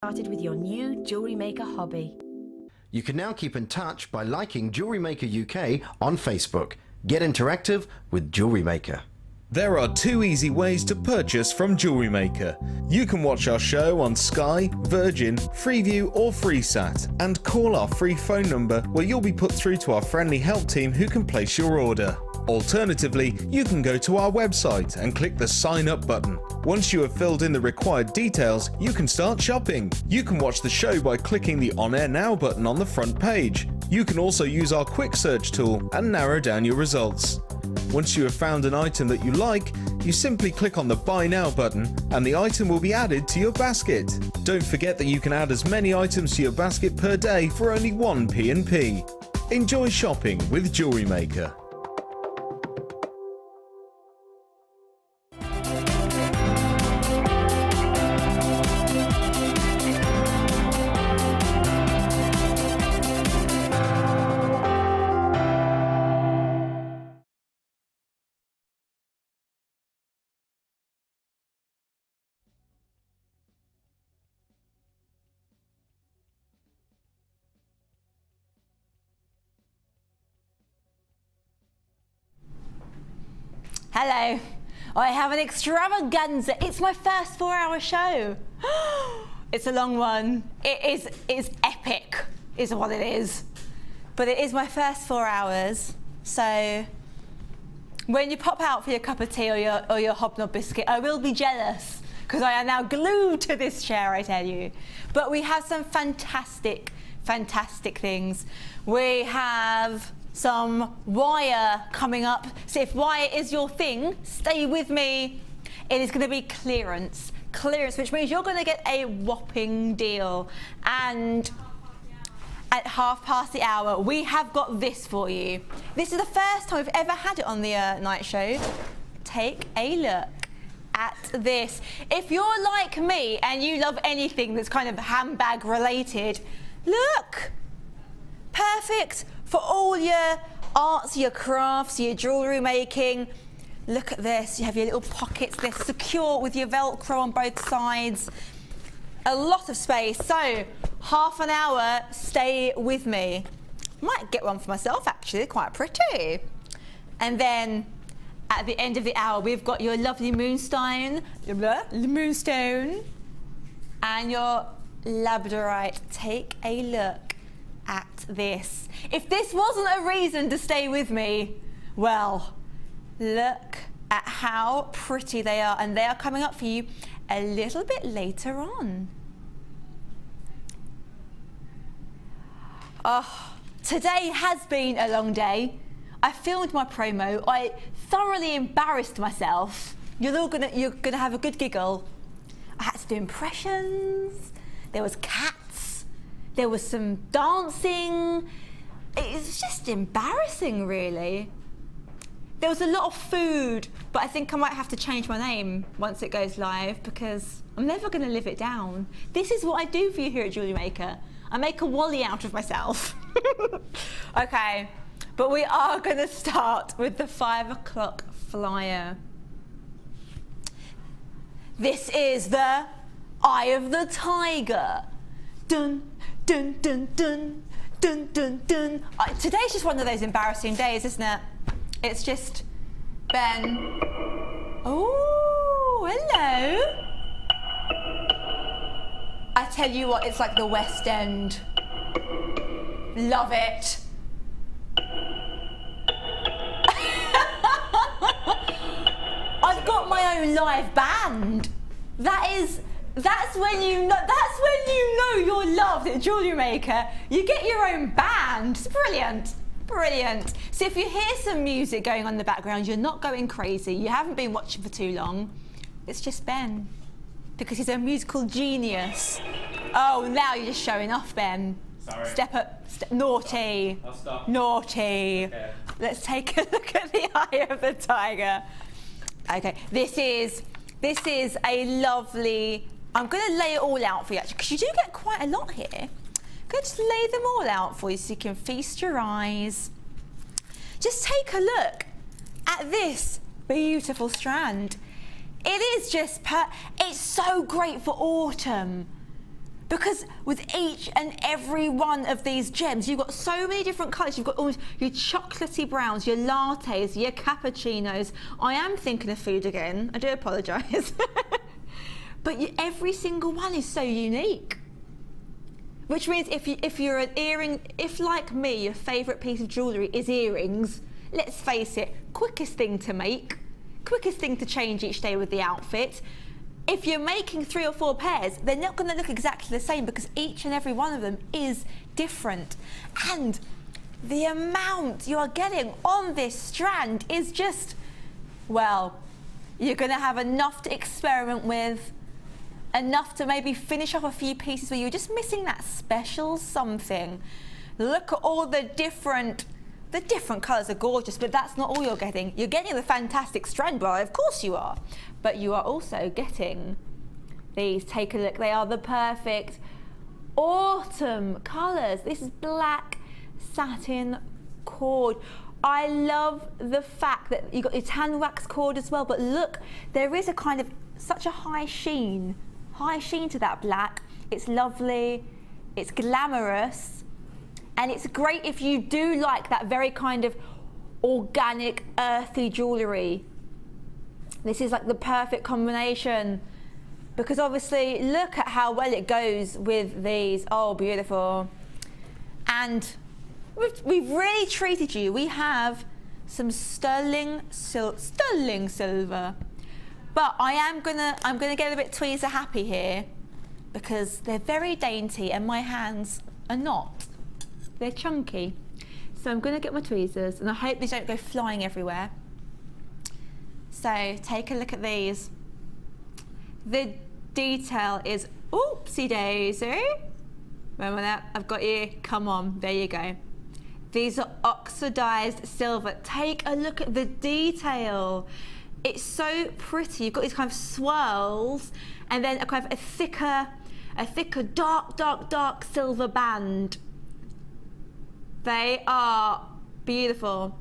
Started with your new Jewellery Maker hobby. You can now keep in touch by liking Jewellery Maker UK on Facebook. Get interactive with Jewellery Maker. There are two easy ways to purchase from Jewellery Maker. You can watch our show on Sky, Virgin, Freeview or FreeSat and call our free phone number where you'll be put through to our friendly help team who can place your order. Alternatively, you can go to our website and click the sign up button. Once you have filled in the required details, you can start shopping. You can watch the show by clicking the On Air Now button on the front page. You can also use our quick search tool and narrow down your results. Once you have found an item that you like, you simply click on the Buy Now button and the item will be added to your basket. Don't forget that you can add as many items to your basket per day for only 1 P&P. Enjoy shopping with Jewellery Maker. Hello, I have an extravaganza. It's my first 4-hour show. It's a long one. It's epic, is what it is. But it is my first 4 hours. So when you pop out for your cup of tea or your hobnob biscuit, I will be jealous because I am now glued to this chair, I tell you. But we have some fantastic, fantastic things. We have some wire coming up. So if wire is your thing, stay with me. It is going to be clearance, which means you're going to get a whopping deal. And at 1:30, we have got this for you. This is the first time we've ever had it on the night show. Take a look at this. If you're like me and you love anything that's kind of handbag related, look, perfect for all your arts, your crafts, your jewellery making. Look at this, you have your little pockets, they're secure with your Velcro on both sides. A lot of space, so half an hour, stay with me. Might get one for myself actually, quite pretty. And then at the end of the hour, we've got your lovely Moonstone, and your Labradorite. Take a look at this. If this wasn't a reason to stay with me, well, look at how pretty they are, and they are coming up for you a little bit later on. Oh, today has been a long day. I filmed my promo. I thoroughly embarrassed myself. You're gonna have a good giggle. I had to do impressions. There was cats. There was some dancing. It's just embarrassing, really. There was a lot of food, but I think I might have to change my name once it goes live because I'm never going to live it down. This is what I do for you here at Jewellery Maker. I make a Wally out of myself. Okay, but we are going to start with the 5 o'clock flyer. This is the Eye of the Tiger. Dun, dun, dun, dun, dun, dun, dun. Today's just one of those embarrassing days, isn't it? It's just Ben. Oh, hello. I tell you what, it's like the West End. Love it. I've got my own live band. That's when you know you're loved at Jewellery Maker. You get your own band. It's brilliant. Brilliant. So if you hear some music going on in the background, you're not going crazy. You haven't been watching for too long. It's just Ben, because he's a musical genius. Oh, now you're just showing off, Ben. Sorry. Step up. Naughty. I'll stop. Naughty. Okay. Let's take a look at the Eye of the Tiger. Okay, this is a lovely. I'm going to lay it all out for you actually, because you do get quite a lot here. I'm going to lay them all out for you so you can feast your eyes. Just take a look at this beautiful strand. It is just, it's so great for autumn. Because with each and every one of these gems, you've got so many different colours. You've got almost your chocolatey browns, your lattes, your cappuccinos. I am thinking of food again. I do apologise. But every single one is so unique. Which means if you're an earring, if like me, your favourite piece of jewellery is earrings, let's face it, quickest thing to make, quickest thing to change each day with the outfit. If you're making 3 or 4 pairs, they're not going to look exactly the same because each and every one of them is different. And the amount you are getting on this strand is just, well, you're going to have enough to experiment with, enough to maybe finish off a few pieces where you're just missing that special something. Look at all the different colours are gorgeous, but that's not all you're getting. You're getting the fantastic strand, well, of course you are. But you are also getting these. Take a look. They are the perfect autumn colours. This is black satin cord. I love the fact that you've got your tan wax cord as well, but look, there is a kind of such a high sheen to that black. It's lovely, it's glamorous, and it's great if you do like that very kind of organic, earthy jewellery. This is like the perfect combination because obviously look at how well it goes with these. Oh, beautiful. And we've really treated you. We have some sterling silver. But I'm gonna get a bit tweezer happy here because they're very dainty and my hands are not. They're chunky. So I'm gonna get my tweezers and I hope these don't go flying everywhere. So take a look at these. The detail is oopsie daisy. Remember that? I've got you. Come on, there you go. These are oxidized silver. Take a look at the detail. It's so pretty. You've got these kind of swirls and then a kind of a thicker dark silver band. They are beautiful.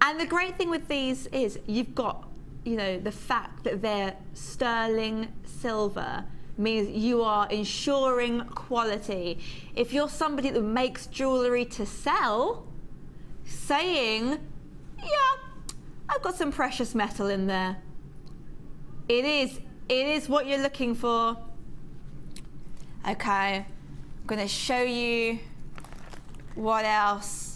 And the great thing with these is you've got, you know, the fact that they're sterling silver means you are ensuring quality. If you're somebody that makes jewellery to sell, saying, yeah, I've got some precious metal in there. It is what you're looking for. Okay, I'm gonna show you what else.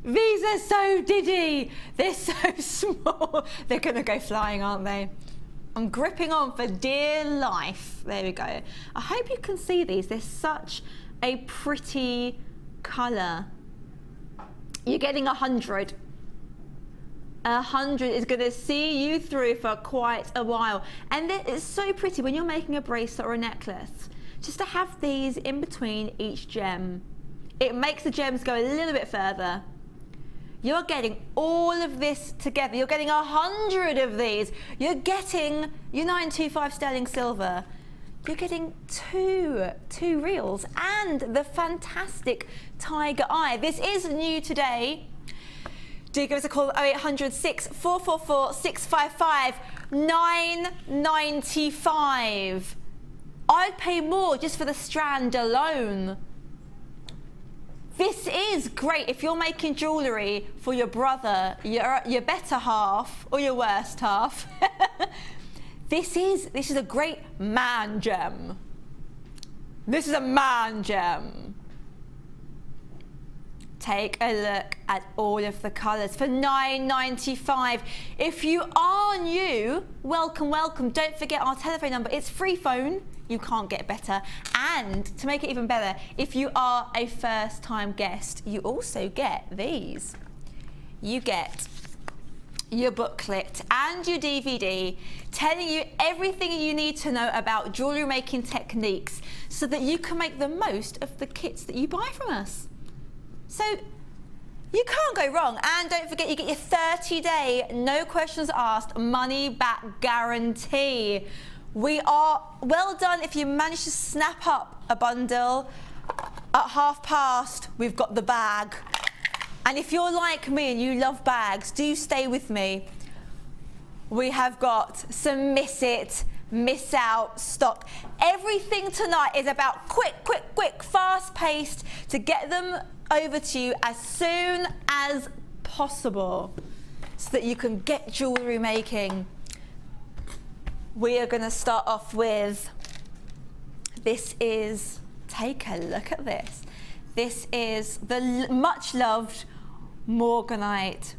These are so diddy. They're so small. They're gonna go flying, aren't they? I'm gripping on for dear life. There we go. I hope you can see these. They're such a pretty colour. You're getting 100. 100 is gonna see you through for quite a while. And it's so pretty when you're making a bracelet or a necklace, just to have these in between each gem. It makes the gems go a little bit further. You're getting all of this together. You're getting 100 of these. You're getting your 925 sterling silver. You're getting two reels and the fantastic tiger eye. This is new today. Do give us a call, 0800 6444 655, $9.95. I'd pay more just for the strand alone. This is great if you're making jewellery for your brother, your better half, or your worst half. This is a great man gem. This is a man gem. Take a look at all of the colours for $9.95. If you are new, welcome, welcome. Don't forget our telephone number. It's free phone. You can't get better. And to make it even better, if you are a first-time guest, you also get these. You get your booklet and your DVD telling you everything you need to know about jewellery making techniques so that you can make the most of the kits that you buy from us. So you can't go wrong. And don't forget, you get your 30-day, no questions asked, money-back guarantee. We are well done if you manage to snap up a bundle. At past, we've got the bag. And if you're like me and you love bags, do stay with me. We have got some Miss It miss out stock. Everything tonight is about quick, fast paced to get them over to you as soon as possible so that you can get jewellery making. We are going to start off with, this is, take a look at this. This is the much loved Morganite.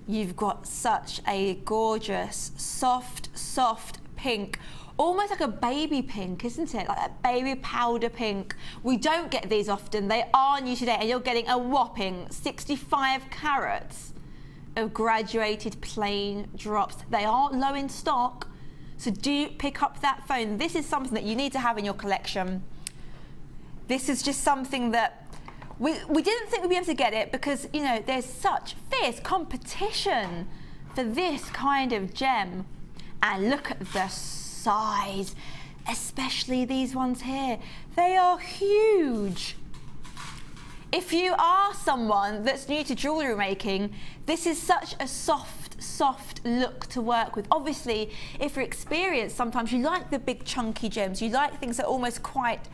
You've got such a gorgeous, soft pink, almost like a baby pink, isn't it? Like that baby powder pink. We don't get these often. They are new today, and you're getting a whopping 65 carats of graduated plain drops. They are low in stock, so do pick up that phone. This is something that you need to have in your collection. This is just something that we didn't think we'd be able to get it because, you know, there's such fierce competition for this kind of gem. And look at the size, especially these ones here. They are huge. If you are someone that's new to jewellery making, this is such a soft look to work with. Obviously, if you're experienced, sometimes you like the big chunky gems. You like things that are almost quite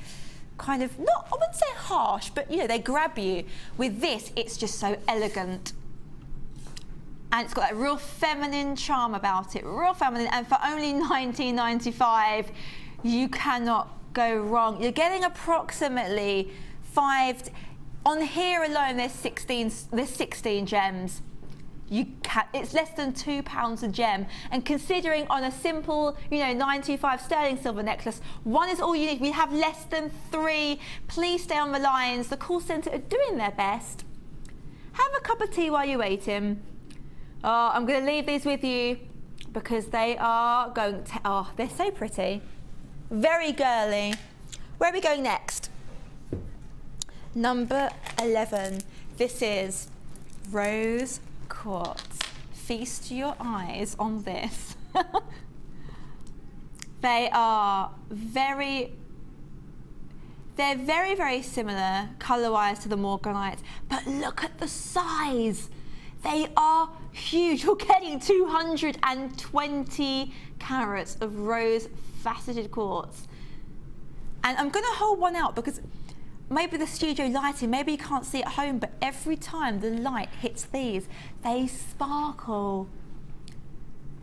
kind of, not, I wouldn't say harsh, but you know, they grab you. With this, it's just so elegant. And it's got that real feminine charm about it, real feminine. And for only $19.95, you cannot go wrong. You're getting approximately 5, on here alone, there's 16 gems. It's less than £2 a gem. And considering on a simple, you know, 925 sterling silver necklace, one is all you need. We have less than 3. Please stay on the lines. The call centre are doing their best. Have a cup of tea while you're waiting. Oh, I'm going to leave these with you because they are going to, oh, they're so pretty. Very girly. Where are we going next? Number 11. This is Rose Quartz. Feast your eyes on this. They are very similar colour-wise to the Morganite, but look at the size. They are huge. You're getting 220 carats of rose faceted quartz. And I'm going to hold one out because maybe the studio lighting, maybe you can't see it at home, but every time the light hits these, they sparkle.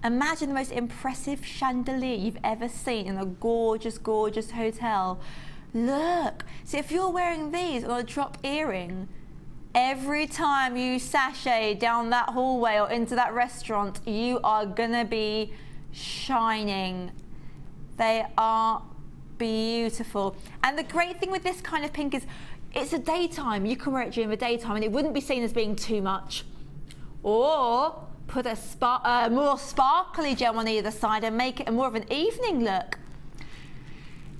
Imagine the most impressive chandelier you've ever seen in a gorgeous, gorgeous hotel. Look. So if you're wearing these on a drop earring, every time you sashay down that hallway or into that restaurant, you are gonna be shining. They are beautiful. And the great thing with this kind of pink is it's a daytime. You can wear it during the daytime and it wouldn't be seen as being too much. Or put a more sparkly gem on either side and make it a more of an evening look.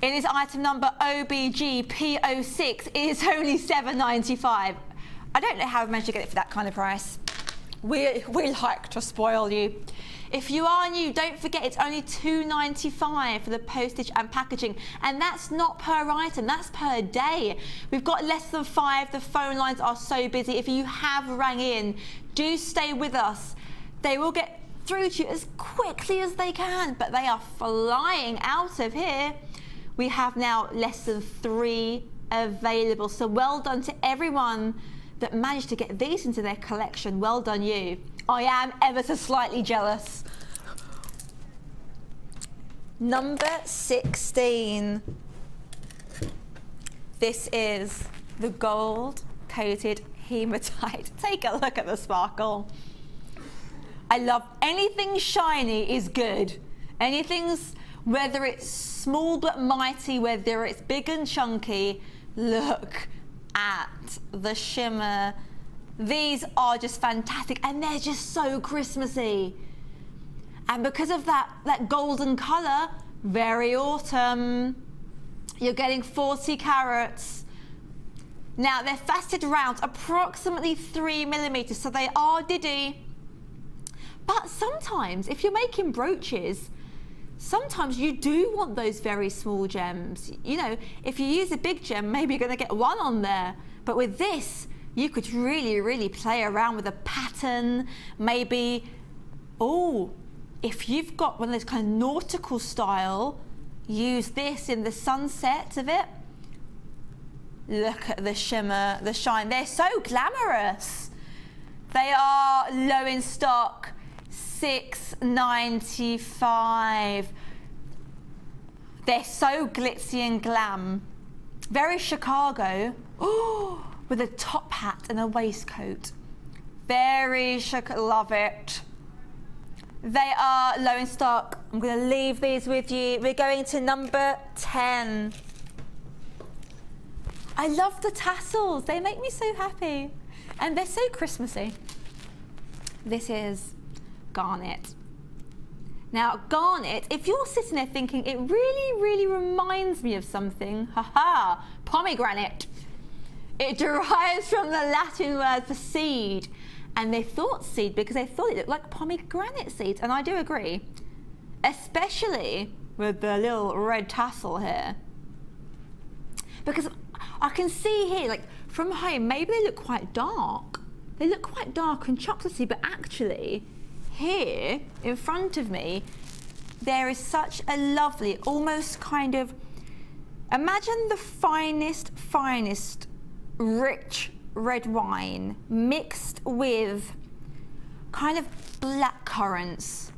It is item number OBGP06. It is only $7.95. I don't know how I managed to get it for that kind of price. We like to spoil you. If you are new, don't forget it's only $2.95 for the postage and packaging. And that's not per item, that's per day. We've got less than 5. The phone lines are so busy. If you have rang in, do stay with us. They will get through to you as quickly as they can, but they are flying out of here. We have now less than 3 available. So well done to everyone that managed to get these into their collection. Well done you. I am ever so slightly jealous. Number 16. This is the gold coated hematite. Take a look at the sparkle. I love anything shiny is good. Anything's, whether it's small but mighty, whether it's big and chunky, look at the shimmer. These are just fantastic and they're just so Christmassy. And because of that golden colour, very autumn. You're getting 40 carats. Now they're faceted round, approximately 3 millimeters, so they are diddy. But sometimes, if you're making brooches, sometimes you do want those very small gems. You know, if you use a big gem, maybe you're going to get one on there. But with this, you could really, really play around with a pattern. Maybe, oh, If you've got one of those kind of nautical style, use this in the sunset of it. Look at the shimmer, the shine. They're so glamorous. They are low in stock, $6.95. They're so glitzy and glam. Very Chicago. Oh, with a top hat and a waistcoat. Very Chicago, love it. They are low in stock. I'm going to leave these with you. We're going to number 10. I love the tassels. They make me so happy. And they're so Christmassy. This is Garnet. Now, Garnet, if you're sitting there thinking, it really, really reminds me of something, haha, pomegranate. It derives from the Latin word for seed. And they thought seed because they thought it looked like pomegranate seeds. And I do agree, especially with the little red tassel here. Because I can see here, like from home, maybe they look quite dark. They look quite dark and chocolatey, but actually here in front of me, there is such a lovely, almost kind of, imagine the finest, rich red wine mixed with kind of black currants.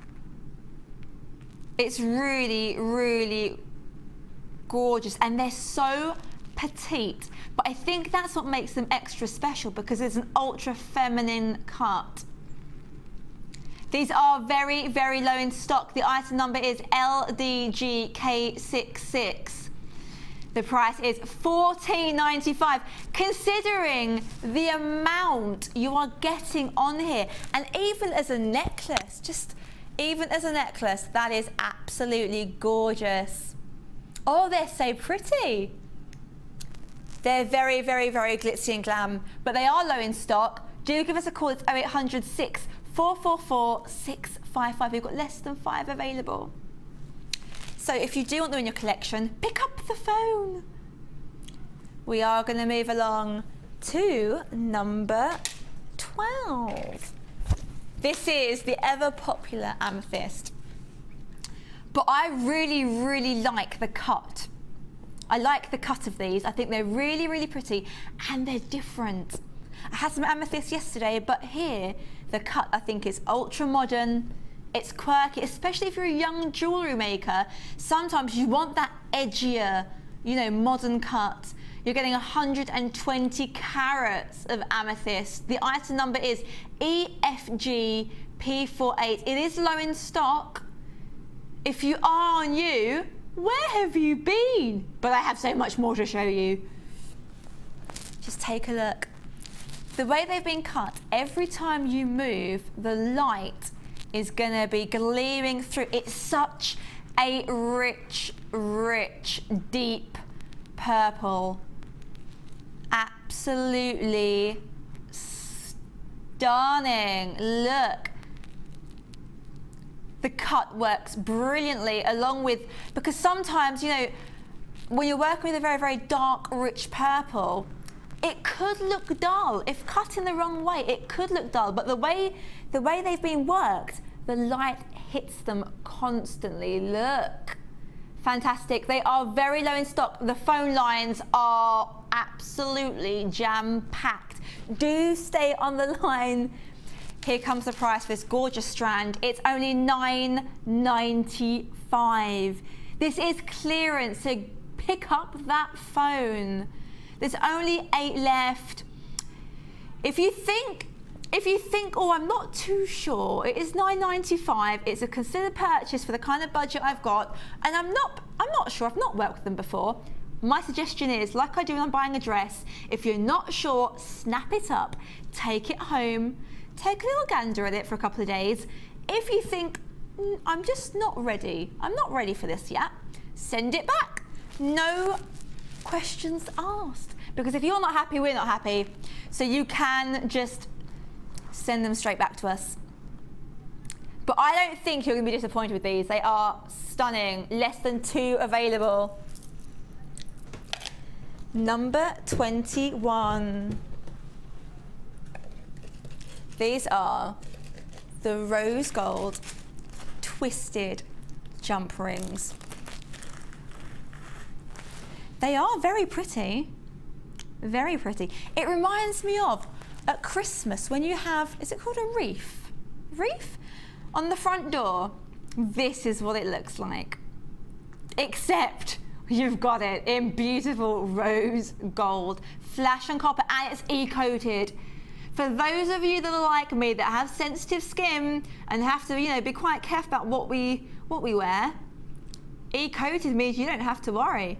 It's really, really gorgeous, and they're so petite, but I think that's what makes them extra special because it's an ultra feminine cut. These are very, very low in stock. The item number is LDGK66. The price is $14.95. Considering the amount you are getting on here, and even as a necklace, that is absolutely gorgeous. Oh, they're so pretty. They're very, very, very glitzy and glam, but they are low in stock. Do give us a call. It's 0800 444 655. We've got less than 5 available. So if you do want them in your collection, pick up the phone. We are going to move along to number 12. This is the ever popular Amethyst. But I really, really like the cut. I like the cut of these. I think they're really, really pretty and they're different. I had some Amethyst yesterday, but here the cut I think is ultra modern. It's quirky, especially if you're a young jewellery maker. Sometimes you want that edgier, you know, modern cut. You're getting 120 carats of amethyst. The item number is EFGP48. It is low in stock. If you are new, where have you been? But I have so much more to show you. Just take a look. The way they've been cut, every time you move, the light is gonna be gleaming through. It's such a rich, rich, deep purple. Absolutely stunning. Look. The cut works brilliantly along with, because sometimes, you know, when you're working with a very, very dark, rich purple, it could look dull. If cut in the wrong way, it could look dull. But the way they've been worked, the light hits them constantly. Look. Fantastic. They are very low in stock. The phone lines are absolutely jam-packed. Do stay on the line. Here comes the price for this gorgeous strand. It's only $9.95. This is clearance, so pick up that phone. There's only 8 left. If you think, oh, I'm not too sure, it is $9.95. It's a considered purchase for the kind of budget I've got, and I'm not sure, I've not worked with them before. My suggestion is, like I do when I'm buying a dress, if you're not sure, snap it up, take it home, take a little gander at it for a couple of days. If you think, I'm just not ready, I'm not ready for this yet, send it back. No questions asked. Because if you're not happy, we're not happy. So you can just send them straight back to us. But I don't think you're going to be disappointed with these. They are stunning. Less than 2 available. Number 21. These are the rose gold twisted jump rings. They are very pretty, very pretty. It reminds me of at Christmas when you have, is it called a wreath? Wreath? On the front door. This is what it looks like. Except you've got it in beautiful rose gold, flash and copper, and it's e-coated. For those of you that are like me, that have sensitive skin and have to, you know, be quite careful about what we wear, e-coated means you don't have to worry.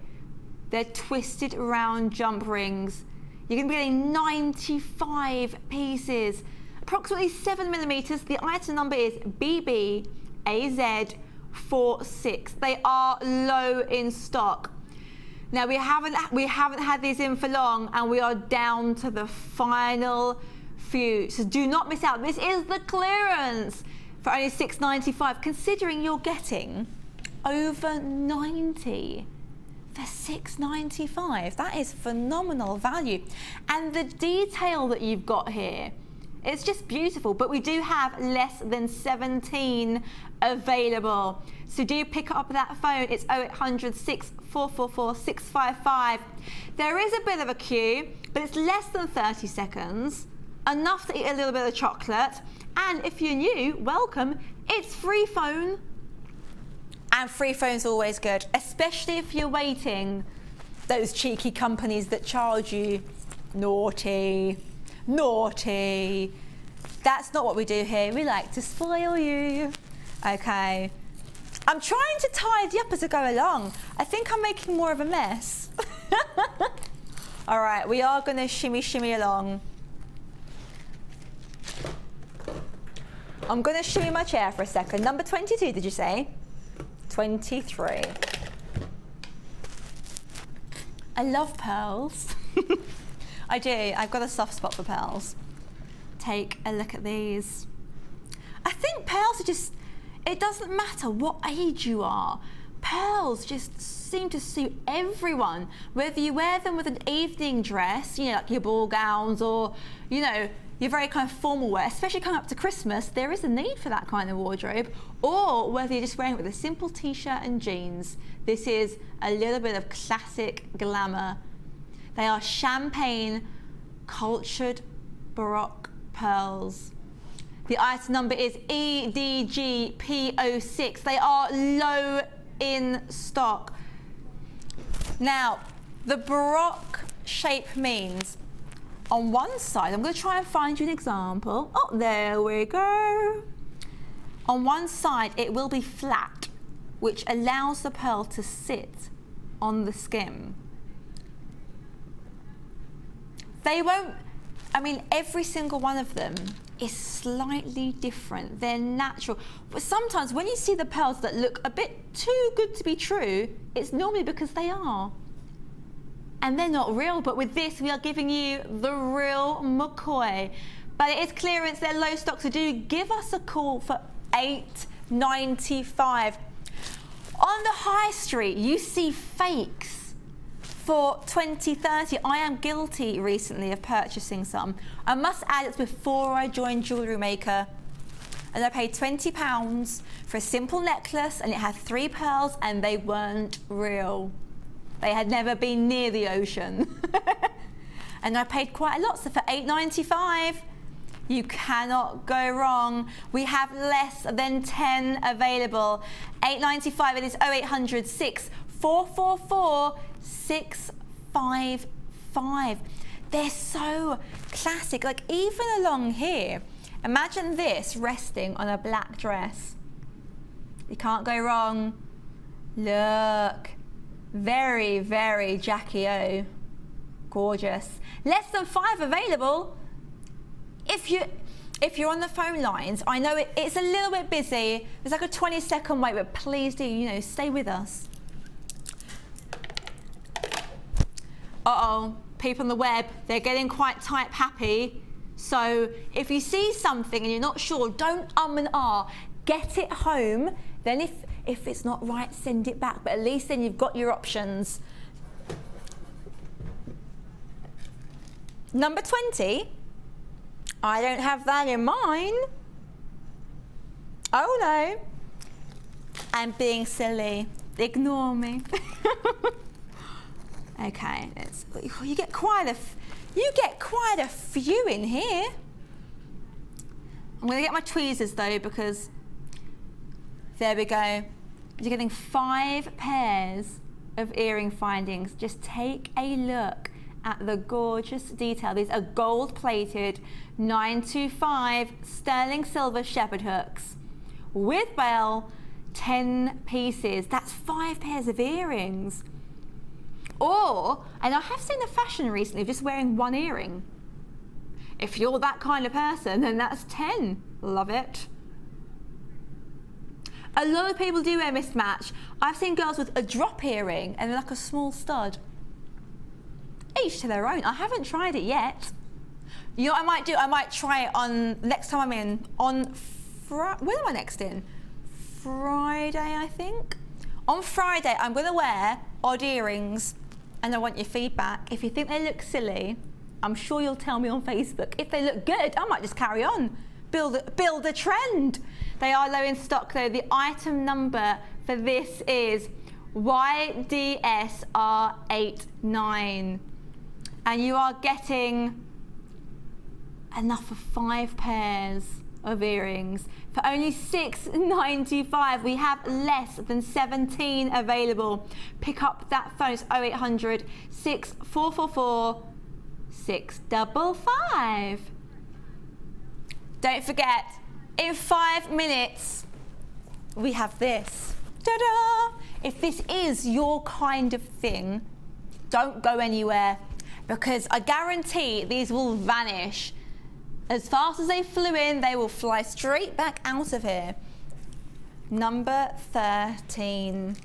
They're twisted round jump rings. You're going to be getting 95 pieces, approximately 7mm. The item number is BBAZ46. They are low in stock. Now we haven't had these in for long, and we are down to the final few. So do not miss out. This is the clearance for only $6.95. Considering you're getting over 90 for $6.95, that is phenomenal value. And the detail that you've got here, it's just beautiful. But we do have less than 17 available. So do pick up that phone. It's 0800 6444 655. There is a bit of a queue, but it's less than 30 seconds. Enough to eat a little bit of chocolate. And if you're new, welcome. It's free phone. And free phone's always good, especially if you're waiting. Those cheeky companies that charge you. Naughty. Naughty. That's not what we do here. We like to spoil you. Okay. I'm trying to tidy up as I go along. I think I'm making more of a mess. All right, we are going to shimmy along. I'm going to shimmy my chair for a second. Number 22, did you say? 23. I love pearls. I do. I've got a soft spot for pearls. Take a look at these. I think pearls are just, it doesn't matter what age you are. Pearls just seem to suit everyone. Whether you wear them with an evening dress, you know, like your ball gowns, or, you know, your very kind of formal wear, especially coming up to Christmas, there is a need for that kind of wardrobe. Or whether you're just wearing it with a simple t-shirt and jeans. This is a little bit of classic glamour. They are champagne cultured Baroque pearls. The item number is EDGP06. They are low in stock. Now, the Baroque shape means on one side, I'm going to try and find you an example. Oh, there we go. On one side, it will be flat, which allows the pearl to sit on the skin. They won't, I mean, every single one of them is slightly different. They're natural. But sometimes when you see the pearls that look a bit too good to be true, it's normally because they are. And they're not real, but with this, we are giving you the real McCoy. But it is clearance, they're low stock, so do give us a call for $8.95. On the high street, you see fakes for $20, $30. I am guilty recently of purchasing some. I must add, it's before I joined Jewellery Maker. And I paid £20 for a simple necklace, and it had 3 pearls, and they weren't real. They had never been near the ocean. And I paid quite a lot, so for $8.95, you cannot go wrong. We have less than 10 available. $8.95, it is 0800 6444 655. They're so classic. Like, even along here, imagine this resting on a black dress. You can't go wrong. Look. Very, very Jackie O. Gorgeous. Less than 5 available. If you're on the phone lines, I know it's a little bit busy. There's like a 20-second wait, but please do, you know, stay with us. Uh-oh, people on the web, they're getting quite type happy. So if you see something and you're not sure, don't and ah. Get it home. Then if it's not right, send it back. But at least then you've got your options. Number 20. I don't have that in mine. Oh no. I'm being silly. Ignore me. Okay, you get quite a few in here. I'm gonna get my tweezers though, because there we go. You're getting 5 pairs of earring findings. Just take a look at the gorgeous detail. These are gold plated 925 sterling silver shepherd hooks with bell, 10 pieces. That's 5 pairs of earrings. Or, and I have seen a fashion recently of just wearing 1 earring. If you're that kind of person, then that's 10. Love it. A lot of people do wear mismatch. I've seen girls with a drop earring and like a small stud. Each to their own. I haven't tried it yet. You know what I might do? I might try it on, next time I'm in, on when am I next in? Friday, I think. On Friday, I'm gonna wear odd earrings and I want your feedback. If you think they look silly, I'm sure you'll tell me on Facebook. If they look good, I might just carry on. Build a trend. They are low in stock though. The item number for this is YDSR89. And you are getting enough for 5 pairs of earrings. For only $6.95, we have less than 17 available. Pick up that phone, it's 0800 6444 655. Don't forget, in 5 minutes, we have this. Ta-da! If this is your kind of thing, don't go anywhere, because I guarantee these will vanish. As fast as they flew in, they will fly straight back out of here. Number 13.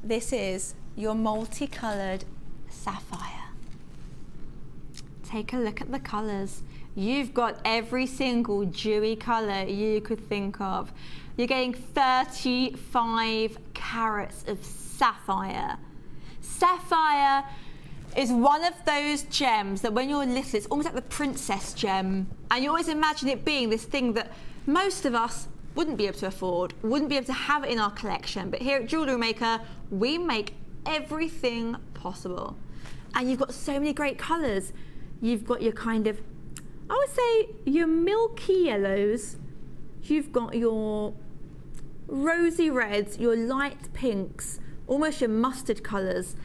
This is your multicolored sapphire. Take a look at the colors. You've got every single dewy color you could think of. You're getting 35 carats of sapphire. Sapphire is one of those gems that when you're little, it's almost like the princess gem. And you always imagine it being this thing that most of us wouldn't be able to afford, wouldn't be able to have it in our collection. But here at Jewellery Maker, we make everything possible. And you've got so many great colors. You've got your kind of, I would say, your milky yellows. You've got your rosy reds, your light pinks, almost your mustard colors.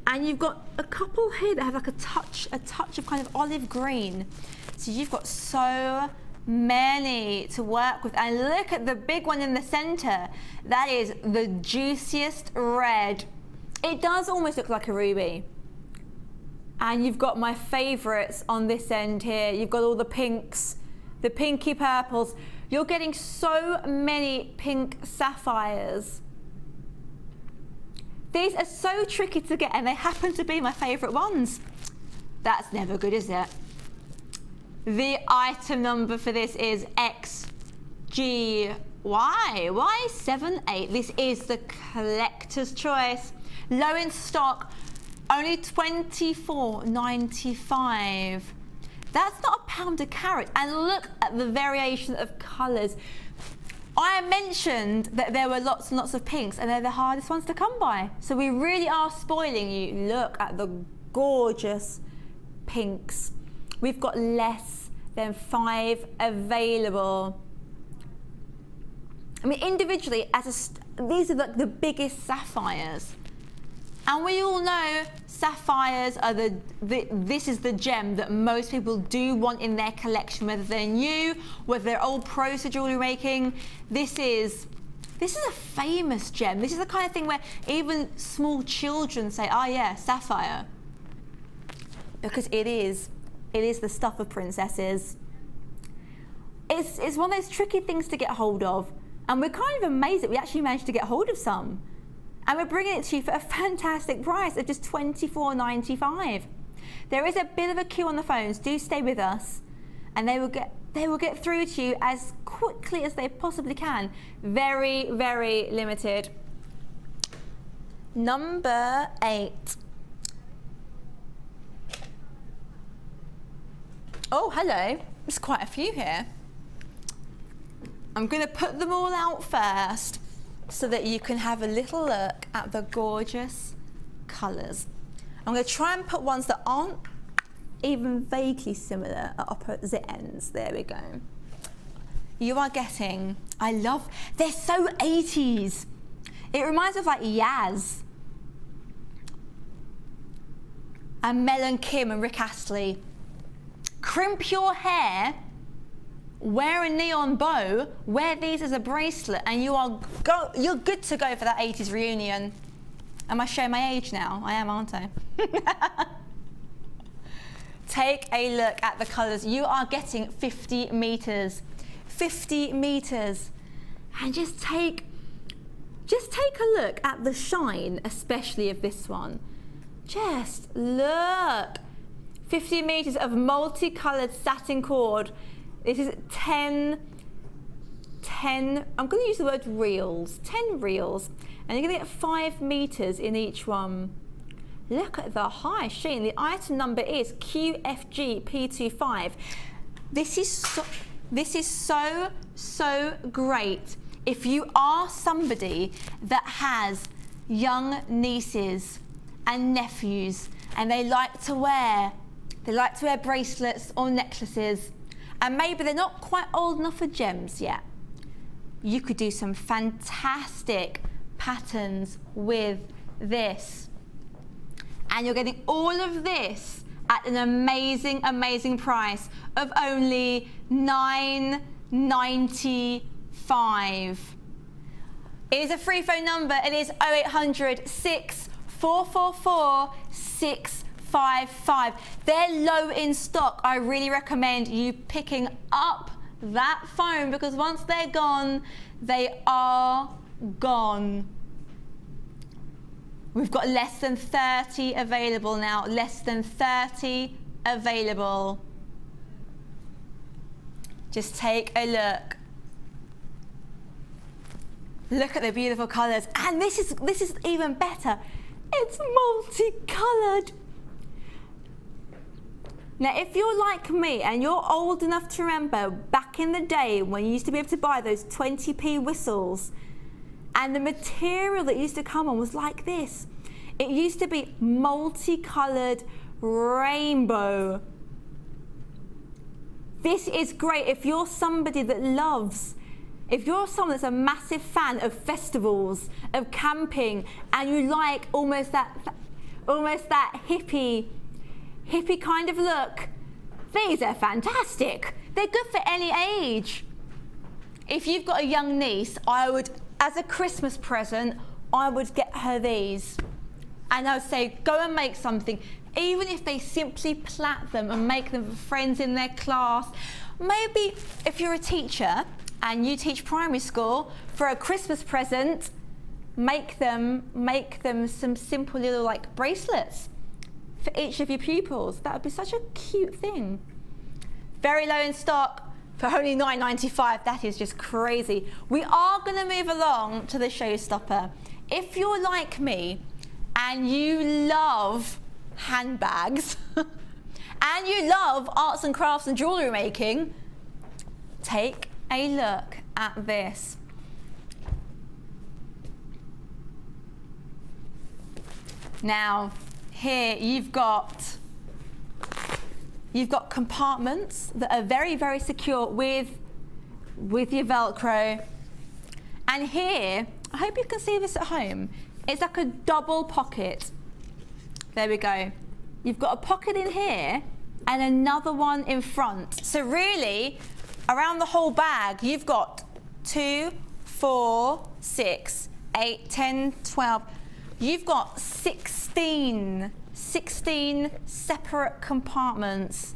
And you've got a couple here that have like a touch of kind of olive green. So you've got so many to work with. And look at the big one in the center. That is the juiciest red. It does almost look like a ruby. And you've got my favorites on this end here. You've got all the pinks, the pinky purples. You're getting so many pink sapphires. These are so tricky to get, and they happen to be my favorite ones. That's never good, is it? The item number for this is XGY78. This is the collector's choice. Low in stock, only $24.95. That's not £1 a carat. And look at the variation of colours. I mentioned that there were lots and lots of pinks, and they're the hardest ones to come by. So we really are spoiling you. Look at the gorgeous pinks. We've got less than 5 available. I mean, individually, these are like the biggest sapphires. And we all know sapphires are this is the gem that most people do want in their collection, whether they're new, whether they're old pros to jewellery making. This is a famous gem. This is the kind of thing where even small children say, oh yeah, sapphire. Because it is the stuff of princesses. It's one of those tricky things to get hold of. And we're kind of amazed that we actually managed to get hold of some. And we're bringing it to you for a fantastic price of just $24.95. There is a bit of a queue on the phones. Do stay with us, and they will get through to you as quickly as they possibly can. Very, very limited. Number 8. Oh, hello. There's quite a few here. I'm going to put them all out first so that you can have a little look at the gorgeous colours. I'm going to try and put ones that aren't even vaguely similar at opposite ends. There we go. You are getting, I love, they're so 80s. It reminds me of like Yaz and Mel and Kim and Rick Astley. Crimp your hair, wear a neon bow, wear these as a bracelet, and you're good to go for that 80s reunion. Am I showing my age now? I am, aren't I? Take a look at the colours. You are getting 50 metres. 50 metres. And just take a look at the shine, especially of this one. Just look. 50 metres of multicoloured satin cord. This is 10, I'm going to use the word reels, 10 reels. And you're going to get 5 metres in each one. Look at the high sheen. The item number is QFGP25. This is so great if you are somebody that has young nieces and nephews and they like to wear bracelets or necklaces, and maybe they're not quite old enough for gems yet. You could do some fantastic patterns with this. And you're getting all of this at an amazing, amazing price of only $9.95. It is a free phone number. It is 0800 6444 655. They're low in stock. I really recommend you picking up that phone because once they're gone, they are gone. We've got less than 30 available now. Less than 30 available. Just take a look. Look at the beautiful colours. And this is even better. It's multicoloured. Now, if you're like me and you're old enough to remember back in the day when you used to be able to buy those 20p whistles, and the material that used to come on was like this. It used to be multicoloured rainbow. This is great if you're somebody that if you're someone that's a massive fan of festivals, of camping, and you like almost that hippie kind of look. These are fantastic. They're good for any age. If you've got a young niece, I would, as a Christmas present, I would get her these. And I would say, go and make something. Even if they simply plait them and make them for friends in their class. Maybe if you're a teacher and you teach primary school, for a Christmas present, make them some simple little like bracelets for each of your pupils. That would be such a cute thing. Very low in stock. For only $9.95, that is just crazy. We are going to move along to the Showstopper. If you're like me and you love handbags and you love arts and crafts and jewellery making, take a look at this. Now, here you've got compartments that are very, very secure with your Velcro. And here, I hope you can see this at home, it's like a double pocket. There we go. You've got a pocket in here and another one in front. So really, around the whole bag, you've got 2, 4, 6, 8, 10, 12. You've got 16 separate compartments.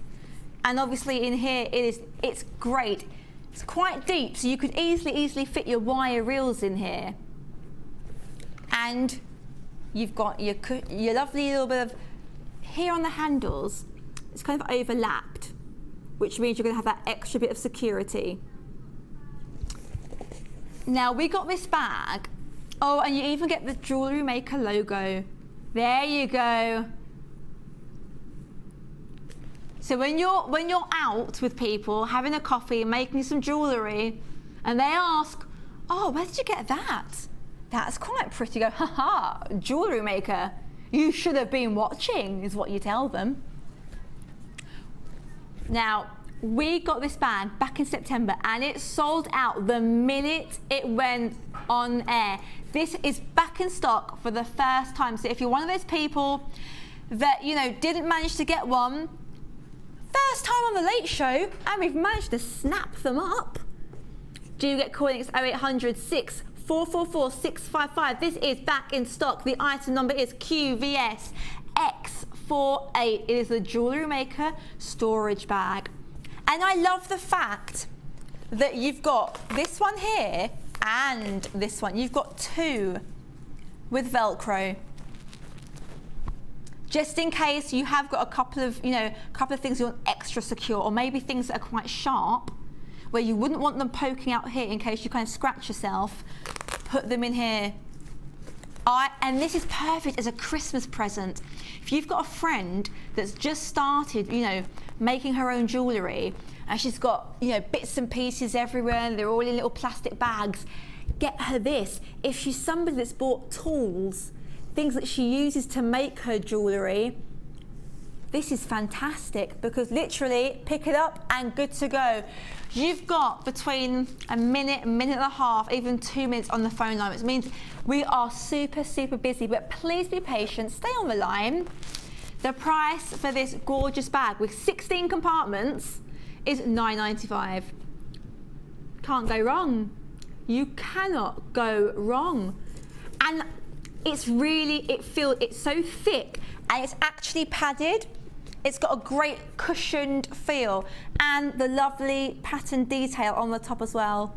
And obviously in here, it's great. It's quite deep, so you could easily fit your wire reels in here. And you've got your lovely little bit of, here on the handles, it's kind of overlapped, which means you're going to have that extra bit of security. Now, we got this bag. Oh, and you even get the Jewellery Maker logo. There you go. So when you're out with people, having a coffee, making some jewellery, And they ask, oh, where did you get that? That's quite pretty. Go, haha, jewellery maker. You should have been watching, is what you tell them. Now, we got this bag back in September and it sold out the minute it went on air. This is back in stock for the first time. So if you're one of those people that, you know, didn't manage to get one, first time on the Late Show, and we've managed to snap them up. Do you get calling? It's 0800 6444 655. This is back in stock. The item number is QVS X48. It is the Jewellery Maker storage bag. And I love the fact that you've got this one here and this one. You've got two with Velcro. Just in case you have got a couple of things you want extra secure, or maybe things that are quite sharp, where you wouldn't want them poking out here in case you kind of scratch yourself, put them in here. And this is perfect as a Christmas present. If you've got a friend that's just started, you know, making her own jewellery, and she's got, you know, bits and pieces everywhere, and they're all in little plastic bags, get her this. If she's somebody that's bought tools, things that she uses to make her jewellery, this is fantastic, because literally pick it up and good to go. You've got between a minute and a half, even 2 minutes on the phone line, which means we are super, super busy, but please be patient, stay on the line. The price for this gorgeous bag with 16 compartments is $9.95. Can't go wrong. You cannot go wrong. And it's really, it's so thick, and it's actually padded. It's got a great cushioned feel, and the lovely pattern detail on the top as well.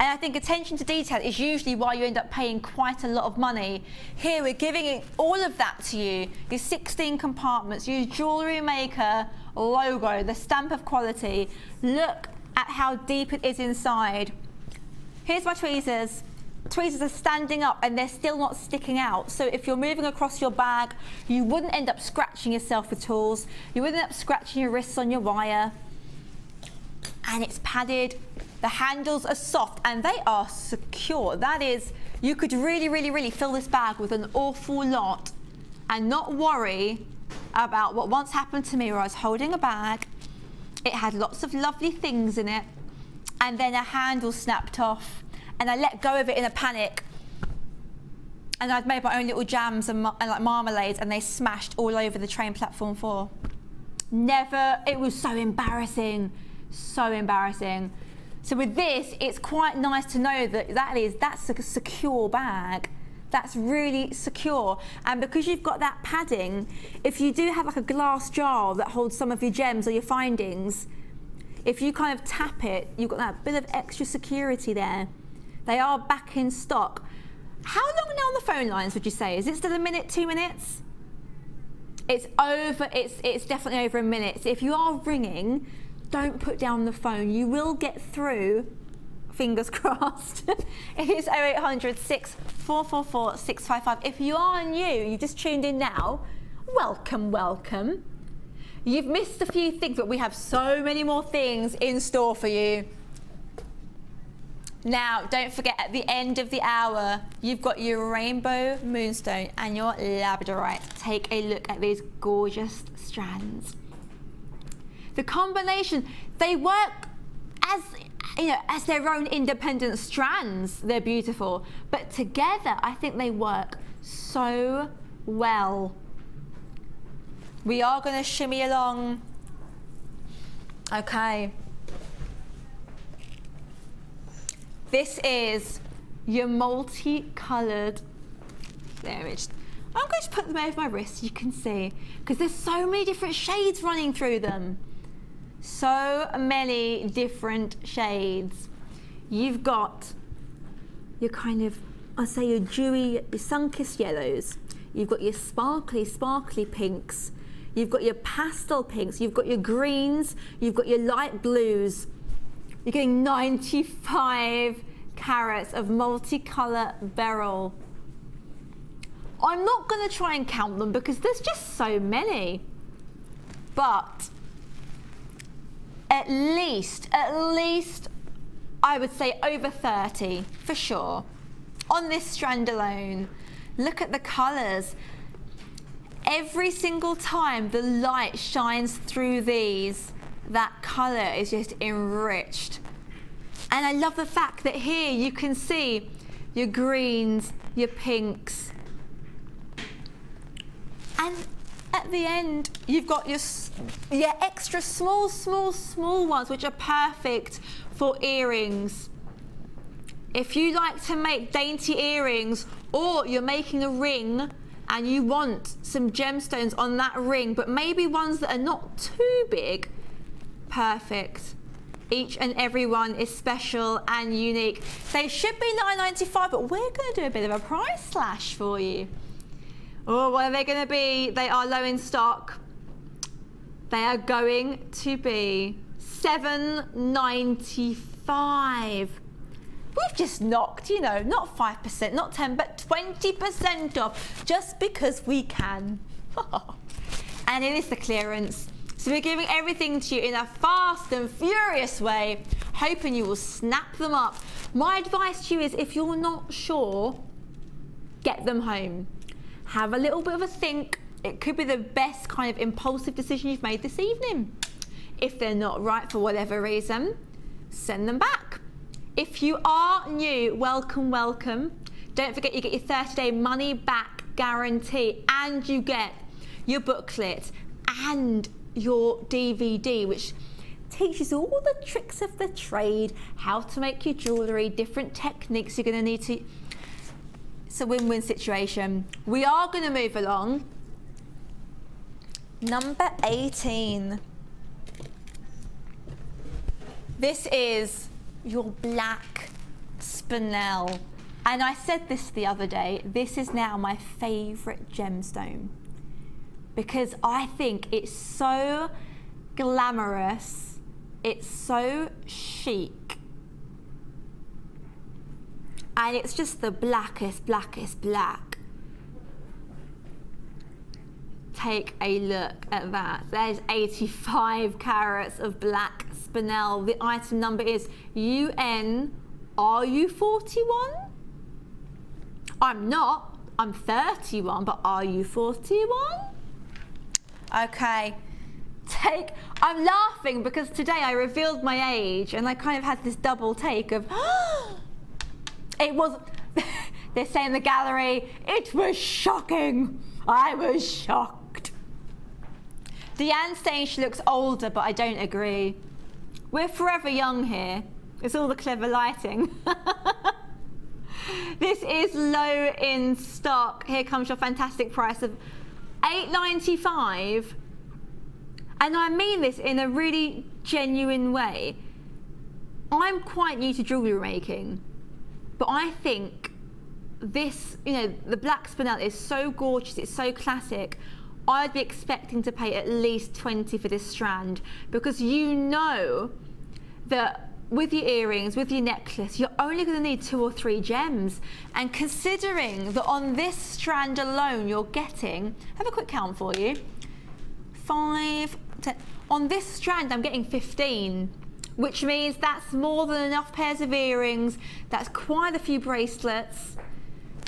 And I think attention to detail is usually why you end up paying quite a lot of money. Here we're giving it all of that to you. Your 16 compartments, your Jewellery Maker logo, the stamp of quality. Look at how deep it is inside. Here's my tweezers. Tweezers are standing up and they're still not sticking out. So if you're moving across your bag, you wouldn't end up scratching yourself with tools. You wouldn't end up scratching your wrists on your wire. And it's padded. The handles are soft and they are secure. That is, you could really, really, really fill this bag with an awful lot and not worry about what once happened to me, where I was holding a bag. It had lots of lovely things in it, and then a handle snapped off. And I let go of it in a panic, and I'd made my own little jams and like marmalades, and they smashed all over the train platform floor. Never, it was so embarrassing, so embarrassing. So with this, it's quite nice to know that that's a secure bag. That's really secure. And because you've got that padding, if you do have like a glass jar that holds some of your gems or your findings, if you kind of tap it, you've got that bit of extra security there. They are back in stock. How long now on the phone lines would you say? Is it still a minute, 2 minutes? It's over, it's definitely over a minute. So if you are ringing, don't put down the phone. You will get through, fingers crossed. It is 0800 6444 655. If you are new, you just tuned in now, welcome, welcome. You've missed a few things, but we have so many more things in store for you. Now, don't forget, at the end of the hour, you've got your rainbow moonstone and your labradorite. Take a look at these gorgeous strands. The combination, they work as, you know, as their own independent strands. They're beautiful, but together, I think they work so well. We are going to shimmy along. Okay. This is your multicolored. There it is. I'm going to put them over my wrist so you can see, because there's so many different shades running through them. So many different shades. You've got your kind of, I'll say your dewy, your sun-kissed yellows. You've got your sparkly, sparkly pinks. You've got your pastel pinks. You've got your greens. You've got your light blues. You're getting 95 carats of multicolor beryl. I'm not going to try and count them because there's just so many. But at least I would say over 30 for sure. On this strand alone, look at the colours. Every single time the light shines through these, that colour is just enriched. And I love the fact that here you can see your greens, your pinks. And at the end, you've got your extra small ones, which are perfect for earrings. If you like to make dainty earrings, or you're making a ring and you want some gemstones on that ring, but maybe ones that are not too big, perfect. Each and every one is special and unique. They should be $9.95, but we're going to do a bit of a price slash for you. Oh, what are they going to be? They are low in stock. They are going to be $7.95. We've just knocked, you know, not 5%, not 10, but 20% off, just because we can. And it is the clearance. So we're giving everything to you in a fast and furious way, hoping you will snap them up. My advice to you is, if you're not sure, get them home. Have a little bit of a think. It could be the best kind of impulsive decision you've made this evening. If they're not right for whatever reason, send them back. If you are new, welcome, welcome. Don't forget, you get your 30-day money back guarantee, and you get your booklet and your DVD, which teaches all the tricks of the trade, how to make your jewellery, different techniques you're going to need to. It's a win-win situation. We are going to move along. Number 18. This is your black spinel. And I said this the other day, this is now my favourite gemstone, because I think it's so glamorous, it's so chic, and it's just the blackest black. Take a look at that. There's 85 carats of black spinel. The item number is UN-RU41. I'm not, I'm 31, but are you 41? Okay, I'm laughing because today I revealed my age and I kind of had this double take of, it was, they say in the gallery, it was shocking. I was shocked. Deanne's saying she looks older, but I don't agree. We're forever young here. It's all the clever lighting. This is low in stock. Here comes your fantastic price of $8.95. And I mean this in a really genuine way. I'm quite new to jewellery making, but I think this, you know, the black spinel is so gorgeous, it's so classic. I'd be expecting to pay at least $20 for this strand, because you know that with your earrings, with your necklace, you're only going to need 2 or 3 gems. And considering that on this strand alone you're getting, have a quick count for you, 5, 10, on this strand I'm getting 15, which means that's more than enough pairs of earrings, that's quite a few bracelets.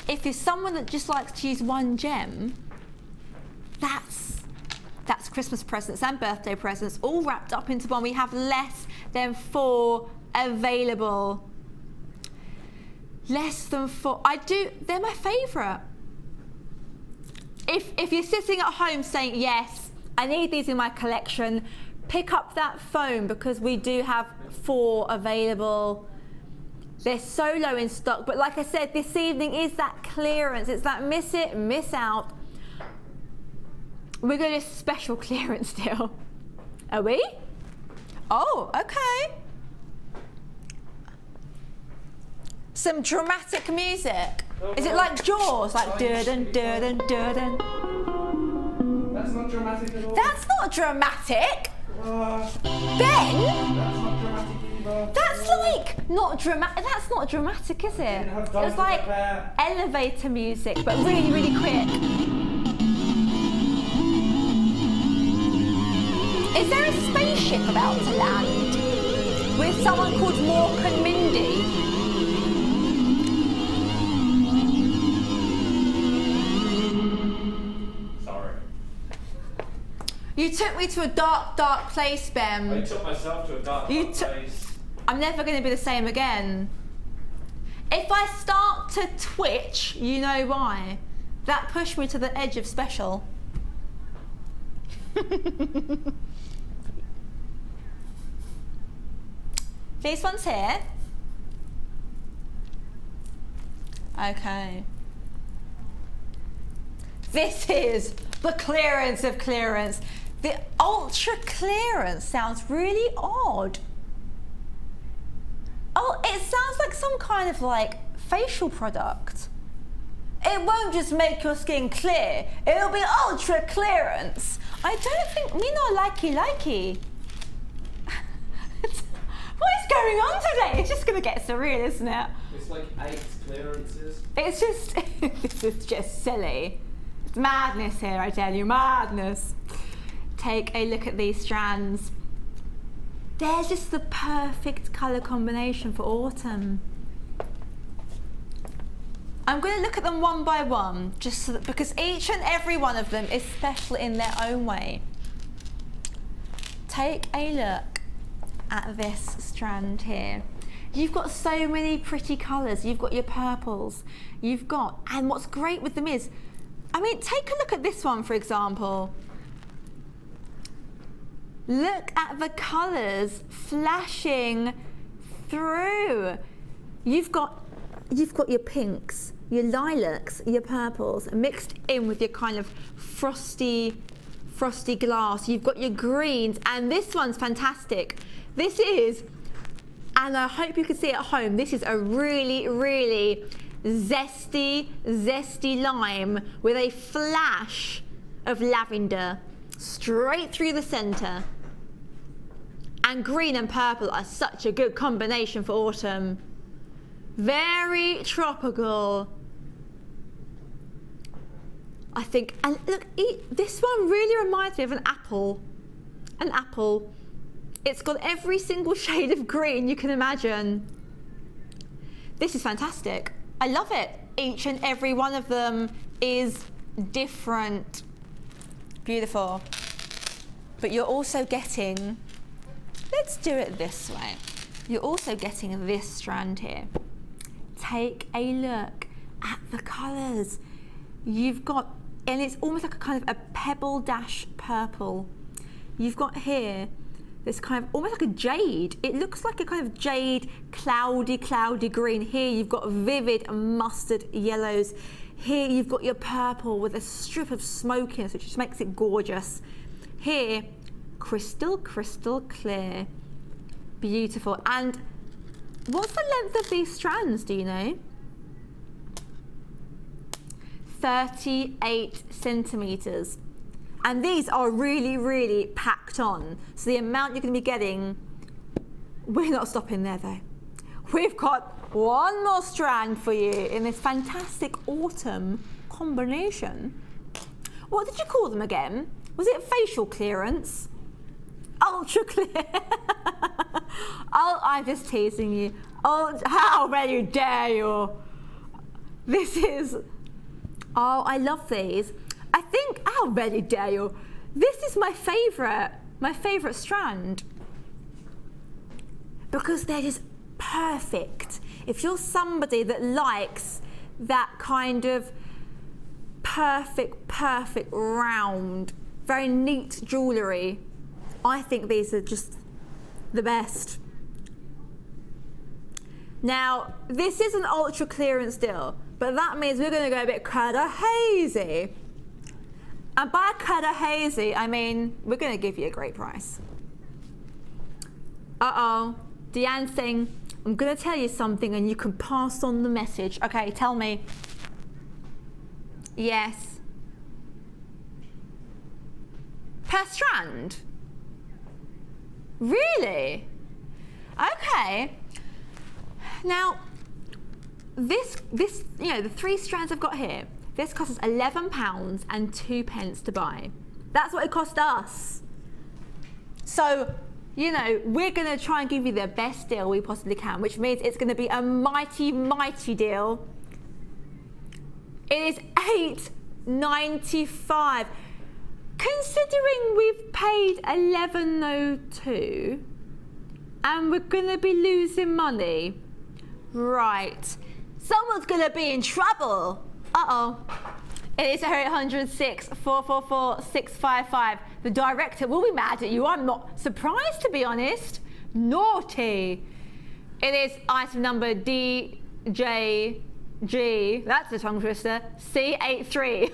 If you're someone that just likes to use 1 gem, that's Christmas presents and birthday presents all wrapped up into one. We have less than 4 available. Less than 4. They're my favourite. If you're sitting at home saying, yes, I need these in my collection, pick up that phone, because we do have 4 available. They're so low in stock, but like I said, this evening is that clearance. It's that miss it, miss out. We're going to special clearance deal. Are we? Oh, okay. Some dramatic music. Is it like Jaws? Like dun dun dun dun dun. That's not dramatic at all. That's not dramatic. Ben? That's not dramatic either. That's like not dramatic. That's not dramatic, is it? It was like elevator music, but really, really quick. Is there a spaceship about to land with someone called Morganite? windy. Sorry. You took me to a dark, dark place, Ben. I took myself to a dark place. I'm never going to be the same again. If I start to twitch, you know why. That pushed me to the edge of special. These ones here. Okay. This is the clearance of clearance. The ultra clearance sounds really odd. Oh, it sounds like some kind of like facial product. It won't just make your skin clear, it'll be ultra clearance. I don't think, me not likey. What is going on today? It's just gonna get surreal, isn't it? It's like 8 clearances. It's just, this is just silly. It's madness here, I tell you, madness. Take a look at these strands. They're just the perfect colour combination for autumn. I'm going to look at them one by one, just so that, because each and every one of them is special in their own way. Take a look at this strand here. You've got so many pretty colours. You've got your purples. You've got, and what's great with them is, I mean, take a look at this one, for example. Look at the colours flashing through. You've got your pinks, your lilacs, your purples mixed in with your kind of frosty glass. You've got your greens, and this one's fantastic. This is, and I hope you can see it at home, this is a really, really zesty lime with a flash of lavender straight through the centre. And green and purple are such a good combination for autumn. Very tropical. I think, and look, this one really reminds me of an apple. An apple. It's got every single shade of green you can imagine. This is fantastic. I love it. Each and every one of them is different. Beautiful. But you're also getting, let's do it this way. You're also getting this strand here. Take a look at the colours. You've got, and it's almost like a kind of a pebble dash purple. You've got here this kind of almost like a jade. It looks like a kind of jade, cloudy green. Here you've got vivid mustard yellows. Here you've got your purple with a strip of smokiness, which just makes it gorgeous. Here, crystal clear. Beautiful. And what's the length of these strands, do you know? 38 centimetres. And these are really, really packed on. So the amount you're going to be getting, we're not stopping there though. We've got one more strand for you in this fantastic autumn combination. What did you call them again? Was it facial clearance? Ultra clear. Oh, I'm just teasing you. Oh, how very dare you? This is, oh, I love these. I think, how very dare you? This is my favourite strand. Because they're just perfect. If you're somebody that likes that kind of perfect round, very neat jewellery, I think these are just the best. Now, this is an ultra clearance deal, but that means we're going to go a bit colour hazy. And by colour hazy, I mean we're going to give you a great price. Uh-oh, Deanne's saying, I'm going to tell you something and you can pass on the message. Okay, tell me. Yes. Per strand? Really? Okay. Now, this, you know, the 3 strands I've got here, this costs us £11 and 2 pence to buy. That's what it cost us. So you know, we're going to try and give you the best deal we possibly can, which means it's going to be a mighty, mighty deal. It is $8.95. Considering we've paid $11.02 and we're going to be losing money, right, someone's going to be in trouble. Uh-oh. It is 806 444 655. The director will be mad at you. I'm not surprised, to be honest. Naughty. It is item number DJG, that's a tongue twister, C83.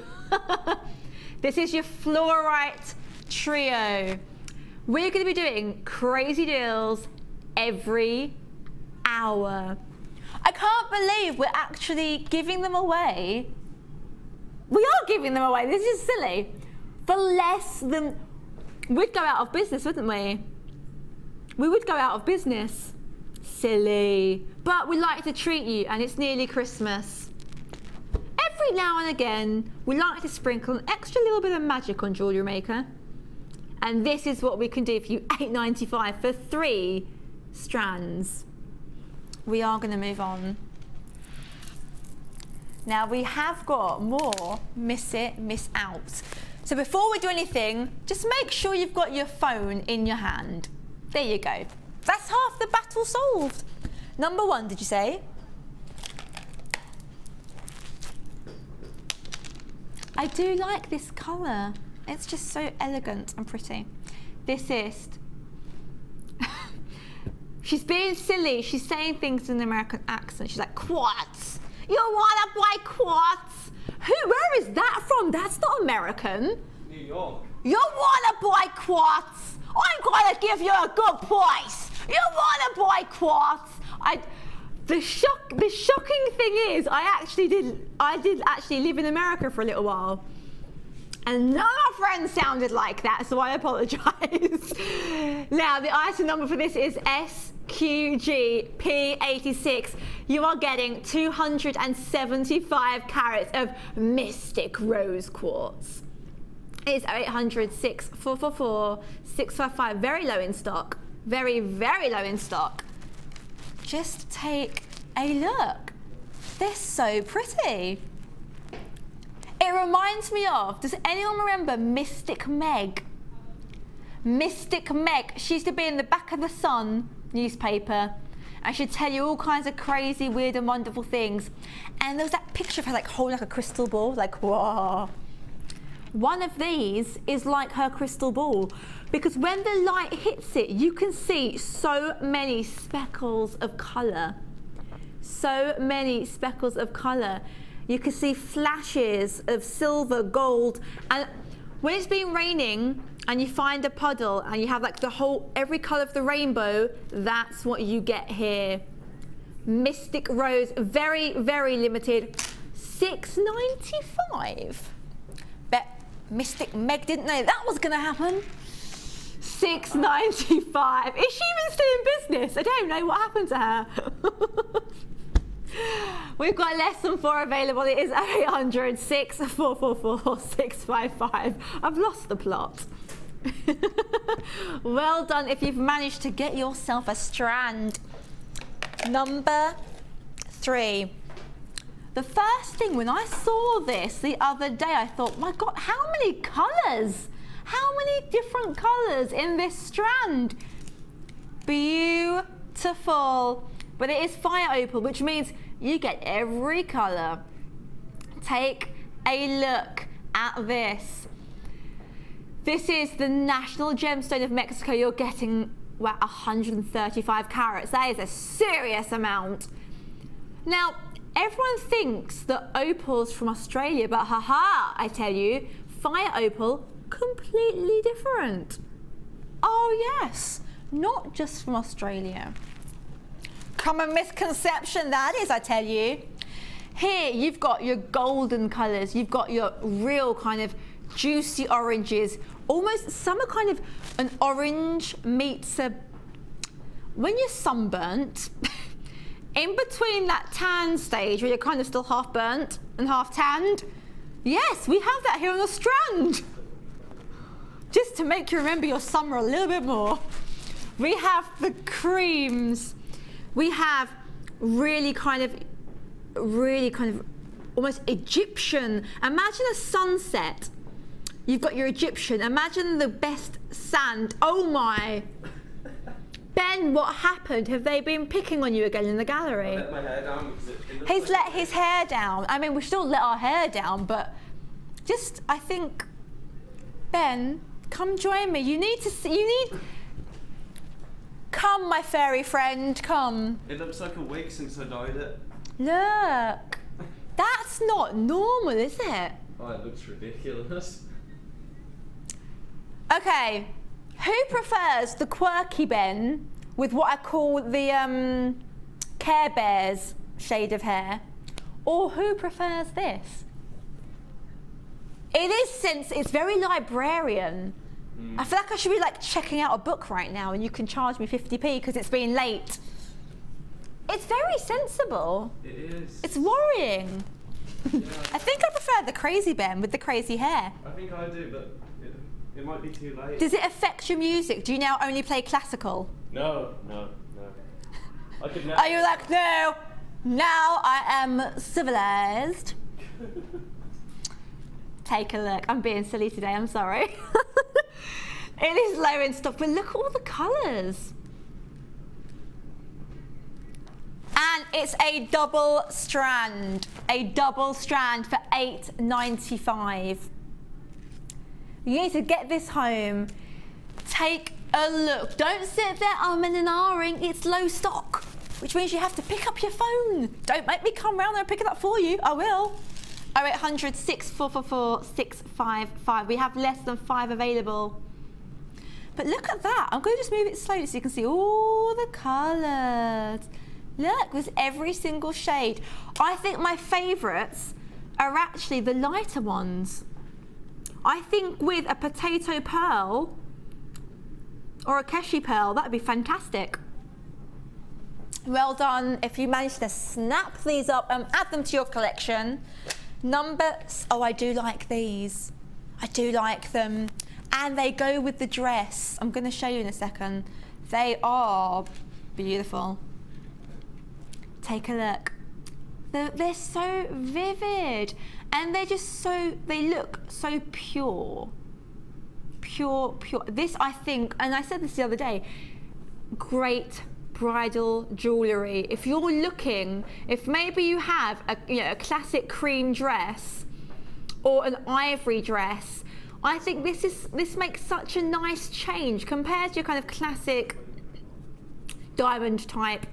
This is your Fluorite trio. We're going to be doing crazy deals every hour. I can't believe we're actually giving them away. We are giving them away. This is silly. For less than... We'd go out of business, wouldn't we? We would go out of business. Silly. But we like to treat you, and it's nearly Christmas. Every now and again, we like to sprinkle an extra little bit of magic on Jewellery Maker. And this is what we can do for you. $8.95 for 3 strands. We are going to move on. Now we have got more miss it, miss out. So before we do anything, just make sure you've got your phone in your hand. There you go. That's half the battle solved. Number 1, did you say? I do like this colour. It's just so elegant and pretty. This is... She's being silly. She's saying things in an American accent. She's like, Quartz. You wanna buy quartz? Where is that from? That's not American. New York. You wanna buy quartz? I'm gonna give you a good price. You wanna buy quartz? The shocking thing is, I did actually live in America for a little while. And none of my friends sounded like that, so I apologise. Now, the item number for this is SQGP86. You are getting 275 carats of Mystic Rose Quartz. It's 806 444 655. Very low in stock. Very, very low in stock. Just take a look. They're so pretty. It reminds me of, does anyone remember Mystic Meg? Mystic Meg, she used to be in the Back of the Sun newspaper, and she'd tell you all kinds of crazy, weird and wonderful things. And there was that picture of her like holding like a crystal ball, like, whoa. One of these is like her crystal ball, because when the light hits it, you can see so many speckles of colour. So many speckles of colour. You can see flashes of silver, gold, and when it's been raining and you find a puddle and you have like every colour of the rainbow, that's what you get here. Mystic Rose, very, very limited, $6.95. Bet Mystic Meg didn't know that was going to happen. $6.95. Is she even still in business? I don't know what happened to her. We've got less than 4 available. It is 806 444 655. I've lost the plot. Well done if you've managed to get yourself a strand. Number 3. The first thing when I saw this the other day, I thought, my God, how many colours? How many different colours in this strand? Beautiful. But it is fire opal, which means you get every colour. Take a look at this. This is the National Gemstone of Mexico. You're getting, well, 135 carats. That is a serious amount. Now, everyone thinks that opal's from Australia, but haha, I tell you, fire opal, completely different. Oh yes, not just from Australia. Common misconception that is, I tell you. Here you've got your golden colours, you've got your real kind of juicy oranges, almost some are kind of an orange meets a, when you're sunburnt, in between that tan stage where you're kind of still half burnt and half tanned. Yes, we have that here on the strand. Just to make you remember your summer a little bit more. We have the creams. We have really kind of almost Egyptian. Imagine a sunset. You've got your Egyptian. Imagine the best sand. Oh my. Ben, what happened? Have they been picking on you again in the gallery? I let my hair down because it looks He's like let his hair down. I mean, we still let our hair down, but just, I think, Ben, come join me. You need to see, come, my fairy friend, come. It looks like a wig since I dyed it. Look, that's not normal, is it? Oh, it looks ridiculous. Okay, who prefers the quirky Ben with what I call the Care Bears shade of hair, or who prefers this? It is, since it's very librarian. I feel like I should be like checking out a book right now and you can charge me 50p because it's been late. It's very sensible. It is. It's worrying. Yeah. I think I prefer the crazy Ben with the crazy hair. I think I do, but it might be too late. Does it affect your music? Do you now only play classical? No. I could never. Are you like, no, now I am civilized? Take a look. I'm being silly today, I'm sorry. It is low in stock, but look at all the colours. And it's a double strand for $8.95. You need to get this home. Take a look. Don't sit there umming and ahhing. It's low stock, which means you have to pick up your phone. Don't make me come round there and pick it up for you. I will. 0800 6444 655. We have less than 5 available. But look at that. I'm going to just move it slowly so you can see all the colours. Look, there's every single shade. I think my favourites are actually the lighter ones. I think with a potato pearl or a Keshi pearl, that would be fantastic. Well done if you managed to snap these up and add them to your collection. Oh, I do like these. I do like them. And they go with the dress. I'm going to show you in a second. They are beautiful. Take a look. They're so vivid. And they're just so, they look so pure. Pure. This, I think, and I said this the other day, great bridal jewellery. If you're looking, if maybe you have a classic cream dress or an ivory dress, I think this makes such a nice change compared to your kind of classic diamond type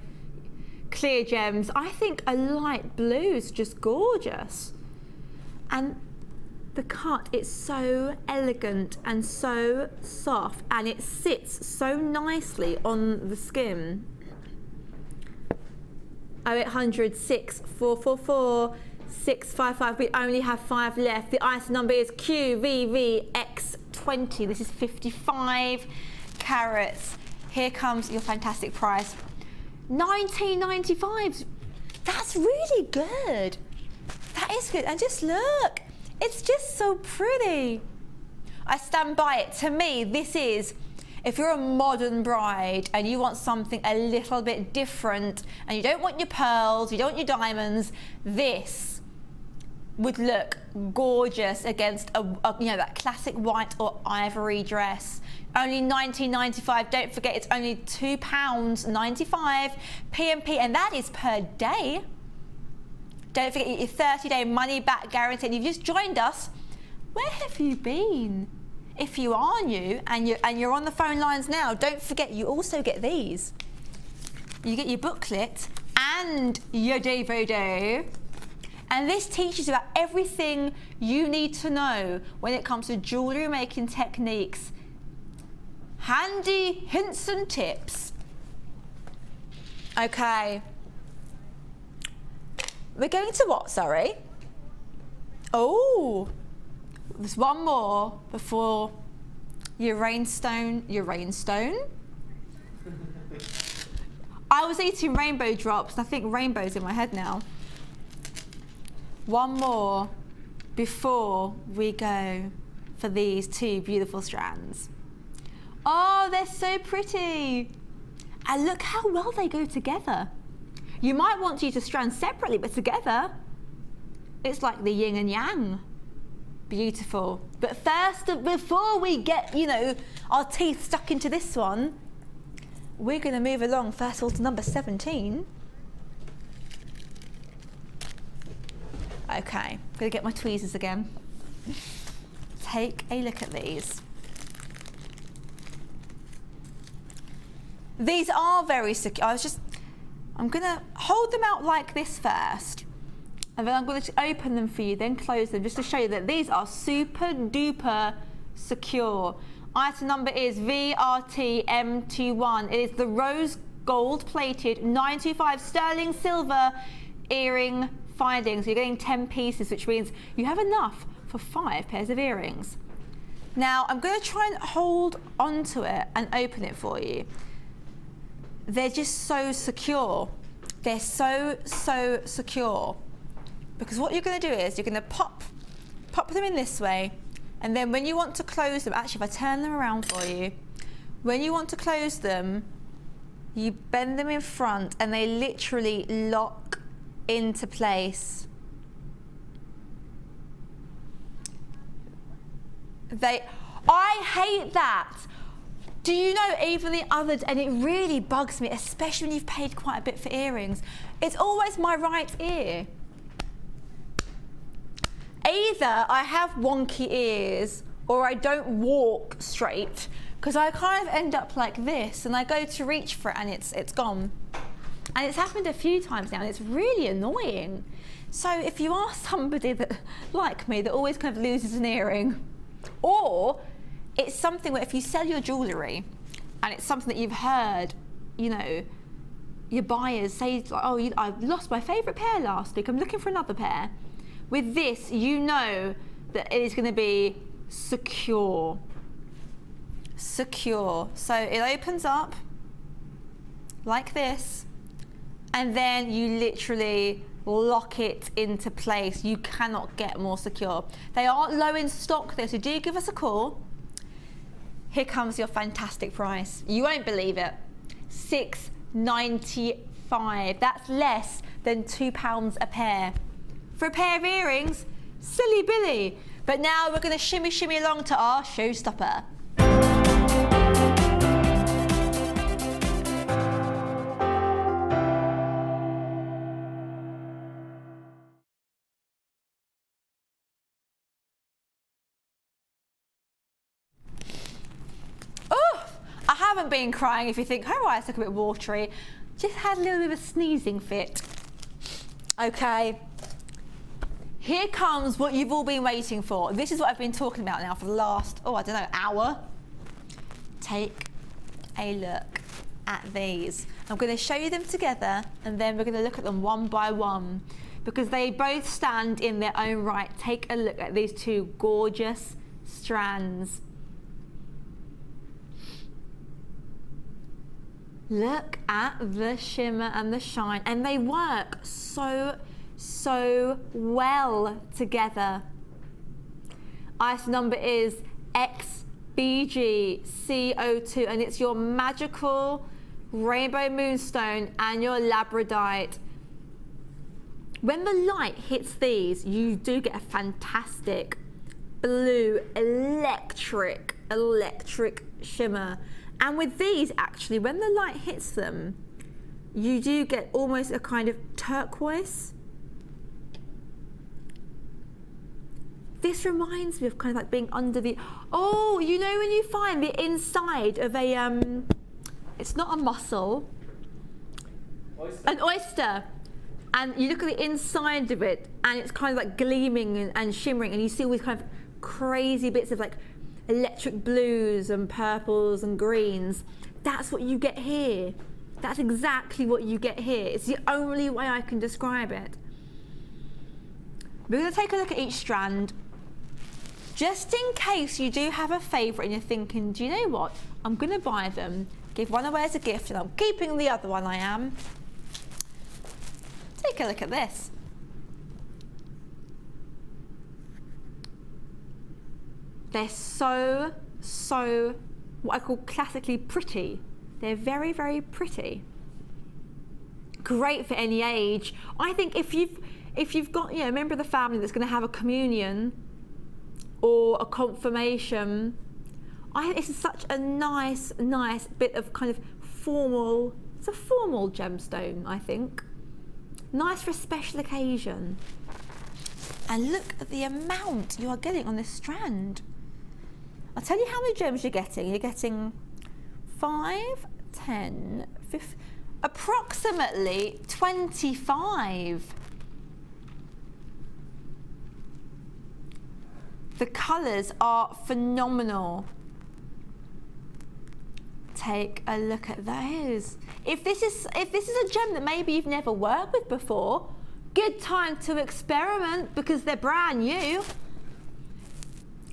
clear gems. I think a light blue is just gorgeous. And the cut is so elegant and so soft, and it sits so nicely on the skin. 0800 6444 655. We only have 5 left. The item number is QVVX20. This is 55 carats. Here comes your fantastic price. $19.95. That's really good. That is good. And just look, it's just so pretty. I stand by it. To me, this is, if you're a modern bride and you want something a little bit different and you don't want your pearls, you don't want your diamonds, this would look gorgeous against that classic white or ivory dress. Only $19.95. Don't forget, it's only £2.95 P&P, and that is per day. Don't forget your 30-day money-back guarantee. And you've just joined us. Where have you been? If you are new and you're on the phone lines now, don't forget you also get these. You get your booklet and your DVD. And this teaches you about everything you need to know when it comes to jewellery making techniques. Handy hints and tips. Okay. We're going to what, sorry? Oh, there's one more before your rainstone. I was eating rainbow drops, and I think rainbow's in my head now. One more before we go for these 2 beautiful strands. Oh, they're so pretty. And look how well they go together. You might want to use the strands separately, but together, it's like the yin and yang. Beautiful. But first, before we get, you know, our teeth stuck into this one, we're going to move along first of all to number 17. Okay, I'm going to get my tweezers again. Take a look at these. These are very secure. I'm going to hold them out like this first. And then I'm going to open them for you, then close them, just to show you that these are super duper secure. Item number is VRTM21. It is the rose gold plated 925 sterling silver earring findings. You're getting 10 pieces, which means you have enough for 5 pairs of earrings. Now, I'm going to try and hold onto it and open it for you. They're just so secure. They're so secure. Because what you're going to do is you're going to pop them in this way, and then when you want to close them, actually if I turn them around for you, when you want to close them, you bend them in front and they literally lock into place. I hate that. Do you know, even the other, and it really bugs me, especially when you've paid quite a bit for earrings, it's always my right ear. Either I have wonky ears or I don't walk straight, because I kind of end up like this and I go to reach for it and it's gone. And it's happened a few times now and it's really annoying. So if you are somebody that, like me, that always kind of loses an earring, or it's something where if you sell your jewellery and it's something that you've heard, you know, your buyers say, like, oh, I've lost my favourite pair last week, I'm looking for another pair. With this, you know that it is going to be secure. Secure. So it opens up like this, and then you literally lock it into place. You cannot get more secure. They aren't low in stock though, so do give us a call. Here comes your fantastic price. You won't believe it. £6.95. That's less than £2 a pair. For a pair of earrings, silly Billy. But now we're going to shimmy along to our showstopper. Oh, I haven't been crying if you think, oh, I look a bit watery. Just had a little bit of a sneezing fit. Okay. Here comes what you've all been waiting for. This is what I've been talking about now for the last, I don't know, hour. Take a look at these. I'm going to show you them together and then we're going to look at them one by one because they both stand in their own right. Take a look at these two gorgeous strands. Look at the shimmer and the shine, and they work so well together. Item number is XBGCO2, and it's your magical rainbow moonstone and your labradorite. When the light hits these, you do get a fantastic blue electric shimmer. And with these, actually, when the light hits them, you do get almost a kind of turquoise. This reminds me of kind of like being under the, you know when you find the inside of a, it's not a mussel, an oyster, and you look at the inside of it and it's kind of like gleaming and shimmering, and you see all these kind of crazy bits of like electric blues and purples and greens. That's what you get here. That's exactly what you get here. It's the only way I can describe it. We're going to take a look at each strand. Just in case you do have a favourite and you're thinking, do you know what? I'm going to buy them, give one away as a gift, and I'm keeping the other one, I am. Take a look at this. They're so what I call classically pretty. They're very, very pretty. Great for any age. I think if you've got, you know, a member of the family that's going to have a communion or a confirmation, this is such a nice bit of kind of formal. It's a formal gemstone, I think. Nice for a special occasion. And look at the amount you are getting on this strand. I'll tell you how many gems you're getting. You're getting 5, 10, 15, approximately 25. The colours are phenomenal. Take a look at those. If this is a gem that maybe you've never worked with before, good time to experiment because they're brand new.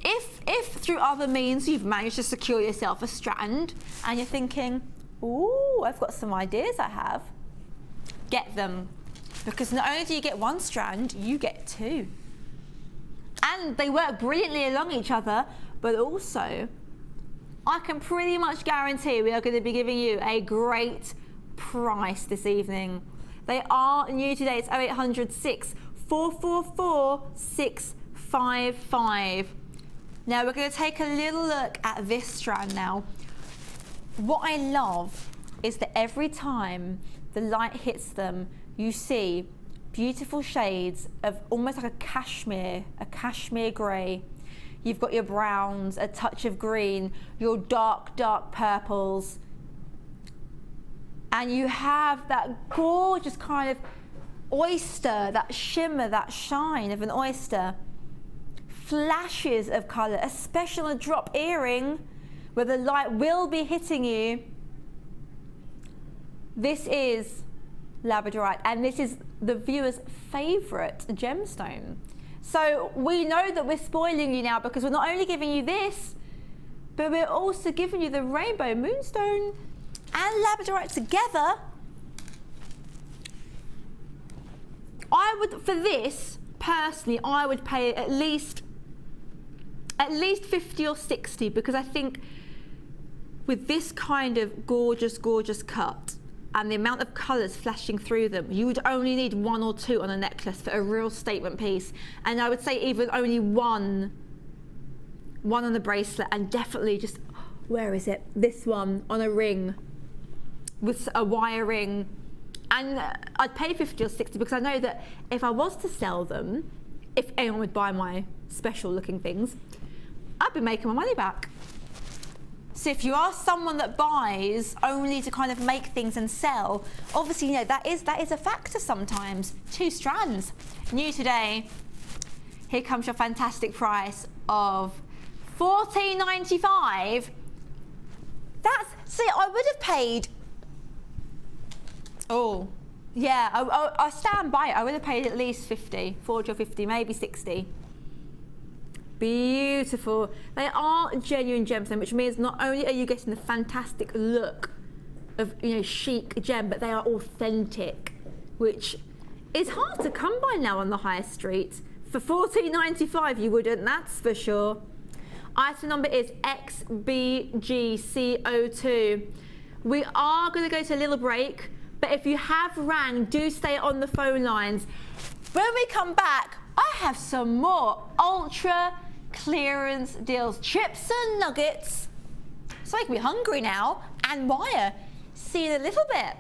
If through other means you've managed to secure yourself a strand and you're thinking, ooh, I've got some ideas I have, get them. Because not only do you get one strand, you get two. And they work brilliantly along each other, but also I can pretty much guarantee we are going to be giving you a great price this evening. They are new today. It's 0800 444 655. Now we're going to take a little look at this strand now. What I love is that every time the light hits them, you see beautiful shades of almost like a cashmere grey. You've got your browns, a touch of green, your dark purples. And you have that gorgeous kind of oyster, that shimmer, that shine of an oyster. Flashes of colour, especially on a drop earring where the light will be hitting you. This is Labradorite, and this is the viewer's favourite gemstone. So we know that we're spoiling you now because we're not only giving you this, but we're also giving you the rainbow moonstone and Labradorite together. For this, personally, I would pay at least 50 or 60 because I think with this kind of gorgeous cut and the amount of colours flashing through them, you would only need 1 or 2 on a necklace for a real statement piece. And I would say even only one on the bracelet, and definitely just, where is it? This one on a ring with a wire ring. And I'd pay 50 or 60 because I know that if I was to sell them, if anyone would buy my special looking things, I'd be making my money back. So if you are someone that buys only to kind of make things and sell, obviously, you know, that is a factor sometimes. 2 strands. New today. Here comes your fantastic price of $14.95. See, I would have paid, oh, yeah, I stand by it. I would have paid at least 50, 40 or 50, maybe 60. Beautiful. They are genuine gemstone, which means not only are you getting the fantastic look of, you know, chic gem, but they are authentic, which is hard to come by now on the high street. For $14.95 you wouldn't, that's for sure. Item number is XBGCO2. We are going to go to a little break, but if you have rang, do stay on the phone lines. When we come back, I have some more ultra clearance deals, chips and nuggets. It's making me hungry now, and wire. See you in a little bit.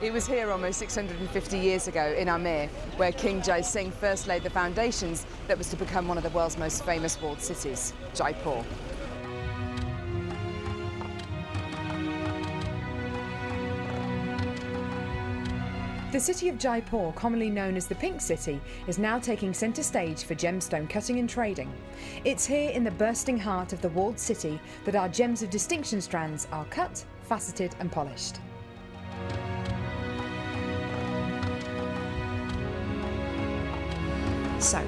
It was here almost 650 years ago in Amir, where King Jai Singh first laid the foundations that was to become one of the world's most famous walled cities, Jaipur. The city of Jaipur, commonly known as the Pink City, is now taking centre stage for gemstone cutting and trading. It's here in the bursting heart of the walled city that our gems of distinction strands are cut, faceted and polished. So,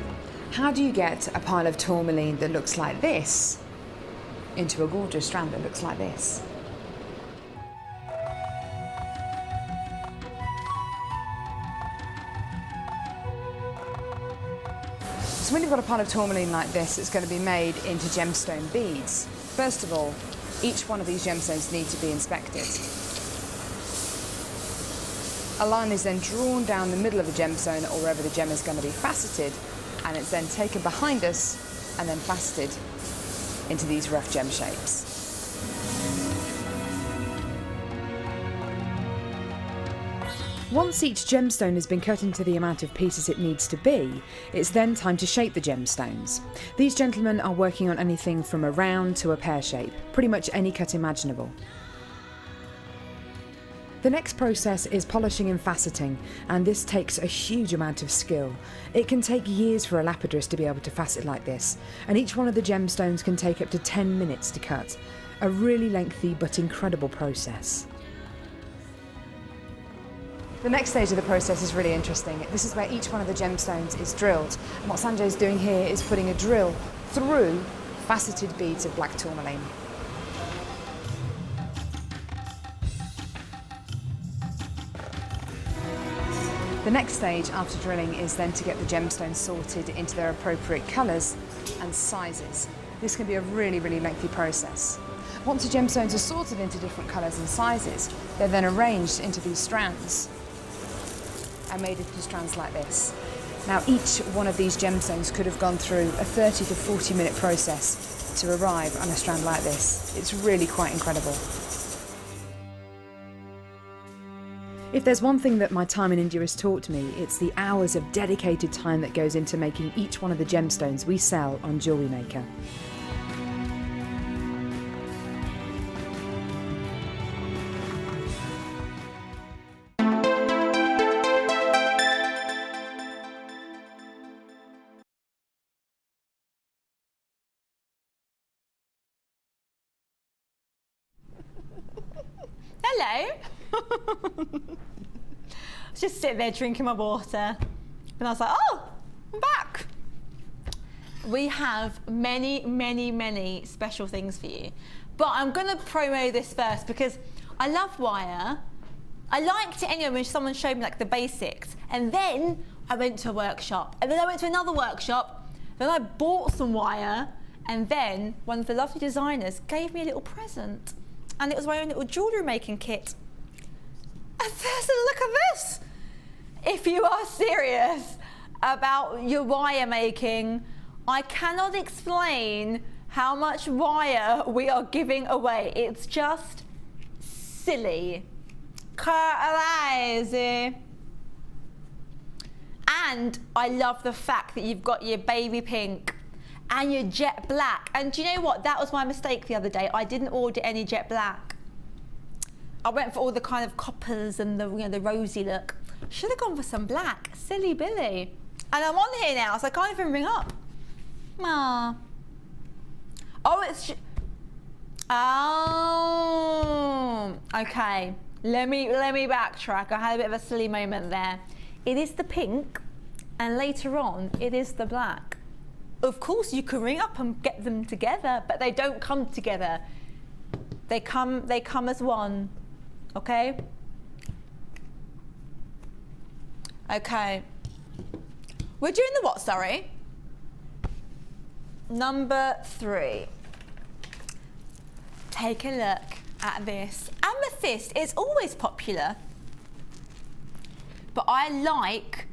how do you get a pile of tourmaline that looks like this into a gorgeous strand that looks like this. So when you've got a pile of tourmaline like this, it's going to be made into gemstone beads. First of all, each one of these gemstones need to be inspected. A line is then drawn down the middle of the gemstone or wherever the gem is going to be faceted, and it's then taken behind us and then faceted into these rough gem shapes. Once each gemstone has been cut into the amount of pieces it needs to be, it's then time to shape the gemstones. These gentlemen are working on anything from a round to a pear shape, pretty much any cut imaginable. The next process is polishing and faceting, and this takes a huge amount of skill. It can take years for a lapidrist to be able to facet like this, and each one of the gemstones can take up to 10 minutes to cut. A really lengthy but incredible process. The next stage of the process is really interesting. This is where each one of the gemstones is drilled. And what Sanjay is doing here is putting a drill through faceted beads of black tourmaline. The next stage after drilling is then to get the gemstones sorted into their appropriate colours and sizes. This can be a really, really lengthy process. Once the gemstones are sorted into different colours and sizes, they're then arranged into these strands and made into strands like this. Now each one of these gemstones could have gone through a 30 to 40 minute process to arrive on a strand like this. It's really quite incredible. If there's one thing that my time in India has taught me, it's the hours of dedicated time that goes into making each one of the gemstones we sell on Jewellery Maker. Hello. I was just sitting there drinking my water, and I was like, oh, I'm back. We have many, many, many special things for you. But I'm going to promo this first because I love wire. I liked it anyway when someone showed me like the basics. And then I went to a workshop, and then I went to another workshop, then I bought some wire, and then one of the lovely designers gave me a little present. And it was my own little jewellery making kit. And first, look at this. If you are serious about your wire making, I cannot explain how much wire we are giving away. It's just silly. Crazy. And I love the fact that you've got your baby pink and your jet black. And do you know what? That was my mistake the other day. I didn't order any jet black. I went for all the kind of coppers and the, the rosy look. Should have gone for some black. Silly Billy. And I'm on here now, so I can't even ring up. Ah. Oh, it's... Oh. Okay. Let me backtrack. I had a bit of a silly moment there. It is the pink, and later on, it is the black. Of course, you can ring up and get them together, but they don't come together. They come as one. Okay? Okay. We're doing the what, sorry? Number 3. Take a look at this. Amethyst is always popular, but I like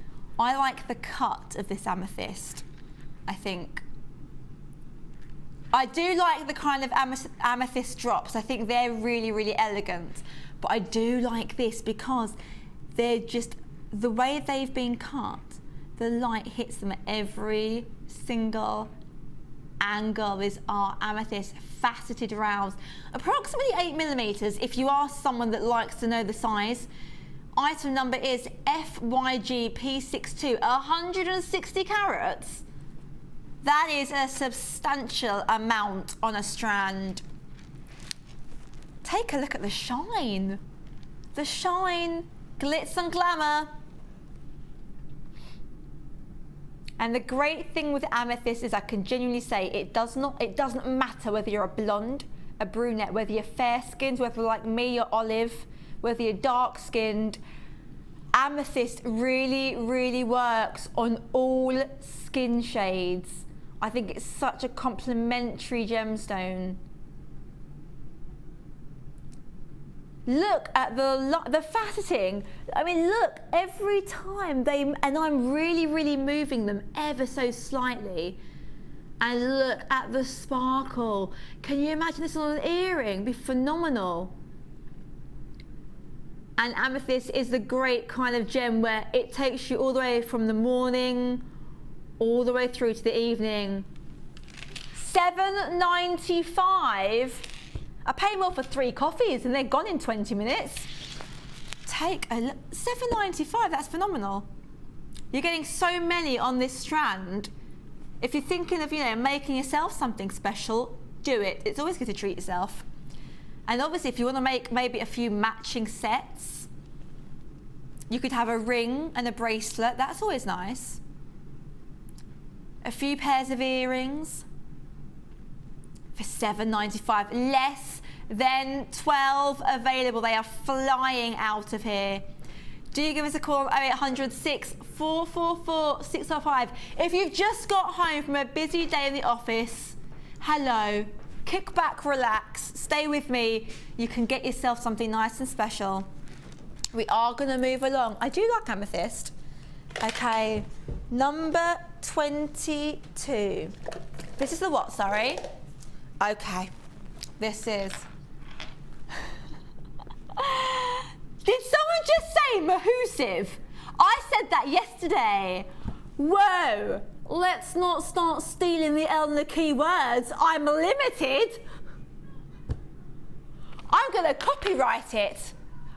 the cut of this amethyst, I think. I do like the kind of amethyst drops. I think they're really, really elegant. But I do like this because they're just, the way they've been cut, the light hits them at every single angle. These are amethyst faceted rounds, approximately 8mm if you are someone that likes to know the size. Item number is FYGP62, 160 carats. That is a substantial amount on a strand. Take a look at the shine. The shine, glitz and glamour. And the great thing with amethyst is I can genuinely say it doesn't matter whether you're a blonde, a brunette, whether you're fair-skinned, whether like me, you're olive, whether you're dark-skinned. Amethyst really, really works on all skin shades. I think it's such a complementary gemstone. Look at the faceting. I mean, look, every time and I'm really, really moving them ever so slightly. And look at the sparkle. Can you imagine this on an earring? It'd be phenomenal. And amethyst is the great kind of gem where it takes you all the way from the morning all the way through to the evening. $7.95. I pay more for 3 coffees and they're gone in 20 minutes. Take a look. $7.95, that's phenomenal. You're getting so many on this strand. If you're thinking of, you know, making yourself something special, do it. It's always good to treat yourself. And obviously, if you want to make maybe a few matching sets, you could have a ring and a bracelet. That's always nice. A few pairs of earrings for $7.95. Less than 12 available. They are flying out of here. Do you give us a call on 0800 6444 605. If you've just got home from a busy day in the office, hello, kick back, relax, stay with me. You can get yourself something nice and special. We are going to move along. I do like amethyst. Okay, number 22. This is the what, sorry? Okay, this is... Did someone just say mahoosive? I said that yesterday. Whoa, let's not start stealing the Elena keywords. I'm limited. I'm going to copyright it.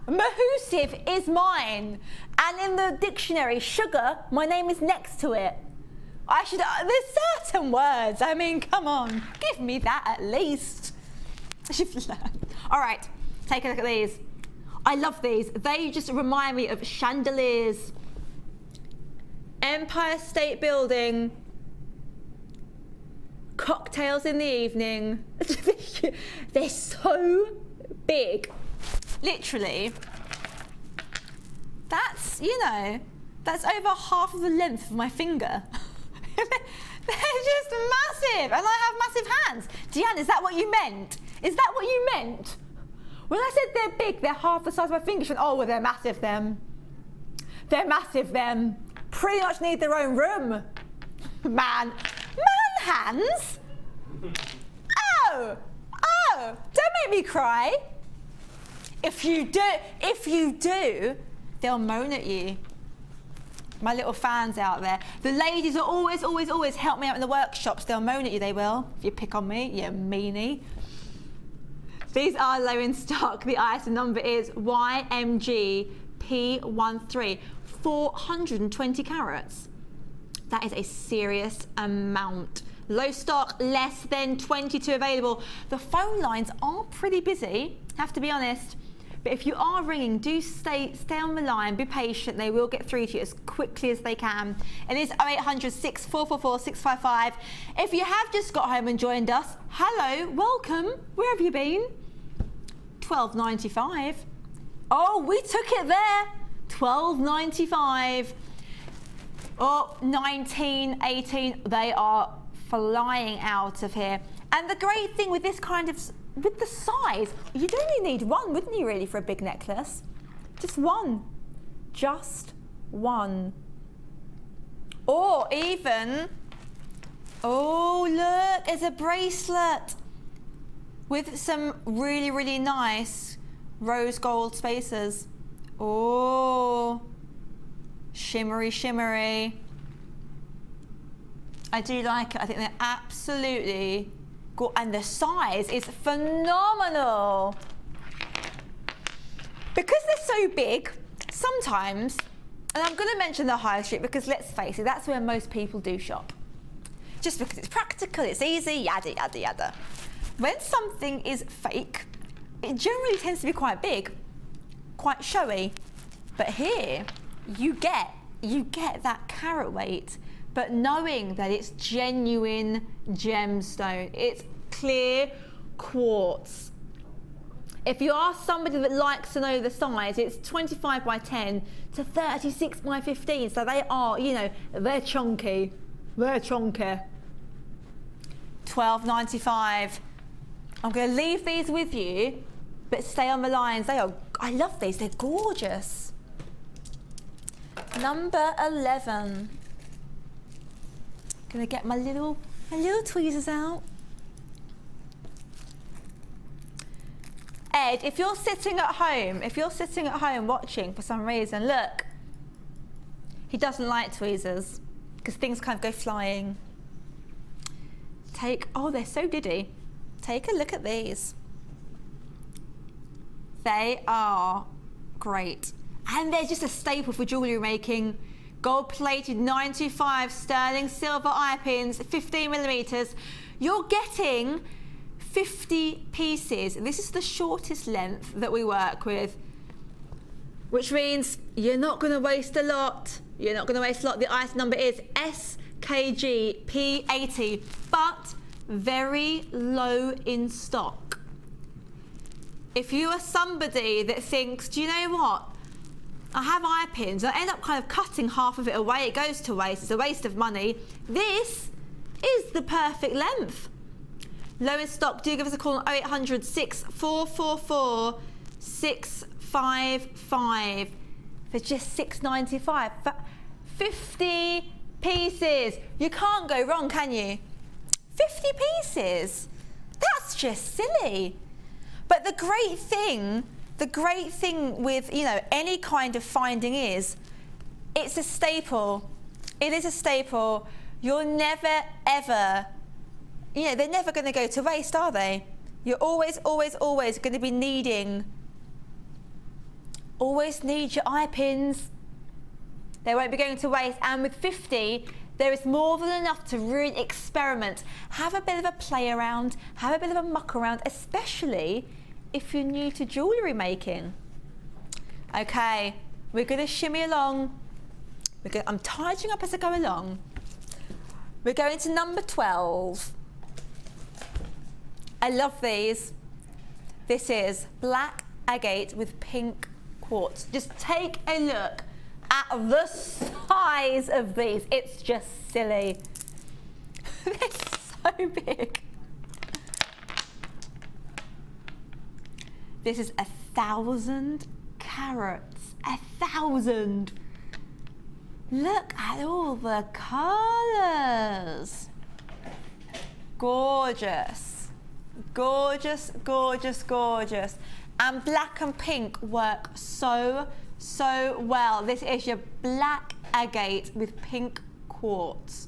Mahoosive is mine. And in the dictionary, sugar, my name is next to it. I should, there's certain words. I mean, come on, give me that at least. All right, take a look at these. I love these. They just remind me of chandeliers. Empire State Building. Cocktails in the evening. They're so big. Literally. That's, you know, that's over half of the length of my finger. They're just massive. And I have massive hands. Deanne, is that what you meant? Is that what you meant? When I said they're big, they're half the size of my finger. She went, oh, well, they're massive, them. They're massive, them. Pretty much need their own room. Man hands? Oh, don't make me cry. If you do, they'll moan at you. My little fans out there. The ladies are always help me out in the workshops. They'll moan at you, they will. If you pick on me, you meanie. These are low in stock. The item number is YMG-P13, 420 carats. That is a serious amount. Low stock, less than 22 available. The phone lines are pretty busy, have to be honest. But if you are ringing, do stay on the line, be patient. They will get through to you as quickly as they can. It is 0800 6444 655. If you have just got home and joined us, hello, welcome. Where have you been? $12.95. Oh, we took it there. $12.95. Oh, $19, $18. They are flying out of here. And the great thing with this kind of, with the size, you'd only need one, wouldn't you, really, for a big necklace? Just one. Just one. Or even, oh, look, it's a bracelet with some really, really nice rose gold spaces. Oh, shimmery, shimmery. I do like it. I think they're absolutely gorgeous. And the size is phenomenal. Because they're so big, sometimes, and I'm going to mention the high street because let's face it, that's where most people do shop. Just because it's practical, it's easy, yada, yada, yada. When something is fake, it generally tends to be quite big, quite showy. But here, you get that carat weight but knowing that it's genuine gemstone. It's clear quartz. If you are somebody that likes to know the size, it's 25 by 10 to 36 by 15. So they are, you know, they're chunky. They're chunky. $12.95. I'm going to leave these with you, but stay on the lines. They are, I love these. They're gorgeous. Number 11. Gonna get my little tweezers out. Ed, if you're sitting at home watching for some reason, look, he doesn't like tweezers because things kind of go flying. Oh, they're so diddy. Take a look at these. They are great. And they're just a staple for jewellery making. Gold-plated 925 sterling silver eye pins, 15 millimeters. You're getting 50 pieces. This is the shortest length that we work with, which means you're not going to waste a lot. You're not going to waste a lot. The item number is SKG P80, but very low in stock. If you are somebody that thinks, do you know what? I have eye pins, I end up kind of cutting half of it away, it goes to waste, it's a waste of money. This is the perfect length. Low in stock, do give us a call on 0800 6444 655 for just $6.95. 50 pieces. You can't go wrong, can you? 50 pieces. That's just silly. But the great thing with, you know, any kind of finding is it's a staple. It is a staple. You're never, ever, you know, they're never going to go to waste, are they? You're always going to be needing, always need your eye pins. They won't be going to waste. And with 50, there is more than enough to really experiment. Have a bit of a play around, have a bit of a muck around, especially if you're new to jewellery making. Okay, we're going to shimmy along. I'm tidying up as I go along. We're going to number 12. I love these. This is black agate with pink quartz. Just take a look at the size of these. It's just silly. They're so big. This is 1,000 carats. 1,000. Look at all the colours. Gorgeous. Gorgeous, gorgeous, gorgeous. And black and pink work so well. This is your black agate with pink quartz.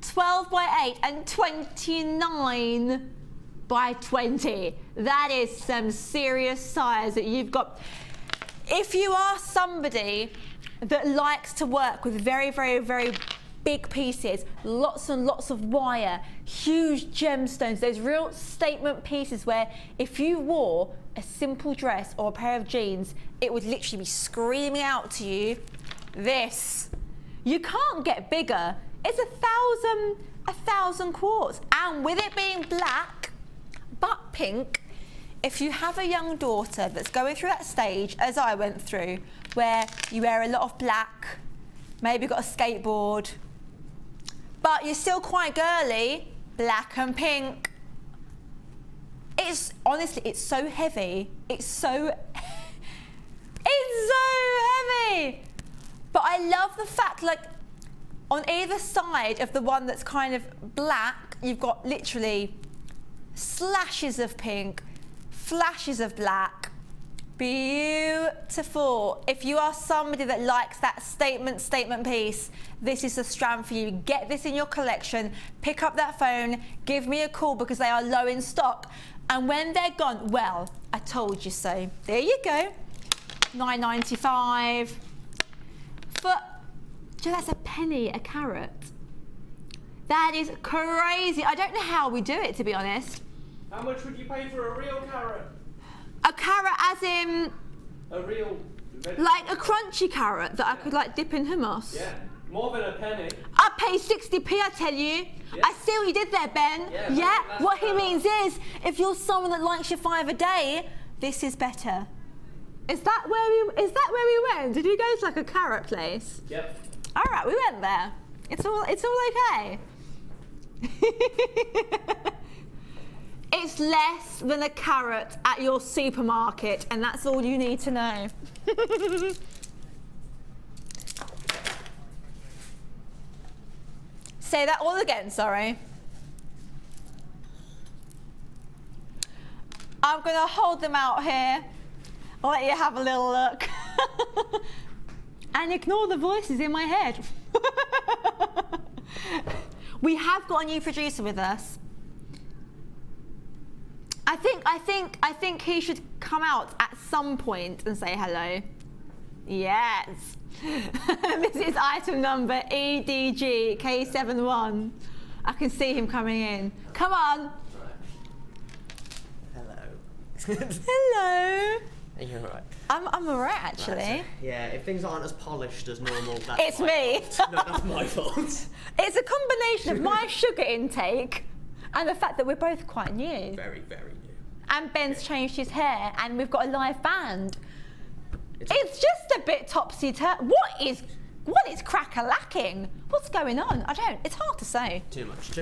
12 by 8 and 29 by 20. That is some serious size that you've got. If you are somebody that likes to work with very, very, very big pieces, lots and lots of wire, huge gemstones, those real statement pieces where if you wore a simple dress or a pair of jeans, it would literally be screaming out to you, this. You can't get bigger. It's 1,000 quartz. And with it being black, but pink, if you have a young daughter that's going through that stage, as I went through, where you wear a lot of black, maybe got a skateboard, but you're still quite girly, black and pink. It's, honestly, it's so heavy. It's so heavy. But I love the fact, like, on either side of the one that's kind of black, you've got literally slashes of pink, flashes of black. Beautiful. If you are somebody that likes that statement piece, this is the strand for you. Get this in your collection, pick up that phone, give me a call because they are low in stock. And when they're gone, well, I told you so. There you go. $9.95. But, do you know, that's a penny a carat. That is crazy. I don't know how we do it, to be honest. How much would you pay for a real carrot? A carrot as in... A real... Like a crunchy carrot that I could like dip in hummus? Yeah, more than a penny. A paid 60p, I tell you. Yeah. I see what you did there, Ben. Yeah. What he means is, if you're someone that likes your 5 a day, this is better. Is that where we went? Did we go to like a carrot place? Yep. All right, we went there. It's all okay. It's less than a carrot at your supermarket, and that's all you need to know. Say that all again, sorry. I'm gonna hold them out here. I'll let you have a little look. And ignore the voices in my head. We have got a new producer with us. I think he should come out at some point and say hello. Yes. This is item number EDG-K71. I can see him coming in. Come on. Hello. Hello. Are you alright? I'm alright actually. Right, so, yeah, if things aren't as polished as normal, that's It's me. No, that's my fault. It's a combination of my sugar intake and the fact that we're both quite new. Very, very new. And Ben's changed his hair, and we've got a live band. It's just a bit topsy-turvy. What is crack-a-lacking? What's going on? It's hard to say. Too much.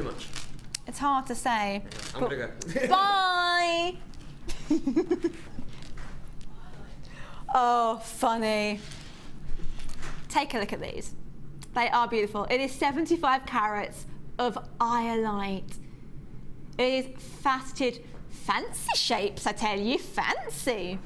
It's hard to say. I'm gonna go. Bye! Oh, funny. Take a look at these. They are beautiful. It is 75 carats of Iolite. It is faceted, fancy shapes, I tell you, fancy.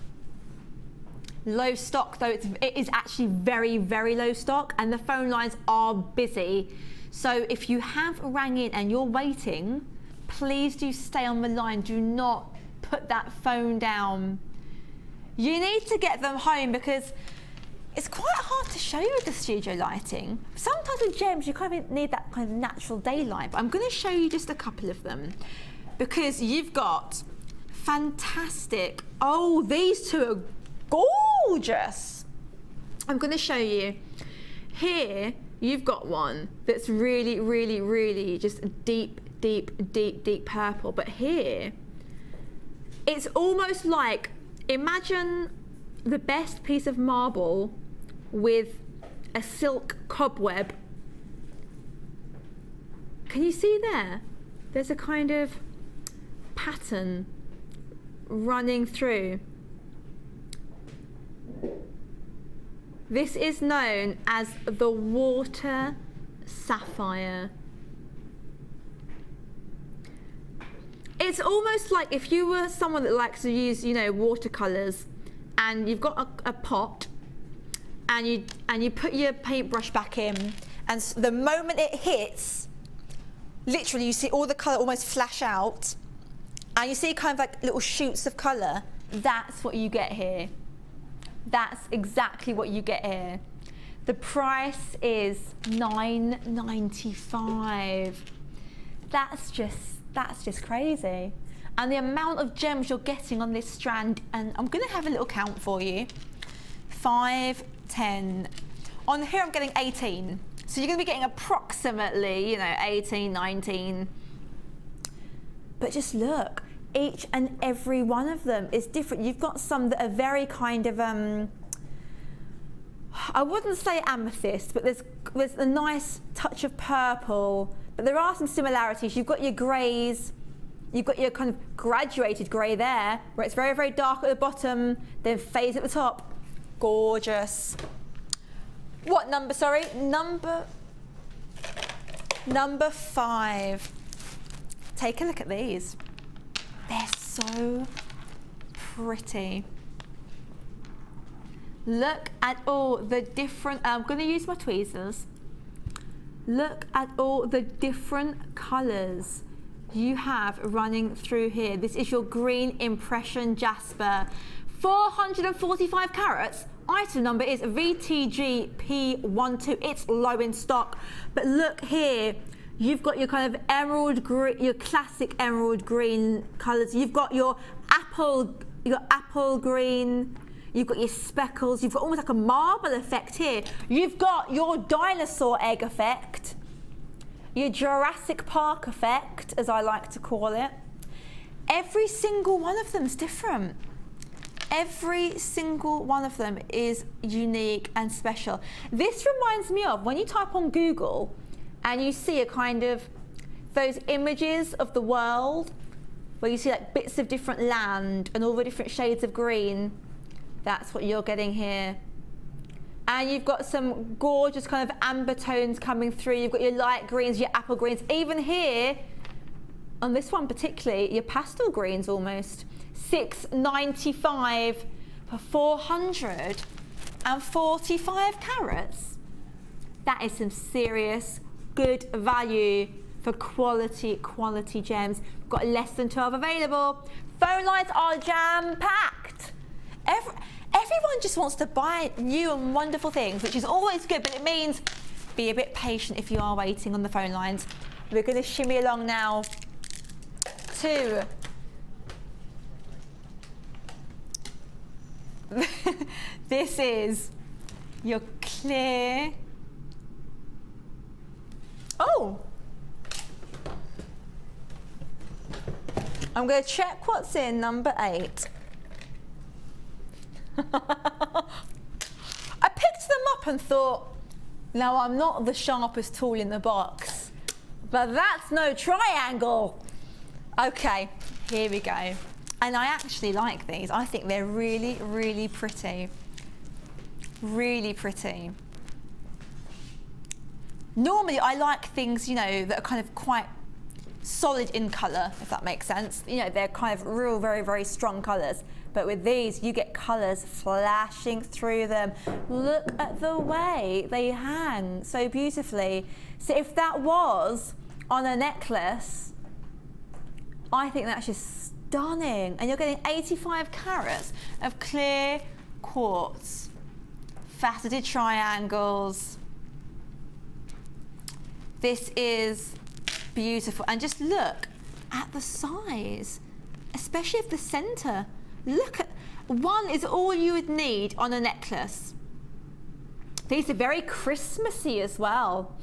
Low stock though, it is actually very, very low stock, and the phone lines are busy. So if you have rang in and you're waiting, please do stay on the line. Do not put that phone down. You need to get them home because it's quite hard to show you with the studio lighting. Sometimes with gems, you kind of need that kind of natural daylight, but I'm going to show you just a couple of them because you've got fantastic, oh, these two are gorgeous. I'm going to show you. Here, you've got one that's really, really, really just deep, deep, deep, deep purple, but here, it's almost like, imagine the best piece of marble with a silk cobweb. Can you see there? There's a kind of pattern running through. This is known as the water sapphire. It's almost like if you were someone that likes to use, you know, watercolors, and you've got a pot, and you put your paintbrush back in, and the moment it hits, literally you see all the color almost flash out, and you see kind of like little shoots of color. That's what you get here. That's exactly what you get here. The price is $9.95. That's just crazy. And the amount of gems you're getting on this strand, and I'm gonna have a little count for you. 5, 10. On here I'm getting 18. So you're gonna be getting approximately, you know, 18, 19. But just look, each and every one of them is different. You've got some that are very kind of, I wouldn't say amethyst, but there's a nice touch of purple. But there are some similarities. You've got your greys, you've got your kind of graduated grey there, where it's very, very dark at the bottom, then fades at the top. Gorgeous. What number, sorry? Number 5. Take a look at these. They're so pretty. Look at all the different, I'm going to use my tweezers. Look at all the different colours you have running through here. This is your green impression jasper. 445 carats. Item number is VTG-P12. It's low in stock. But look here. You've got your kind of emerald green, your classic emerald green colours. You've got your apple green. You've got your speckles. You've got almost like a marble effect here. You've got your dinosaur egg effect. your Jurassic Park effect, as I like to call it. Every single one of them's different. Every single one of them is unique and special. This reminds me of when you type on Google and you see a kind of those images of the world where you see like bits of different land and all the different shades of green. That's what you're getting here. And you've got some gorgeous kind of amber tones coming through. You've got your light greens, your apple greens. Even here, on this one particularly, your pastel greens almost. $6.95 for 445 carats. That is some serious good value for quality gems. We've got less than 12 available. Phone lines are jam-packed. Everyone just wants to buy new and wonderful things, which is always good, but it means be a bit patient if you are waiting on the phone lines. We're going to shimmy along now to this is your clear. Oh, I'm going to check what's in number 8. I picked them up and thought, now I'm not the sharpest tool in the box, but that's no triangle. Okay, here we go. And I actually like these. I think they're really, really pretty. Really pretty. Normally I like things, you know, that are kind of quite solid in colour, if that makes sense. You know, they're kind of real, very, very strong colours. But with these, you get colours flashing through them. Look at the way they hang so beautifully. So if that was on a necklace, I think that's just stunning. And you're getting 85 carats of clear quartz, faceted triangles. This is beautiful. And just look at the size, especially of the centre. Look at, one is all you would need on a necklace. These are very Christmassy as well.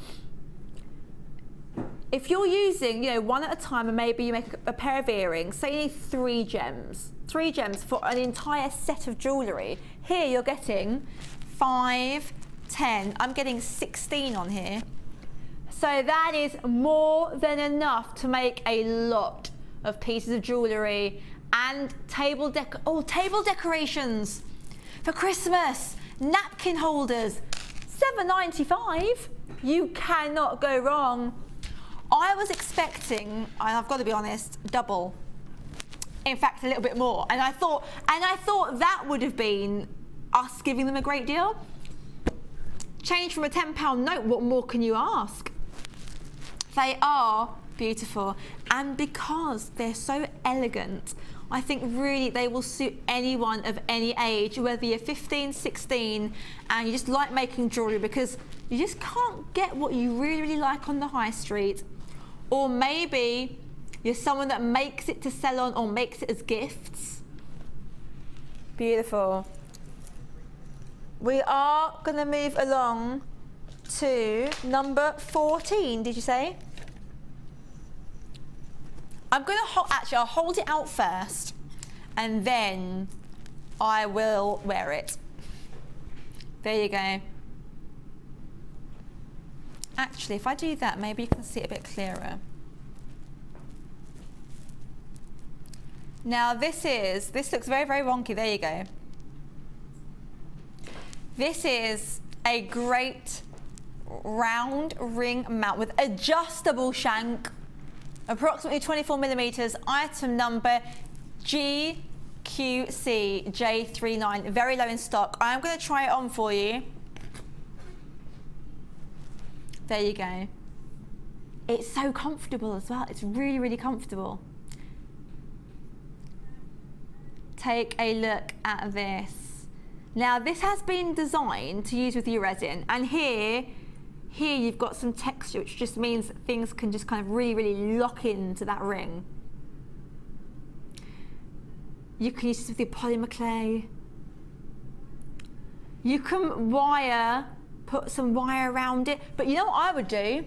If you're using, you know, one at a time and maybe you make a pair of earrings, say you need 3 gems. 3 gems for an entire set of jewellery. Here you're getting 5, 10, I'm getting 16 on here. So that is more than enough to make a lot of pieces of jewellery and table decorations for Christmas, napkin holders, $7.95. You cannot go wrong. I was expecting, and I've got to be honest, double. In fact, a little bit more. And I thought that would have been us giving them a great deal. Change from a £10 note, what more can you ask? They are beautiful, and because they're so elegant, I think really they will suit anyone of any age, whether you're 15, 16, and you just like making jewellery because you just can't get what you really, really like on the high street. Or maybe you're someone that makes it to sell on or makes it as gifts. Beautiful. We are going to move along to number 14, did you say? I'm going to I'll hold it out first and then I will wear it. There you go. Actually, if I do that, maybe you can see it a bit clearer. Now this looks very, very wonky. There you go. This is a great round ring mount with adjustable shank, approximately 24 millimeters, item number GQCJ39, very low in stock. I'm going to try it on for you. There you go. It's so comfortable as well. It's really, really comfortable. Take a look at this. Now this has been designed to use with your resin, and here you've got some texture, which just means that things can just kind of really, really lock into that ring. You can use this with your polymer clay. You can put some wire around it, but you know what I would do?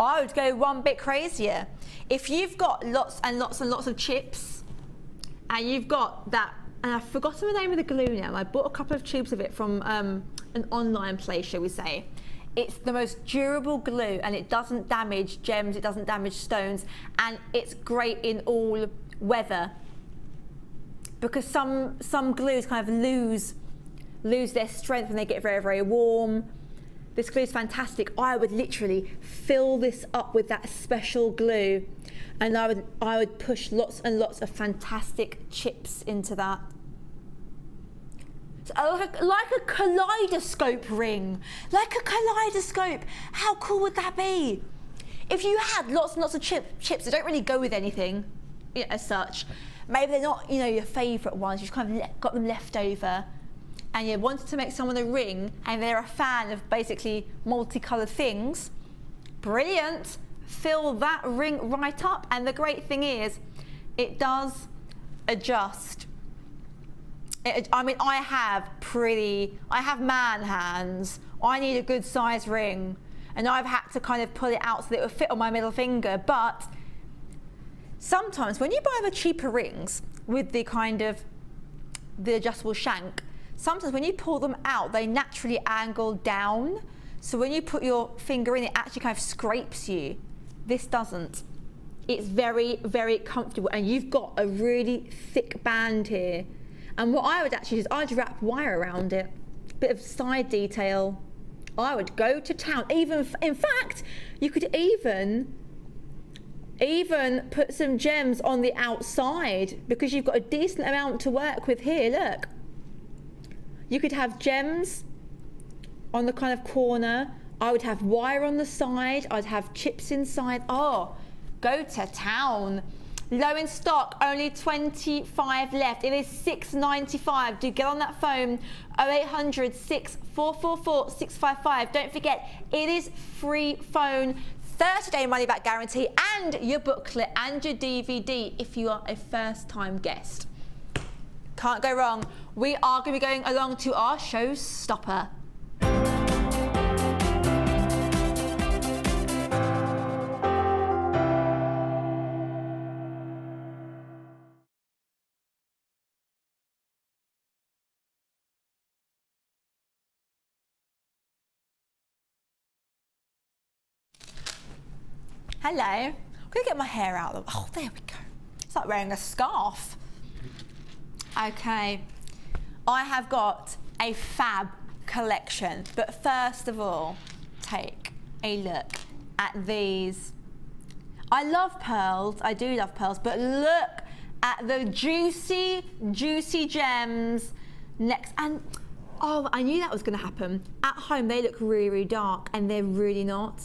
I would go one bit crazier. If you've got lots and lots and lots of chips, and you've got that, and I've forgotten the name of the glue now. I bought a couple of tubes of it from an online place, shall we say. It's the most durable glue, and it doesn't damage gems, it doesn't damage stones, and it's great in all weather. Because some glues kind of lose their strength when they get very, very warm. This glue is fantastic. I would literally fill this up with that special glue, and I would push lots and lots of fantastic chips into that. So like a kaleidoscope ring. Like a kaleidoscope. How cool would that be? If you had lots and lots of chips that don't really go with anything, you know, as such, maybe they're not, you know, your favourite ones, you've kind of got them left over, and you wanted to make someone a ring, and they're a fan of basically multicoloured things, brilliant. Fill that ring right up, and the great thing is, it does adjust. I mean, I have man hands. I need a good size ring, and I've had to kind of pull it out so that it would fit on my middle finger. But sometimes when you buy the cheaper rings with the kind of the adjustable shank, sometimes when you pull them out, they naturally angle down. So when you put your finger in, it actually kind of scrapes you. This doesn't. It's very, very comfortable, and you've got a really thick band here. And what I would actually do is I'd wrap wire around it, bit of side detail. I would go to town. Even, in fact, you could even put some gems on the outside, because you've got a decent amount to work with here. Look, you could have gems on the kind of corner. I would have wire on the side. I'd have chips inside. Oh, go to town. Low in stock, only 25 left. It is $6.95. Do get on that phone, 0800 6444 655. Don't forget, it is free phone, 30-day money-back guarantee, and your booklet and your DVD if you are a first-time guest. Can't go wrong. We are going to be going along to our showstopper. Hello. I'm going to get my hair out of the... Oh, there we go. It's like wearing a scarf. Okay. I have got a fab collection. But first of all, take a look at these. I love pearls. I do love pearls. But look at the juicy, juicy gems next. And, oh, I knew that was going to happen. At home, they look really, really dark. And they're really not.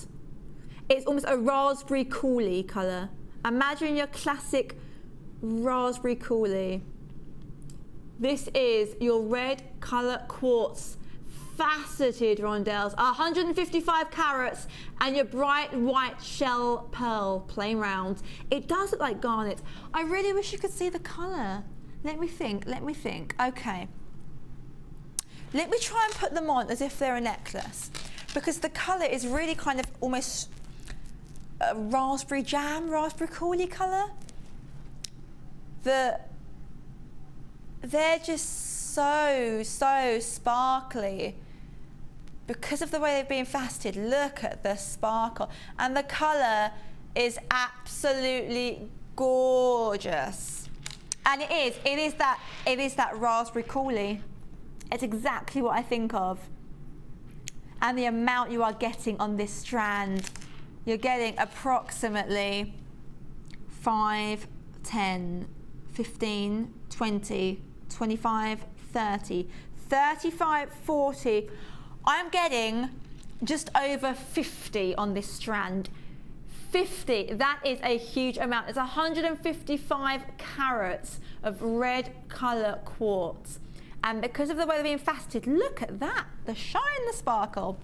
It's almost a raspberry coolie colour. Imagine your classic raspberry coolie. This is your red colour quartz faceted rondelles, 155 carats, and your bright white shell pearl, plain round. It does look like garnet. I really wish you could see the colour. Let me think. Okay. Let me try and put them on as if they're a necklace, because the colour is really kind of almost a raspberry jam, raspberry coolie colour. They're just so sparkly because of the way they've been faceted. Look at the sparkle, and the colour is absolutely gorgeous. And it is that raspberry coolie. It's exactly what I think of. And the amount you are getting on this strand, you're getting approximately 5, 10, 15, 20, 25, 30, 35, 40. I'm getting just over 50 on this strand. 50, that is a huge amount. It's 155 carats of red colour quartz. And because of the way they're being faceted, look at that, the shine, the sparkle.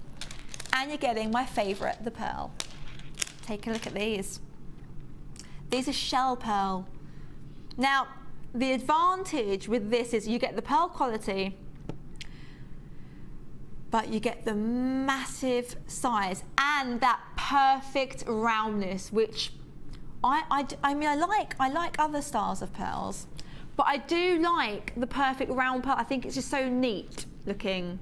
And you're getting my favourite, the pearl. Take a look at these. These are shell pearl. Now, the advantage with this is you get the pearl quality, but you get the massive size and that perfect roundness, which I mean, I like other styles of pearls, but I do like the perfect round pearl. I think it's just so neat looking.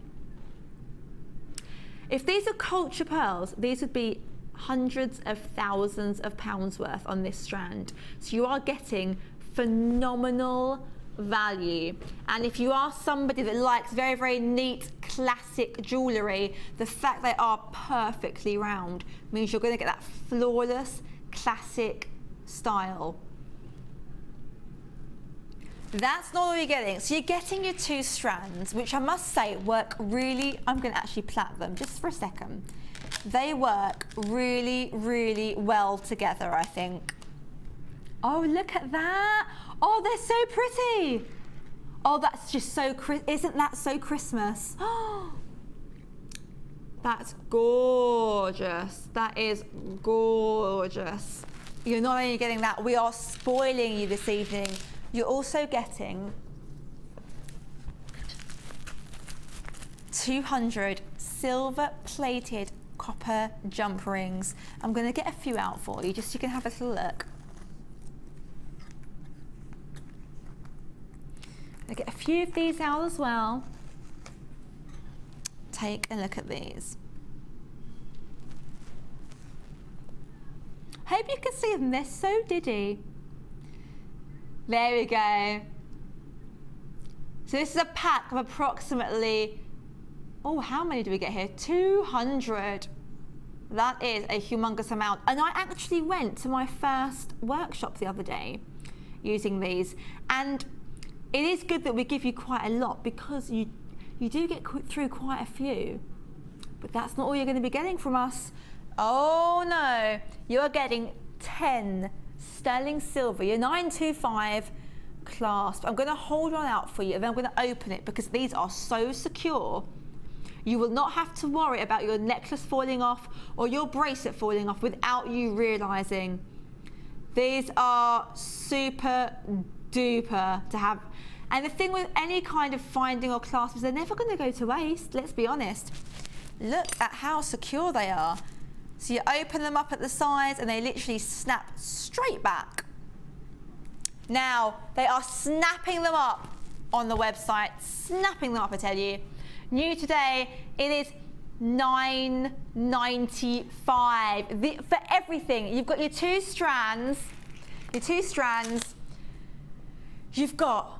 If these are culture pearls, these would be hundreds of thousands of pounds worth on this strand. So you are getting phenomenal value. And if you are somebody that likes very, very neat classic jewellery, the fact they are perfectly round means you're going to get that flawless classic style. That's not all you're getting. So you're getting your 2 strands, which I must say work really, I'm going to actually plait them just for a second. They work really, really well together, I think. Oh, look at that. Oh, they're so pretty. Oh, that's just so, isn't that so Christmas? Oh, that's gorgeous. That is gorgeous. You're not only getting that, we are spoiling you this evening. You're also getting 200 silver-plated copper jump rings. I'm going to get a few out for you, just so you can have a little look. I'm going to get a few of these out as well. Take a look at these. Hope you can see them, they're so diddy. There we go. So this is a pack of approximately, oh, how many do we get here? 200. That is a humongous amount. And I actually went to my first workshop the other day using these. And it is good that we give you quite a lot, because you do get through quite a few. But that's not all you're going to be getting from us. Oh no, you're getting 10 sterling silver, your 925 clasp. I'm going to hold one out for you, and then I'm going to open it, because these are so secure. You will not have to worry about your necklace falling off or your bracelet falling off without you realizing. These are super duper to have. And the thing with any kind of finding or clasp is they're never going to go to waste, let's be honest. Look at how secure they are. So you open them up at the sides and they literally snap straight back. Now, they are snapping them up on the website, snapping them up, I tell you. New today, it is $9.95 for everything. You've got your 2 strands, you've got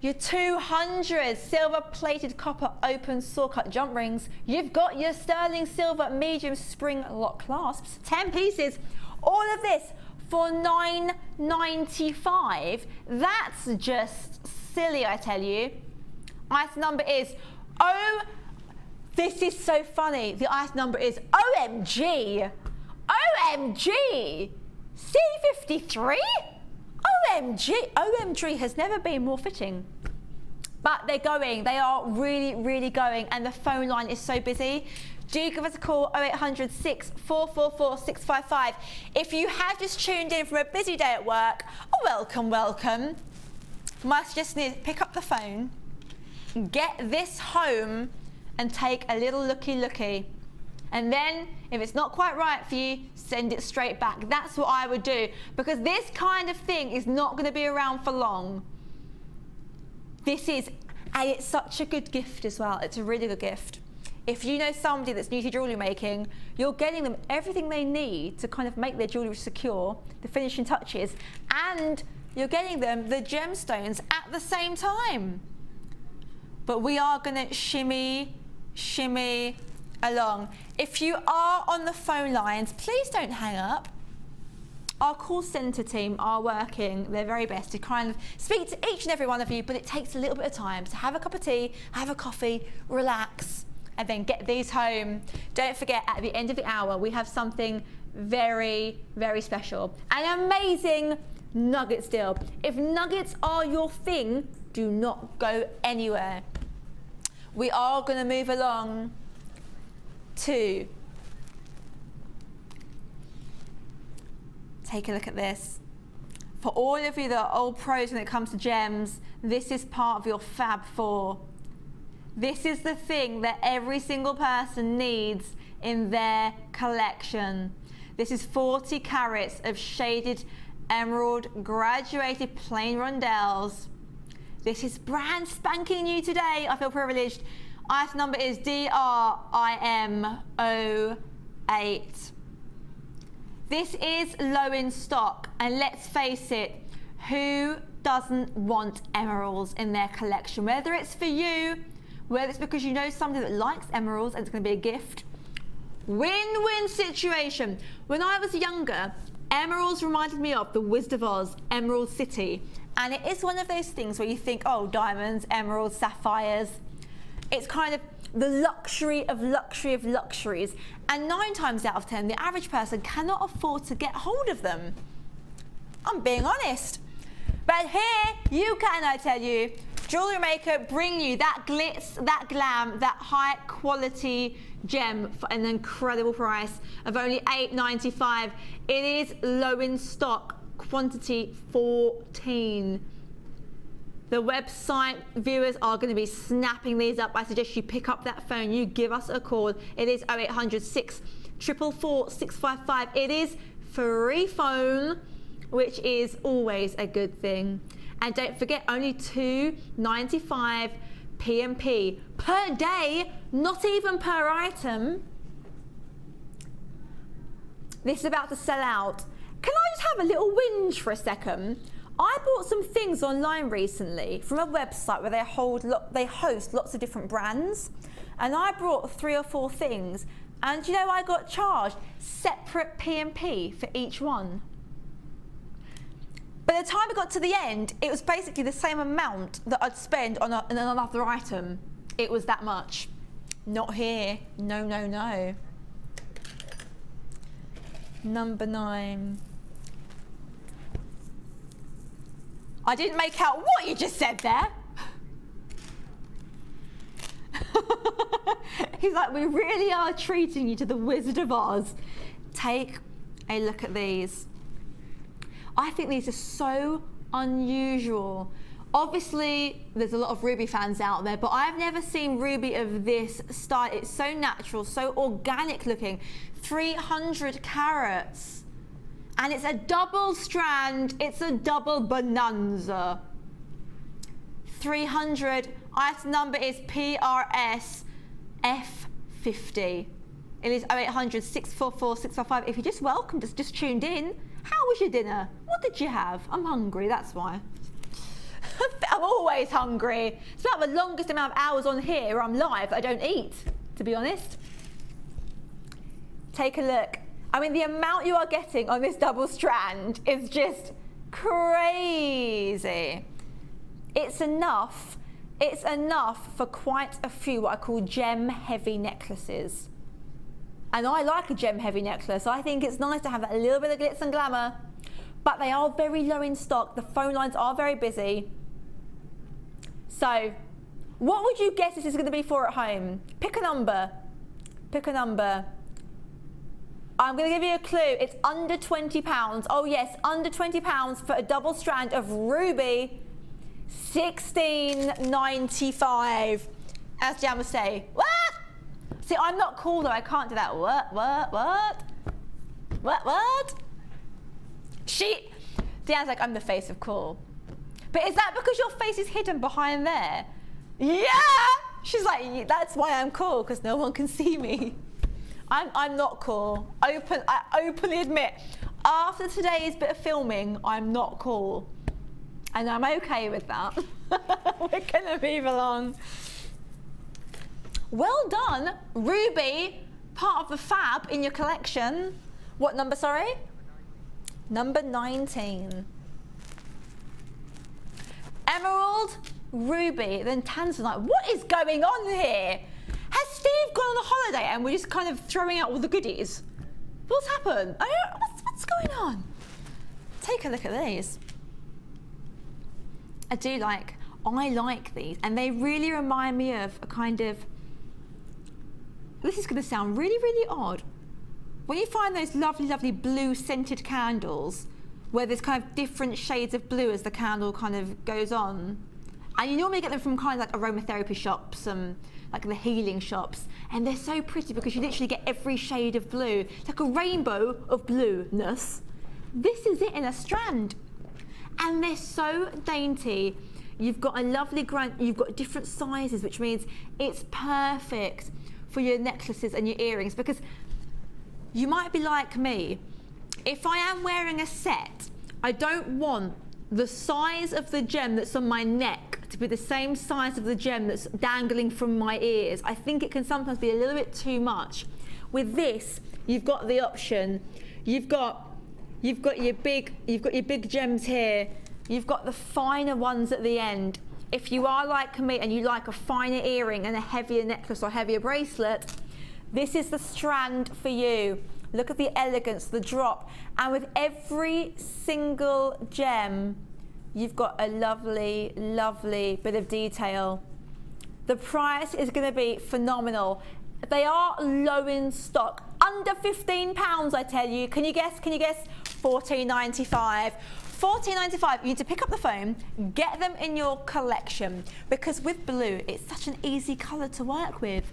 your 200 silver-plated copper open saw-cut jump rings. You've got your sterling silver medium spring lock clasps, 10 pieces. All of this for $9.95. That's just silly, I tell you. Item number is, oh, this is so funny. The item number is OMG. OMG. C53? OMG. OMG has never been more fitting. But they're going. They are really, really going. And the phone line is so busy. Do give us a call, 0800 6444 655. If you have just tuned in from a busy day at work, oh, welcome, welcome. My suggestion is pick up the phone, get this home, and take a little looky. And then, if it's not quite right for you, send it straight back. That's what I would do, because this kind of thing is not going to be around for long. This is, and it's such a good gift as well. It's a really good gift. If you know somebody that's new to jewellery making, you're getting them everything they need to kind of make their jewellery secure, the finishing touches, and you're getting them the gemstones at the same time. But we are going to shimmy along. If you are on the phone lines, please don't hang up. Our call centre team are working their very best to kind of speak to each and every one of you, but it takes a little bit of time. So have a cup of tea, have a coffee, relax, and then get these home. Don't forget, at the end of the hour, we have something very, very special. An amazing nugget deal. If nuggets are your thing, do not go anywhere. We are going to move along to take a look at this. For all of you that are old pros when it comes to gems, this is part of your Fab 4. This is the thing that every single person needs in their collection. This is 40 carats of shaded emerald graduated plain rondelles. This is brand spanking new today. I feel privileged. Item number is DRIM08. This is low in stock, and let's face it, who doesn't want emeralds in their collection? Whether it's for you, whether it's because you know somebody that likes emeralds and it's going to be a gift. Win-win situation. When I was younger, emeralds reminded me of the Wizard of Oz, Emerald City. And it is one of those things where you think, oh, diamonds, emeralds, sapphires. It's kind of the luxury of luxuries. And 9 times out of 10, the average person cannot afford to get hold of them. I'm being honest. But here, you can, I tell you. Jewellery Maker bring you that glitz, that glam, that high quality gem for an incredible price of only $8.95. It is low in stock, quantity 14. The website viewers are going to be snapping these up. I suggest you pick up that phone, you give us a call. It is 0800 644 655. It is free phone, which is always a good thing. And don't forget, only $2.95 P&P per day, not even per item. This is about to sell out. Can I just have a little whinge for a second? I bought some things online recently from a website where they host lots of different brands. And I brought 3 or 4 things. And you know, I got charged separate P&P for each one. By the time I got to the end, it was basically the same amount that I'd spend on another item. It was that much. Not here. No, no, no. Number 9. I didn't make out what you just said there. He's like, we really are treating you to the Wizard of Oz. Take a look at these. I think these are so unusual. Obviously, there's a lot of ruby fans out there, but I've never seen ruby of this style. It's so natural, so organic looking. 300 carats. And it's a double strand. It's a double bonanza. 300. Item number is PRS F50. It is 0800 644 655. If you're just welcome, just tuned in. How was your dinner? What did you have? I'm hungry, that's why. I'm always hungry. It's about the longest amount of hours on here where I'm live that I don't eat, to be honest. Take a look. I mean, the amount you are getting on this double strand is just crazy. It's enough for quite a few what I call gem-heavy necklaces. And I like a gem-heavy necklace. I think it's nice to have that little bit of glitz and glamour. But they are very low in stock. The phone lines are very busy. So, what would you guess this is going to be for at home? Pick a number. Pick a number. I'm going to give you a clue. It's under £20. Oh yes, under £20 for a double strand of ruby. $16.95. As Jan would say, what? See, I'm not cool though, I can't do that. What? Deanne's like, I'm the face of cool. But is that because your face is hidden behind there? Yeah! She's like, that's why I'm cool, because no one can see me. I'm not cool. I openly admit, after today's bit of filming, I'm not cool. And I'm okay with that. We're gonna move along. Well done, ruby, part of the fab in your collection. What number, sorry? Number 19. Emerald, ruby, then tanzanite. What is going on here? Has Steve gone on a holiday and we're just kind of throwing out all the goodies? What's happened? What's going on? Take a look at these. I like these, and they really remind me of a kind of, this is going to sound really, really odd. When you find those lovely, lovely blue scented candles, where there's kind of different shades of blue as the candle kind of goes on, And you normally get them from kind of like aromatherapy shops, like the healing shops. And they're so pretty because you literally get every shade of blue. It's like a rainbow of blueness. This is it in a strand. And they're so dainty. You've got a lovely you've got different sizes, which means it's perfect for your necklaces and your earrings, because you might be like me. If I am wearing a set, I don't want the size of the gem that's on my neck to be the same size of the gem that's dangling from my ears. I think it can sometimes be a little bit too much. With this, you've got the option. You've got your big gems here. You've got the finer ones at the end. If you are like me and you like a finer earring and a heavier necklace or heavier bracelet, this is the strand for you. Look at the elegance, the drop. And with every single gem, you've got a lovely, lovely bit of detail. The price is going to be phenomenal. They are low in stock, under £15, I tell you. Can you guess? Can you guess? £14.95. £14.95. You need to pick up the phone, get them in your collection, because with blue, it's such an easy colour to work with.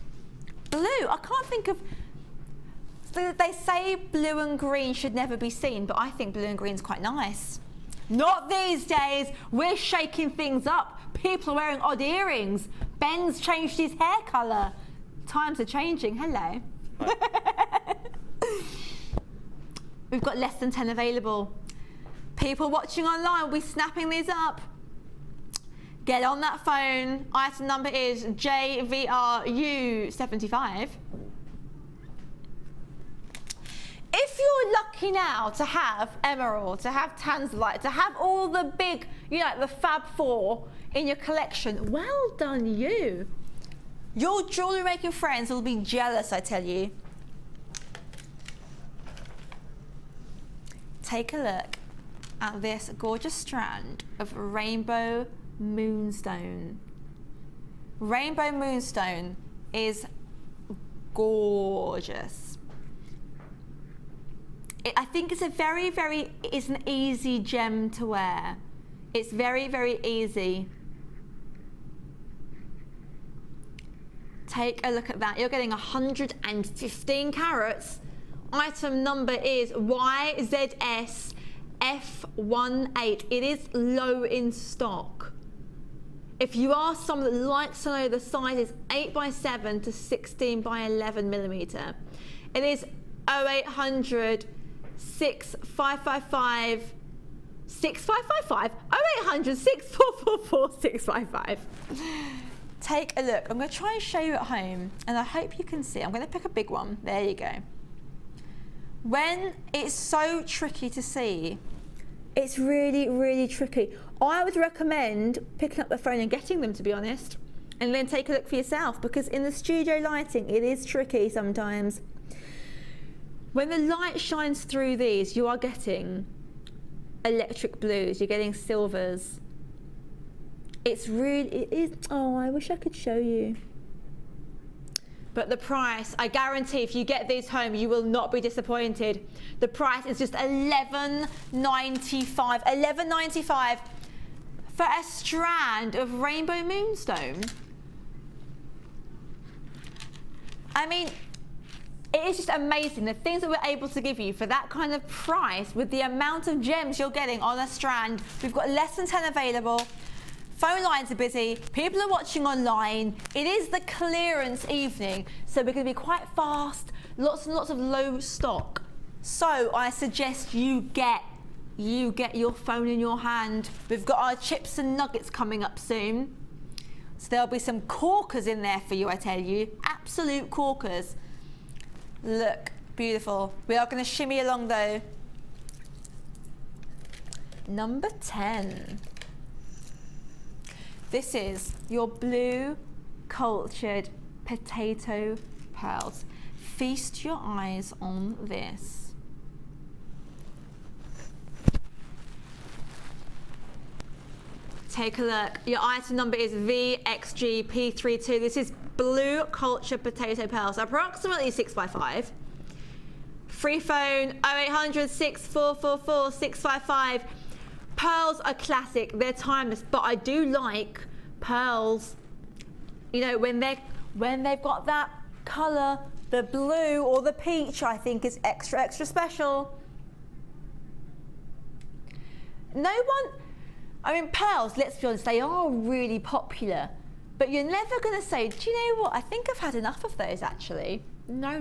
Blue, I can't think of. They say blue and green should never be seen, but I think blue and green's quite nice. Not these days. We're shaking things up. People are wearing odd earrings. Ben's changed his hair colour. Times are changing. Hello. We've got less than 10 available. People watching online will be snapping these up. Get on that phone. Item number is JVRU75. If you're lucky now to have emerald, to have tanzanite, to have all the big, the Fab Four in your collection, well done you. Your jewellery making friends will be jealous, I tell you. Take a look at this gorgeous strand of rainbow moonstone. Rainbow moonstone is gorgeous. I think it's it's an easy gem to wear. It's very, very easy. Take a look at that. You're getting 115 carats. Item number is YZSF18. It is low in stock. If you are someone that likes to know the size, is 8x7 to 16x11mm. It is 0800 6555 6555 0800 6444 655. Take a look. I'm going to try and show you at home, and I hope you can see. I'm going to pick a big one. There you go. When it's so tricky to see, it's really, really tricky. I would recommend picking up the phone and getting them, to be honest, and then take a look for yourself, because in the studio lighting, it is tricky sometimes. When the light shines through these, you are getting electric blues, you're getting silvers. It is, oh, I wish I could show you. But the price, I guarantee if you get these home, you will not be disappointed. The price is just $11.95. $11.95 for a strand of rainbow moonstone. I mean, it is just amazing the things that we're able to give you for that kind of price, with the amount of gems you're getting on a strand. We've got less than 10 available. Phone lines are busy, people are watching online. It is the clearance evening, so we're going to be quite fast, lots and lots of low stock. So I suggest you get your phone in your hand. We've got our chips and nuggets coming up soon. So there'll be some corkers in there for you, I tell you. Absolute corkers. Look, beautiful. We are going to shimmy along though. Number 10. This is your blue cultured potato pearls. Feast your eyes on this. Take a look. Your item number is VXGP32. This is blue cultured potato pearls, approximately 6x5. Free phone 0800 6444 655. Pearls are classic, they're timeless, but I do like pearls. You know, when they've got that colour, the blue or the peach, I think is extra special. No one, I mean, pearls, let's be honest, they are really popular, but you're never going to say, do you know what, I think I've had enough of those actually. No.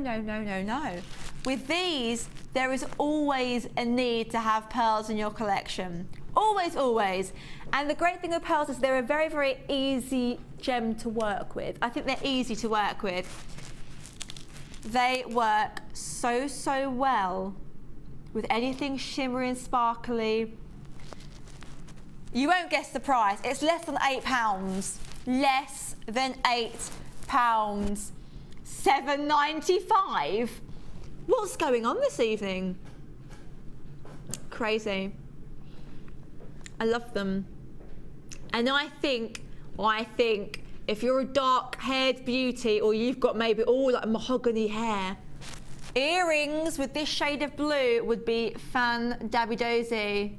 With these, there is always a need to have pearls in your collection. Always. And the great thing with pearls is they're a very, very easy gem to work with. I think they're easy to work with. They work so well with anything shimmery and sparkly. You won't guess the price. It's less than £8. Less than £8. $7.95. What's going on this evening? Crazy. I love them. And I think if you're a dark-haired beauty or you've got maybe all like mahogany hair, earrings with this shade of blue would be fan-dabby-dozy.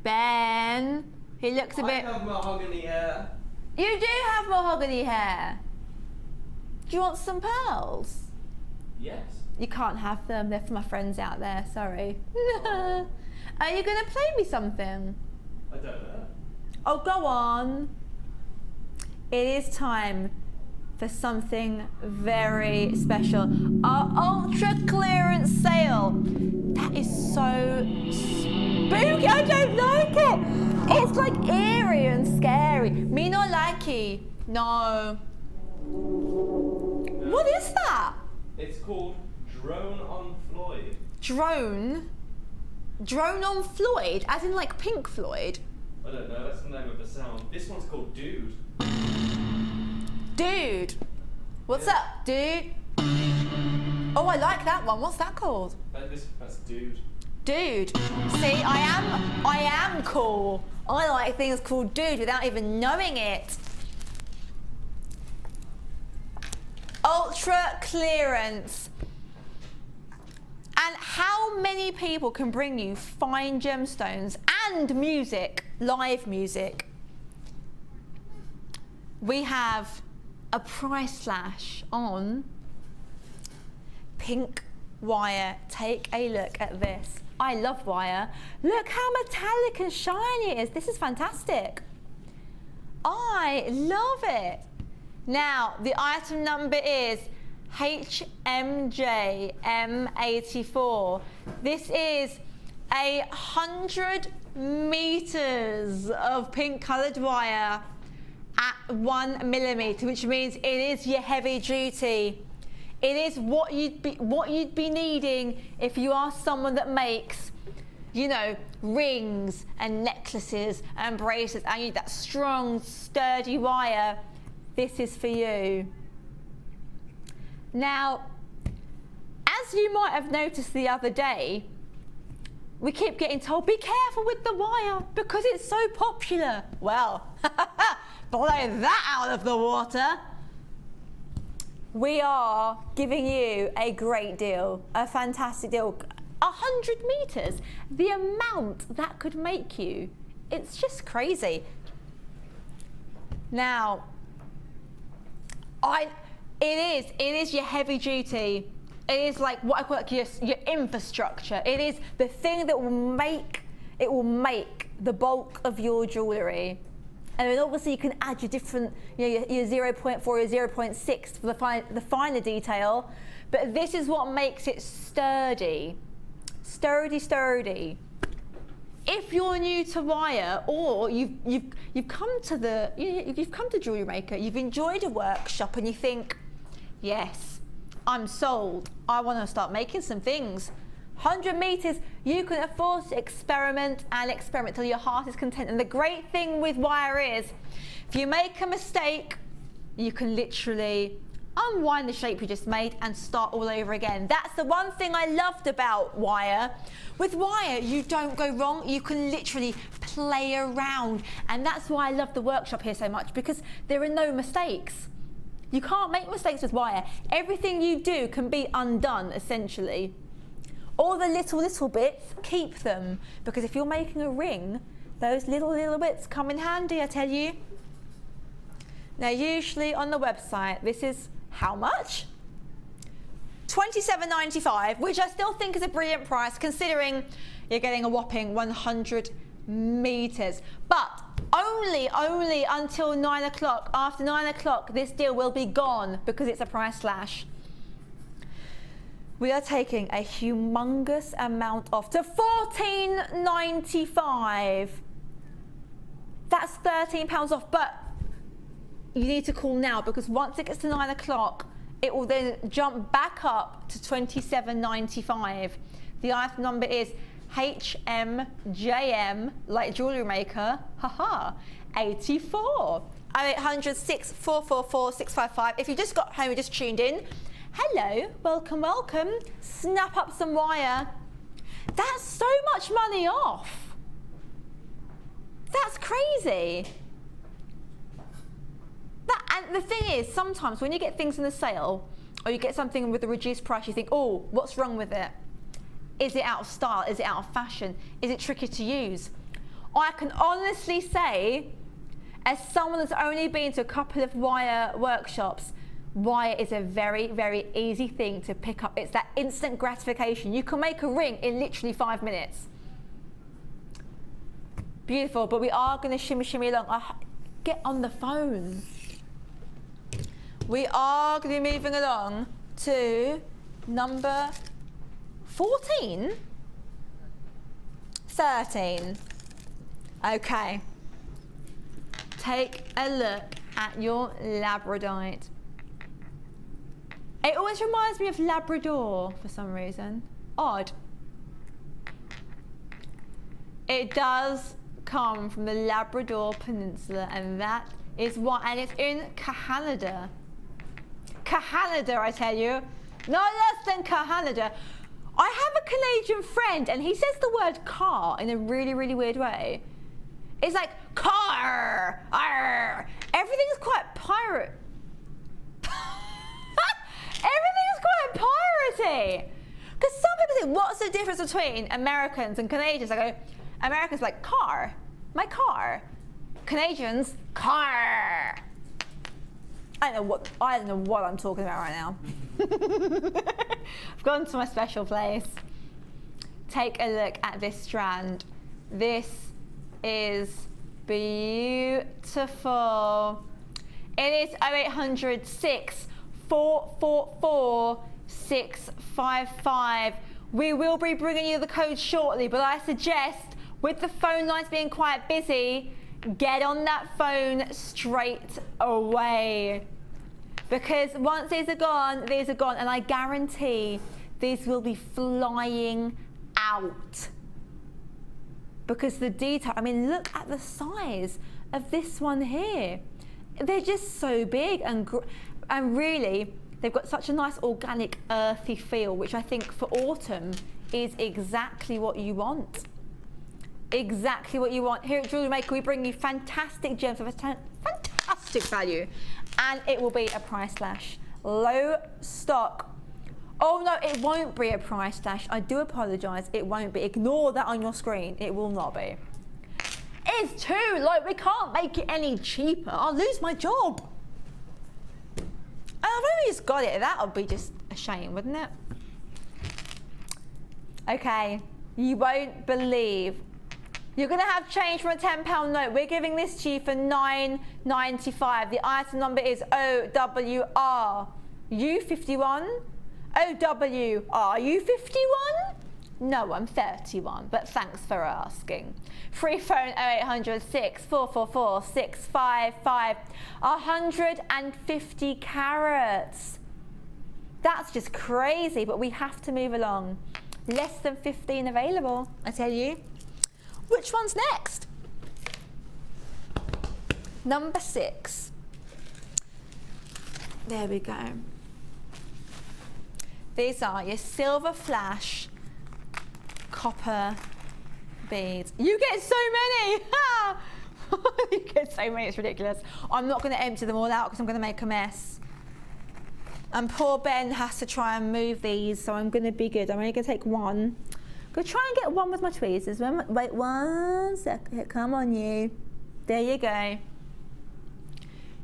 Ben, he looks a bit... I have mahogany hair. You do have mahogany hair. Do you want some pearls? Yes. You can't have them. They're for my friends out there. Sorry. Are you going to play me something? I don't know. Oh, go on. It is time for something very special. Our ultra clearance sale. That is so spooky. I don't like it. It's like eerie and scary. Me no likey. No. What is that? It's called Drone on Floyd. Drone? Drone on Floyd? As in like Pink Floyd? I don't know, that's the name of the sound. This one's called Dude. Dude. What's up, dude? Oh, I like that one. What's that called? That's Dude. Dude. See, I am cool. I like things called dude without even knowing it. Ultra clearance. And how many people can bring you fine gemstones and music, live music? We have a price slash on pink wire. Take a look at this. I love wire. Look how metallic and shiny it is. This is fantastic. I love it. Now, the item number is HMJ M84. This is 100 meters of pink colored wire at 1 millimeter, which means it is your heavy duty. It is what you'd be needing if you are someone that makes, you know, rings and necklaces and bracelets, and you need that strong, sturdy wire. This is for you. Now, as you might have noticed the other day, we keep getting told, be careful with the wire because it's so popular. Well, blow that out of the water. We are giving you a great deal, a fantastic deal. 100 meters, the amount that could make you, it's just crazy. Now, it is your heavy duty. It is like what I call like your infrastructure. It is the thing that will make the bulk of your jewellery. And then obviously you can add your different, you know, your 0.4 or 0.6 for the finer detail. But this is what makes it sturdy. Sturdy. If you're new to wire, or you've come to Jewellery Maker, you've enjoyed a workshop and you think, yes, I'm sold. I want to start making some things. 100 meters, you can afford to experiment till your heart is content. And the great thing with wire is, if you make a mistake, you can literally unwind the shape you just made and start all over again. That's the one thing I loved about wire. With wire, you don't go wrong. You can literally play around. And that's why I love the workshop here so much, because there are no mistakes. You can't make mistakes with wire. Everything you do can be undone, essentially. All the little bits, keep them. Because if you're making a ring, those little bits come in handy, I tell you. Now, usually on the website, this is how much? $27.95, which I still think is a brilliant price considering you're getting a whopping 100 meters. But only until 9 o'clock. After 9 o'clock, this deal will be gone because it's a price slash. We are taking a humongous amount off to $14.95. That's £13 off, but you need to call now because once it gets to 9 o'clock, it will then jump back up to $27.95. The item number is HMJM, like Jewellery Maker, 84. 0800 6444 655. If you just got home, you just tuned in, hello, welcome, welcome. Snap up some wire. That's so much money off. That's crazy. And the thing is, sometimes when you get things in the sale, or you get something with a reduced price, you think, oh, what's wrong with it? Is it out of style? Is it out of fashion? Is it tricky to use? I can honestly say, as someone that's only been to a couple of wire workshops, wire is a very, very easy thing to pick up. It's that instant gratification. You can make a ring in literally 5 minutes. Beautiful, but we are going to shimmy along. Get on the phone. We are going to be moving along to number 14? 13. Okay. Take a look at your Labradorite. It always reminds me of Labrador for some reason. Odd. It does come from the Labrador Peninsula, and that is why, and it's in Canada. Canada, I tell you. No less than Canada. I have a Canadian friend, and he says the word car in a really, really weird way. It's like, car, arr. Everything's quite pirate. Everything's quite piratey. Because some people say, what's the difference between Americans and Canadians? I go, Americans like, car, my car. Canadians, car. I don't know what I'm talking about right now. I've gone to my special place. Take a look at this strand. This is beautiful. It is 0800 6444 655. We will be bringing you the code shortly, but I suggest, with the phone lines being quite busy, get on that phone straight away. Because once these are gone, and I guarantee these will be flying out. Because the detail, I mean, look at the size of this one here. They're just so big, and really, they've got such a nice organic, earthy feel, which I think for autumn is exactly what you want. Exactly what you want. Here at Jewellery Maker, we bring you fantastic gems of fantastic value, and it will be a price slash. Low stock. Oh no, it won't be a price slash. I do apologise. It won't be. Ignore that on your screen. It will not be. It's too low. We can't make it any cheaper. I'll lose my job. And I've only just got it. That would be just a shame, wouldn't it? Okay. You won't believe. You're going to have change from a £10 note. We're giving this to you for $9.95. The item number is OWR U51. OWR U51? No, I'm 31, but thanks for asking. Free phone 0800 6444 655. 150 carats. That's just crazy, but we have to move along. Less than 15 available, I tell you. Which one's next? Number 6. There we go. These are your silver flash copper beads. You get so many! You get so many, it's ridiculous. I'm not going to empty them all out because I'm going to make a mess. And poor Ben has to try and move these, so I'm going to be good. I'm only going to take one. I'm going to try and get one with my tweezers. Wait 1 second. Come on, you. There you go.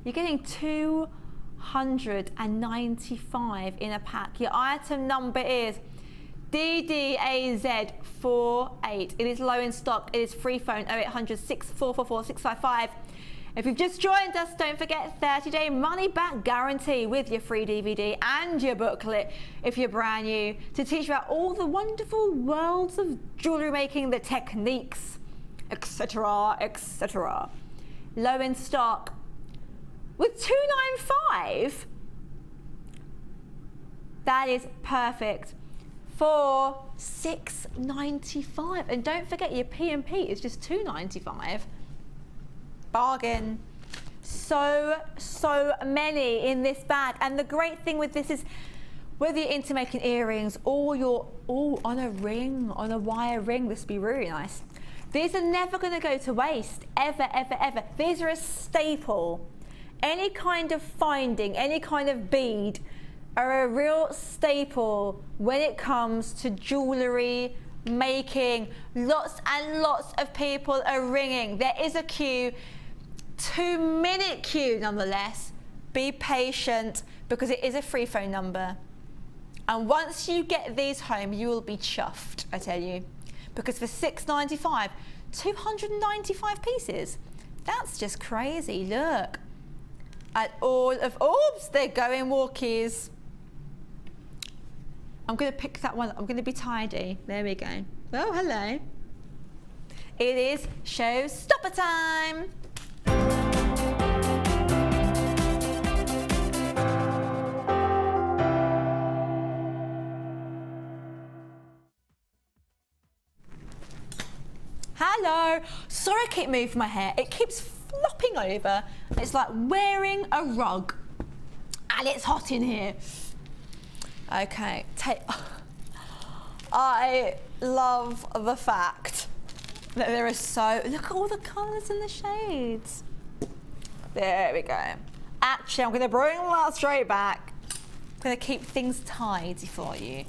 You're getting 295 in a pack. Your item number is DDAZ48. It is low in stock. It is free phone 0800 6444 655. If you've just joined us, don't forget 30-day money-back guarantee with your free DVD and your booklet if you're brand new, to teach you about all the wonderful worlds of jewellery making, the techniques, etc., etc. Low in stock. With 295, that is perfect for 695. And don't forget your P&P is just 295. Bargain. So many in this bag. And the great thing with this is, whether you're into making earrings or you're on a ring, on a wire ring, this would be really nice. These are never going to go to waste, ever, ever, ever. These are a staple. Any kind of finding, any kind of bead are a real staple when it comes to jewellery making. Lots and lots of people are ringing. There is a queue, 2-minute queue nonetheless. Be patient, because it is a free phone number. And once you get these home, you will be chuffed, I tell you. Because for $6.95, 295 pieces. That's just crazy. Look at all of, oops, they're going walkies. I'm going to pick that one. I'm going to be tidy. There we go. Oh, hello. It is Showstopper time. Hello. Sorry I keep moving my hair. It keeps flopping over. It's like wearing a rug. And it's hot in here. Okay. I love the fact that there is so... Look at all the colours and the shades. There we go. Actually, I'm going to bring that straight back. I'm going to keep things tidy for you.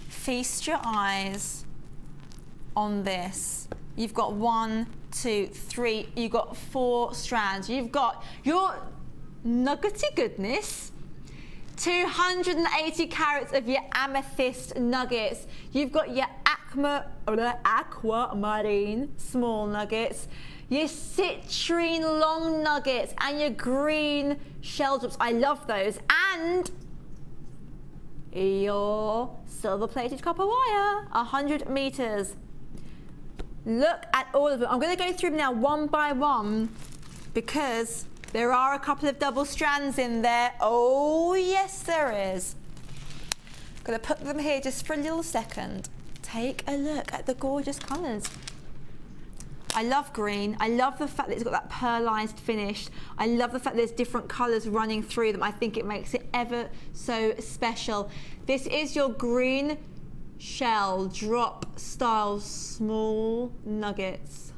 Feast your eyes on this. You've got 1, 2, 3, you've got 4 strands. You've got your nuggety goodness, 280 carats of your amethyst nuggets. You've got your aquamarine small nuggets, your citrine long nuggets, and your green shell drops. I love those. And your silver plated copper wire, 100 meters. Look at all of them. I'm going to go through them now one by one, because there are a couple of double strands in there. Oh, yes, there is. I'm going to put them here just for a little second. Take a look at the gorgeous colours. I love green. I love the fact that it's got that pearlized finish. I love the fact that there's different colours running through them. I think it makes it ever so special. This is your green shell drop style small nuggets,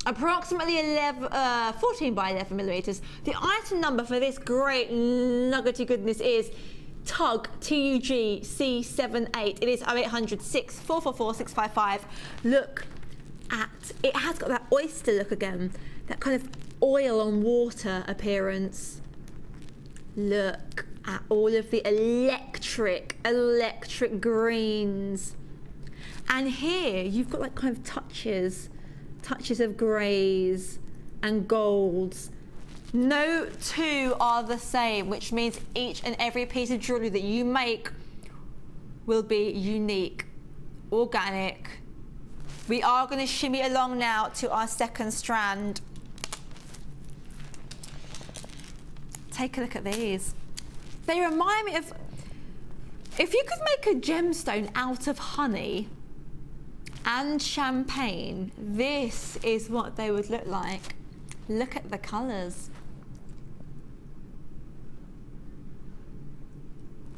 approximately 14 by 11 millimeters. The item number for this great nuggety goodness is TUG C78. It is 0800 6444 655. Look at it, has got that oyster look again, that kind of oil on water appearance. Look at all of the electric greens. And here you've got like kind of touches of greys and golds. No two are the same, which means each and every piece of jewellery that you make will be unique, organic. We are going to shimmy along now to our second strand. Take a look at these. They remind me of, if you could make a gemstone out of honey and champagne, this is what they would look like. Look at the colours.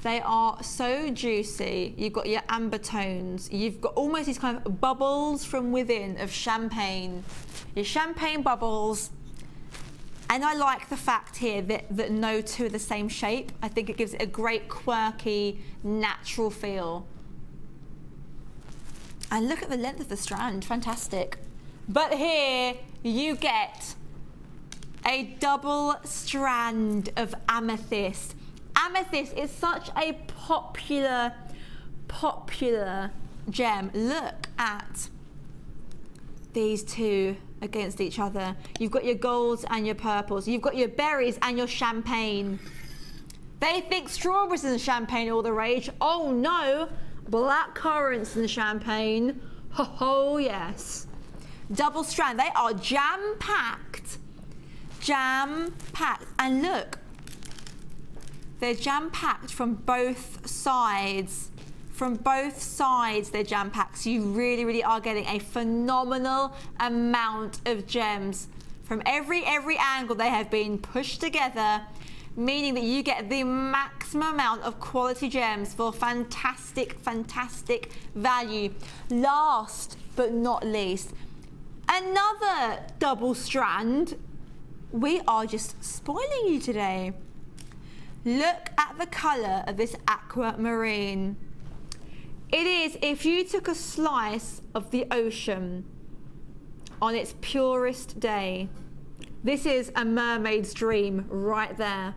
They are so juicy. You've got your amber tones. You've got almost these kind of bubbles from within of champagne. Your champagne bubbles. And I like the fact here that no two are the same shape. I think it gives it a great quirky, natural feel. And look at the length of the strand, fantastic. But here you get a double strand of amethyst. Amethyst is such a popular gem. Look at these two against each other. You've got your golds and your purples. You've got your berries and your champagne. They think strawberries and champagne are all the rage. Oh no, black currants and champagne. Oh yes. Double strand. They are jam-packed. Jam-packed. And look, they're jam-packed from both sides. From both sides, they're jam-packed. So you really, really are getting a phenomenal amount of gems. From every angle, they have been pushed together, meaning that you get the maximum amount of quality gems for fantastic, fantastic value. Last but not least, another double strand. We are just spoiling you today. Look at the colour of this aquamarine. It is, if you took a slice of the ocean on its purest day, this is a mermaid's dream right there.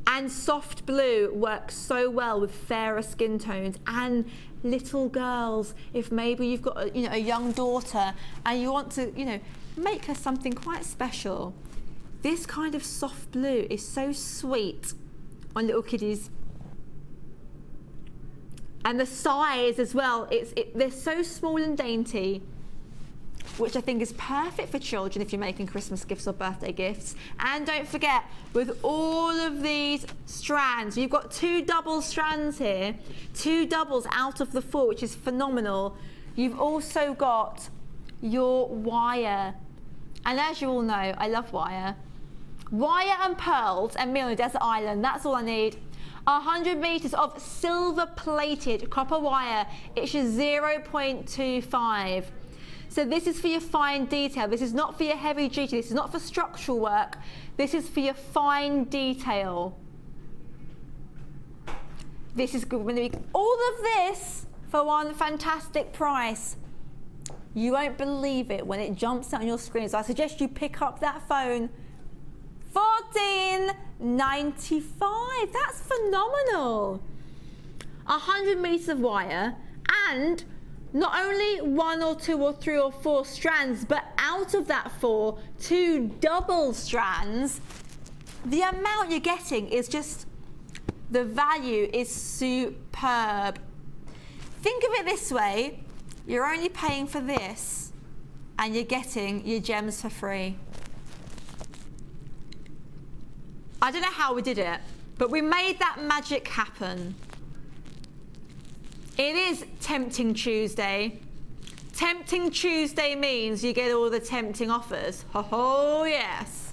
And soft blue works so well with fairer skin tones and little girls. If maybe you've got a young daughter and you want to make her something quite special, this kind of soft blue is so sweet on little kiddies. And the size as well, they're so small and dainty, which I think is perfect for children if you're making Christmas gifts or birthday gifts. And don't forget, with all of these strands, you've got 2 double strands here, 2 doubles out of the 4, which is phenomenal. You've also got your wire. And as you all know, I love wire. Wire and pearls and me on a desert island, that's all I need. 100 meters of silver-plated copper wire. It's your 0.25. So this is for your fine detail. This is not for your heavy duty. This is not for structural work. This is for your fine detail. This is good. All of this for one fantastic price. You won't believe it when it jumps out on your screen. So I suggest you pick up that phone. $14.95. That's phenomenal. 100 meters of wire, and not only 1 or 2 or 3 or 4 strands, but out of that 4, 2 double strands. The amount you're getting is just, the value is superb. Think of it this way, you're only paying for this and you're getting your gems for free. I don't know how we did it, but we made that magic happen. It is Tempting Tuesday. Tempting Tuesday means you get all the tempting offers. Oh yes.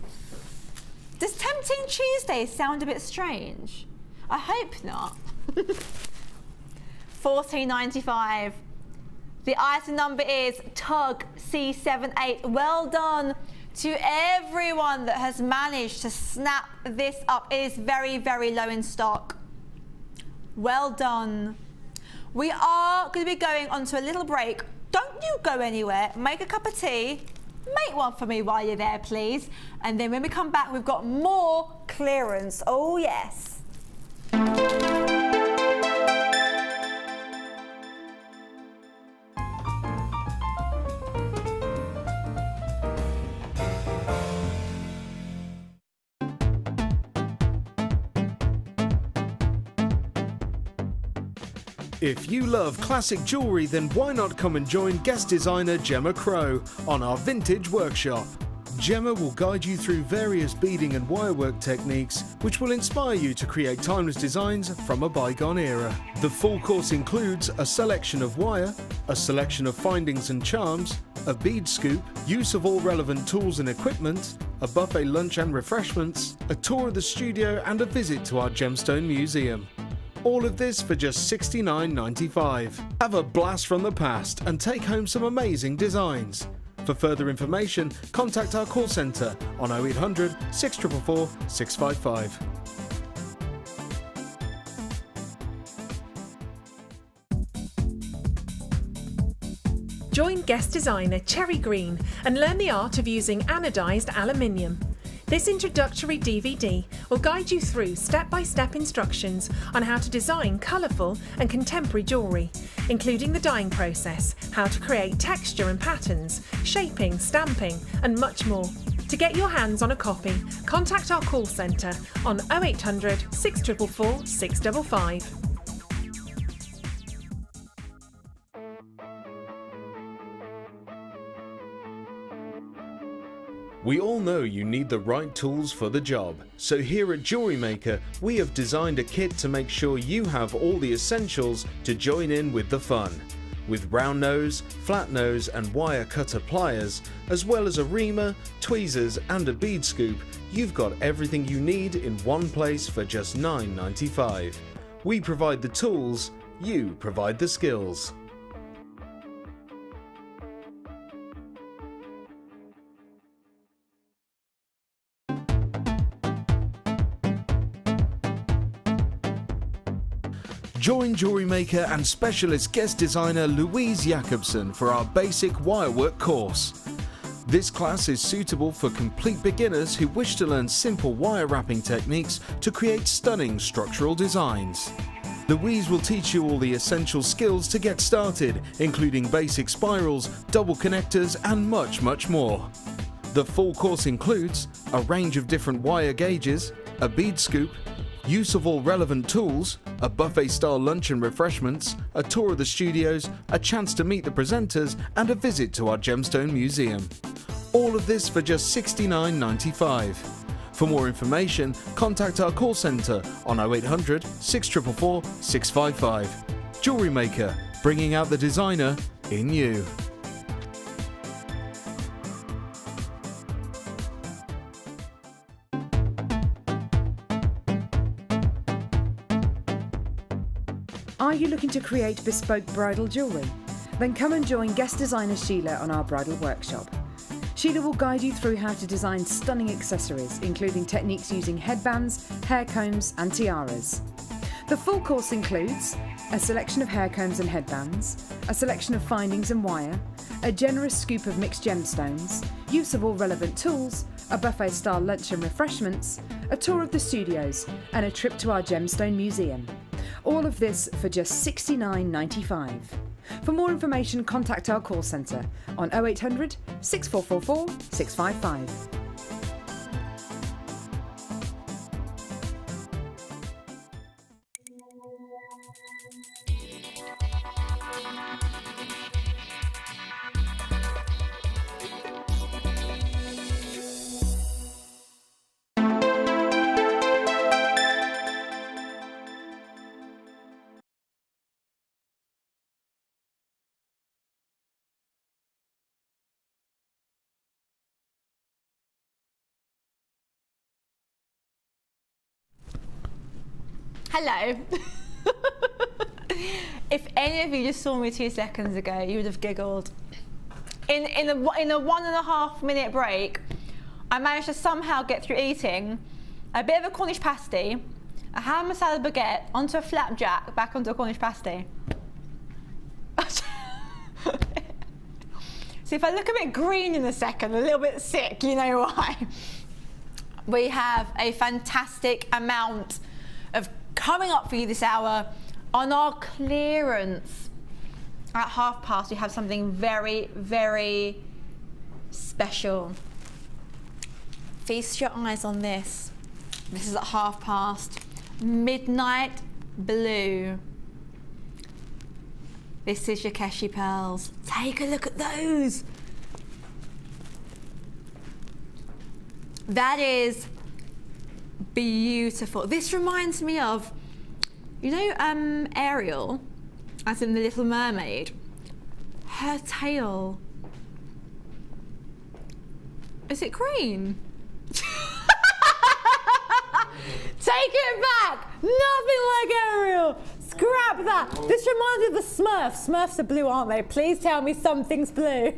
Does Tempting Tuesday sound a bit strange? I hope not. $14.95. The item number is TUG C78. Well done to everyone that has managed to snap this up. It is very, very low in stock. Well done. We are going to be going on to a little break. Don't you go anywhere. Make a cup of tea. Make one for me while you're there, please. And then when we come back, we've got more clearance. Oh, yes. If you love classic jewellery, then why not come and join guest designer Gemma Crow on our vintage workshop. Gemma will guide you through various beading and wirework techniques which will inspire you to create timeless designs from a bygone era. The full course includes a selection of wire, a selection of findings and charms, a bead scoop, use of all relevant tools and equipment, a buffet lunch and refreshments, a tour of the studio and a visit to our Gemstone museum. All of this for just $69.95. Have a blast from the past and take home some amazing designs. For further information, contact our call centre on 0800 644 655. Join guest designer Cherry Green and learn the art of using anodized aluminium. This introductory DVD will guide you through step-by-step instructions on how to design colourful and contemporary jewellery, including the dyeing process, how to create texture and patterns, shaping, stamping and much more. To get your hands on a copy, contact our call centre on 0800 644 655. We all know you need the right tools for the job, so here at Jewellery Maker we have designed a kit to make sure you have all the essentials to join in with the fun. With round nose, flat nose and wire cutter pliers, as well as a reamer, tweezers and a bead scoop, you've got everything you need in one place for just $9.95. We provide the tools, you provide the skills. Join Jewellery Maker and specialist guest designer Louise Jacobson for our basic wirework course. This class is suitable for complete beginners who wish to learn simple wire wrapping techniques to create stunning structural designs. Louise will teach you all the essential skills to get started, including basic spirals, double connectors and much more. The full course includes a range of different wire gauges, a bead scoop, use of all relevant tools, a buffet-style lunch and refreshments, a tour of the studios, a chance to meet the presenters, and a visit to our Gemstone museum. All of this for just $69.95. For more information, contact our call centre on 0800 644 655. Jewellery Maker, bringing out the designer in you. Are you looking to create bespoke bridal jewellery? Then come and join guest designer Sheila on our bridal workshop. Sheila will guide you through how to design stunning accessories, including techniques using headbands, hair combs and tiaras. The full course includes a selection of hair combs and headbands, a selection of findings and wire, a generous scoop of mixed gemstones, use of all relevant tools, a buffet-style lunch and refreshments, a tour of the studios and a trip to our Gemstone museum. All of this for just $69.95. For more information, contact our call centre on 0800 6444 655. Hello. If any of you just saw me 2 seconds ago, you would have giggled. In a 1.5 minute break, I managed to somehow get through eating a bit of a Cornish pasty, a ham masala baguette, onto a flapjack, back onto a Cornish pasty. So if I look a bit green in a second, a little bit sick, you know why. We have a fantastic amount of coming up for you this hour on our clearance. At past, we have something very, very special. Feast your eyes on this. This is at past. Midnight Blue. This is your Keshi pearls. Take a look at those. That is beautiful. This reminds me of, you know, Ariel, as in the Little Mermaid. Her tail. Is it green? Take it back! Nothing like Ariel! Scrap that! This reminds me of the Smurfs. Smurfs are blue, aren't they? Please tell me something's blue.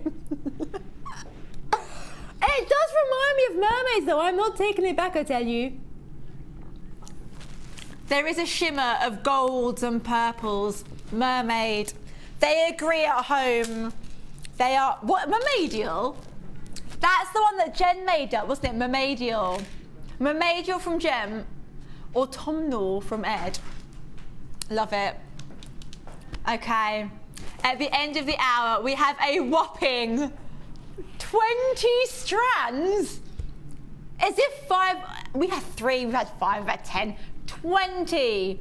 It does remind me of mermaids, though. I'm not taking it back, I tell you. There is a shimmer of golds and purples. Mermaid. They agree at home. They are, what, Mermaidial? That's the one that Jen made up, wasn't it? Mermaidial. Mermaidial from Jem. Autumnal from Ed. Love it. Okay. At the end of the hour, we have a whopping 20 strands. As if 5, we had 3, we had 5, we had 10, 20.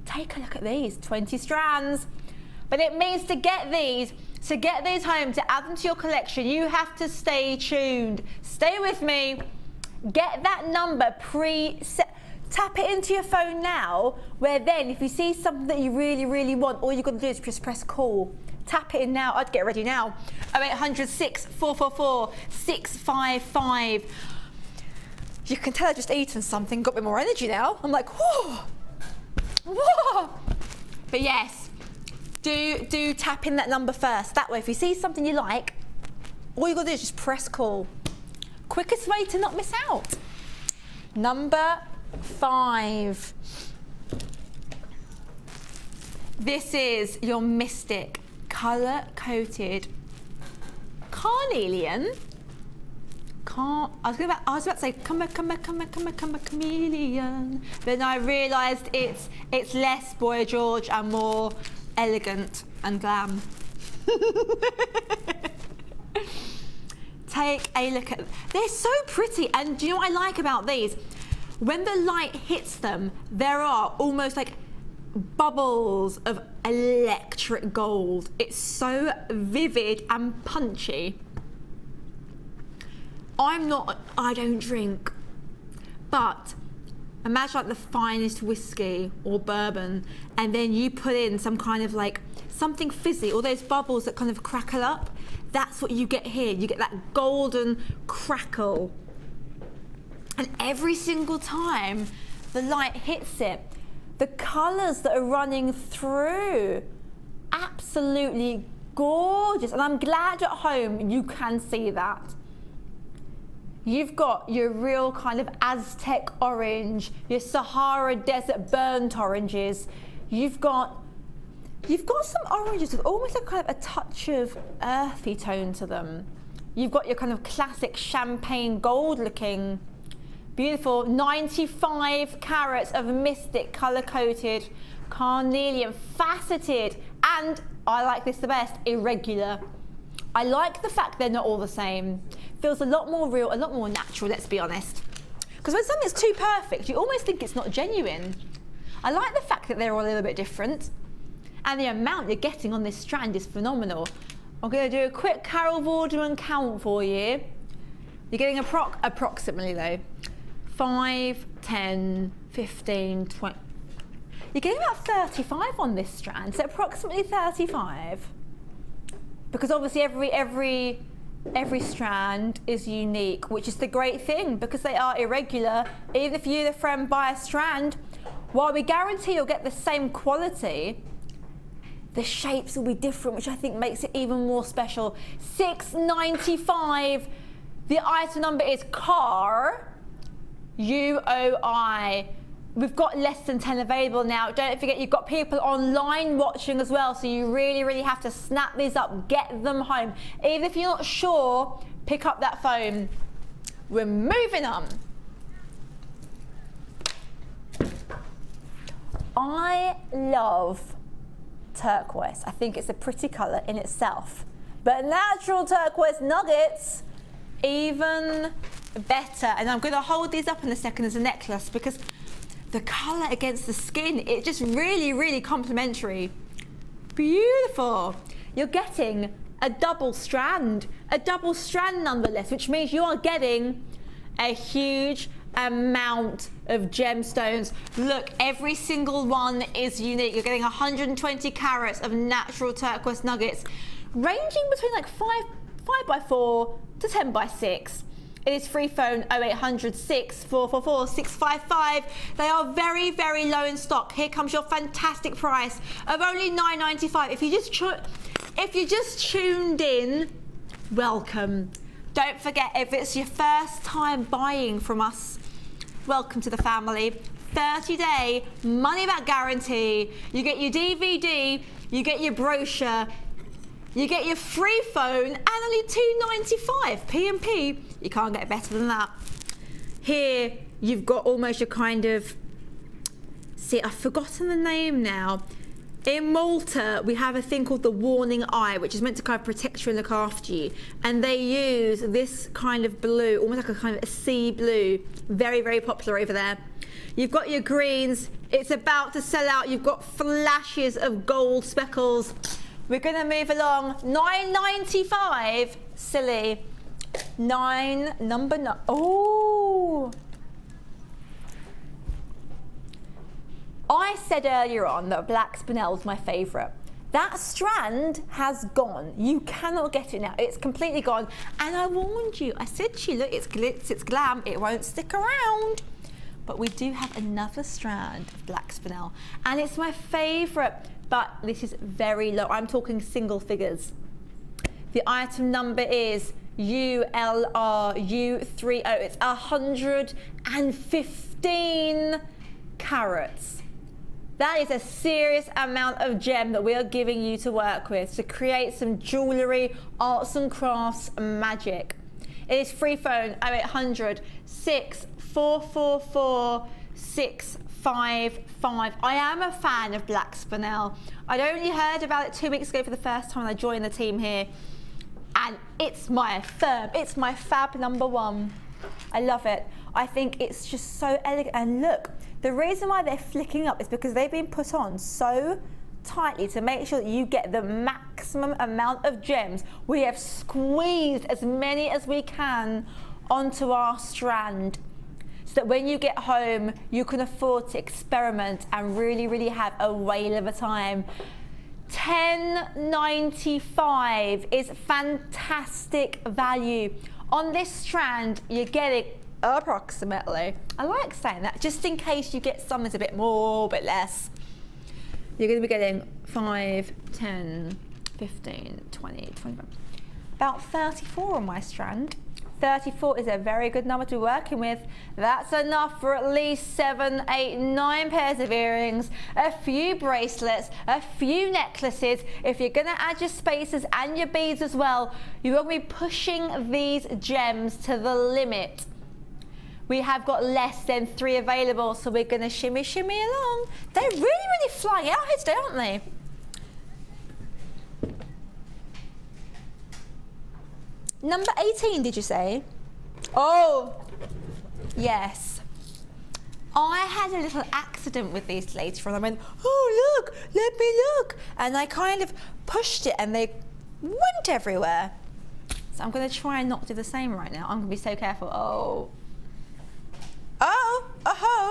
Take a look at these, 20 strands. But it means to get these home, to add them to your collection, you have to stay tuned. Stay with me. Get that number pre-set. Tap it into your phone now, where then if you see something that you really, really want, all you've got to do is just press call. Tap it in now. I'd get ready now. 0800 6444 655. You can tell I've just eaten something, got a bit more energy now. I'm like, whoa, whoa. But yes, do tap in that number first. That way, if you see something you like, all you've got to do is just press call. Quickest way to not miss out. Number 5. This is your Mystic colour coated Carnelian. I was about to say chameleon. Then I realised it's less Boy George and more elegant and glam. Take a look at, they're so pretty, and do you know what I like about these? When the light hits them, there are almost like bubbles of electric gold. It's so vivid and punchy. I don't drink, but imagine like the finest whiskey or bourbon, and then you put in some kind of like something fizzy, all those bubbles that kind of crackle up. That's what you get here. You get that golden crackle. And every single time the light hits it, the colours that are running through, absolutely gorgeous. And I'm glad at home you can see that. You've got your real kind of Aztec orange, your Sahara Desert burnt oranges. You've got some oranges with almost like kind of a touch of earthy tone to them. You've got your kind of classic champagne gold looking, beautiful 95 carats of Mystic colour coated Carnelian, faceted, and I like this the best, irregular. I like the fact they're not all the same. Feels a lot more real, a lot more natural, let's be honest. Because when something's too perfect, you almost think it's not genuine. I like the fact that they're all a little bit different. And the amount you're getting on this strand is phenomenal. I'm going to do a quick Carol Vorderman count for you. You're getting approximately though, 5, 10, 15, 20. You're getting about 35 on this strand, so approximately 35. Because obviously every strand is unique, which is the great thing, because they are irregular. Even if you, the friend, buy a strand, while we guarantee you'll get the same quality, the shapes will be different, which I think makes it even more special. $6.95. The item number is CAR, UOI. We've got less than 10 available now. Don't forget, you've got people online watching as well, so you really, really have to snap these up, get them home. Even if you're not sure, pick up that phone. We're moving on. I love turquoise. I think it's a pretty colour in itself. But natural turquoise nuggets, even better. And I'm going to hold these up in a second as a necklace because the colour against the skin, it's just really, really complementary. Beautiful. You're getting a double strand nonetheless, which means you are getting a huge amount of gemstones. Look, every single one is unique. You're getting 120 carats of natural turquoise nuggets, ranging between like 5x4 to 10x6. It is free phone 0800 6444 655. They are very, very low in stock. Here comes your fantastic price of only $9.95. If you just tuned in, welcome. Don't forget, if it's your first time buying from us, welcome to the family. 30-day money back guarantee. You get your DVD, you get your brochure. You get your free phone and only $2.95 P&P. You can't get better than that. Here, you've got almost your kind of, see, I've forgotten the name now. In Malta, we have a thing called the warning eye, which is meant to kind of protect you and look after you. And they use this kind of blue, almost like a kind of a sea blue. Very, very popular over there. You've got your greens. It's about to sell out. You've got flashes of gold speckles. We're going to move along. $9.95. Silly. Number 9. Oh. I said earlier on that black spinel is my favourite. That strand has gone. You cannot get it now. It's completely gone. And I warned you. I said to you, look, it's glitz, it's glam. It won't stick around. But we do have another strand of black spinel. And it's my favourite. But this is very low. I'm talking single figures. The item number is ULRU30. It's 115 carats. That is a serious amount of gem that we are giving you to work with to create some jewellery, arts and crafts magic. It is free phone 0800 6444 655. I am a fan of black spinel. I'd only heard about it 2 weeks ago for the first time when I joined the team here. And it's my fab number one. I love it. I think it's just so elegant. And look, the reason why they're flicking up is because they've been put on so tightly to make sure that you get the maximum amount of gems. We have squeezed as many as we can onto our strand so that when you get home, you can afford to experiment and really, really have a whale of a time. $10.95 is fantastic value. On this strand, you're getting approximately, I like saying that, just in case you get some that's a bit more, a bit less. You're going to be getting 5, 10, 15, 20, 25, about 34 on my strand. 34 is a very good number to be working with. That's enough for at least 7, 8, 9 pairs of earrings, a few bracelets, a few necklaces. If you're going to add your spacers and your beads as well, you will be pushing these gems to the limit. We have got less than 3 available, so we're going to shimmy along. They're really, really flying out here today, aren't they? Number 18, did you say? Oh, yes. I had a little accident with these later on. I went, oh, look, let me look. And I kind of pushed it and they went everywhere. So I'm going to try and not do the same right now. I'm going to be so careful. Oh,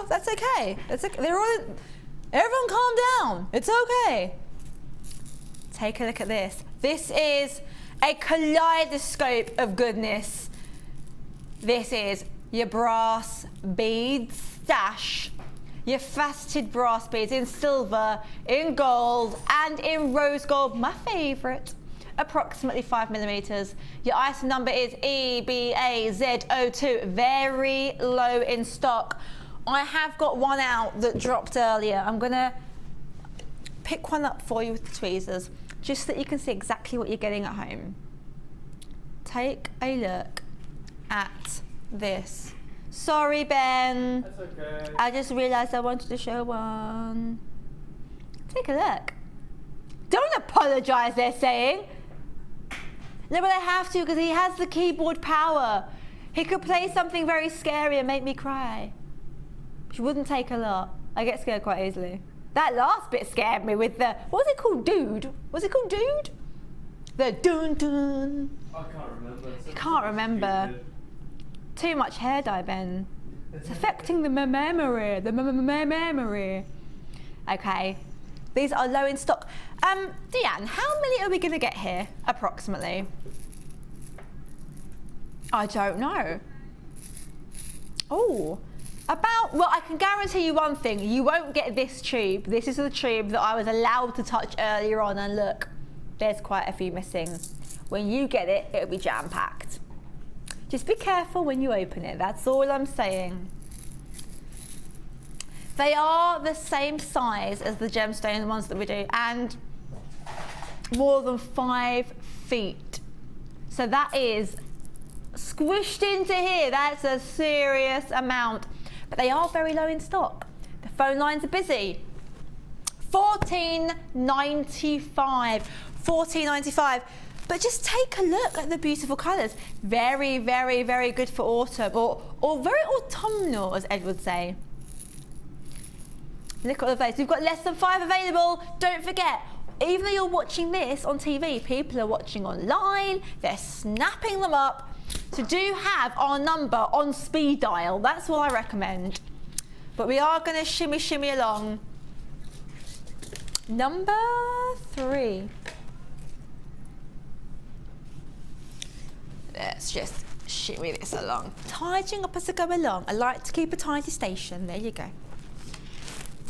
that's okay. That's okay. Everyone calm down. It's okay. Take a look at this. This is a kaleidoscope of goodness. This is your brass beads stash. Your faceted brass beads in silver, in gold, and in rose gold, my favourite. Approximately 5mm. Your item number is EBAZ02. Very low in stock. I have got one out that dropped earlier. I'm going to pick one up for you with the tweezers, just so that you can see exactly what you're getting at home. Take a look at this. Sorry, Ben. That's okay. I just realised I wanted to show one. Take a look. Don't apologise, they're saying. No, but I have to, because he has the keyboard power. He could play something very scary and make me cry. Which wouldn't take a lot. I get scared quite easily. That last bit scared me with the, what was it called, dude? Was it called dude? The dun dun. I can't remember. I can't remember. Stupid. Too much hair dye, Ben. It's affecting the memory, memory. Okay, these are low in stock. Deanne, how many are we gonna get here, approximately? I don't know. Oh, well, I can guarantee you one thing. You won't get this tube. This is the tube that I was allowed to touch earlier on, and look, there's quite a few missing. When you get it, it'll be jam-packed. Just be careful when you open it. That's all I'm saying. They are the same size as the gemstone ones that we do, and more than 5 feet. So that is squished into here. That's a serious amount. But they are very low in stock. The phone lines are busy. $14.95. $14.95. But just take a look at the beautiful colours. Very, very, very good for autumn, or very autumnal, as Ed would say. Look at all of those. We've got less than 5 available. Don't forget, even though you're watching this on TV, people are watching online. They're snapping them up. So do have our number on speed dial. That's what I recommend. But we are going to shimmy along. Number 3. Let's just shimmy this along. Tidying up as I go along. I like to keep a tidy station. There you go.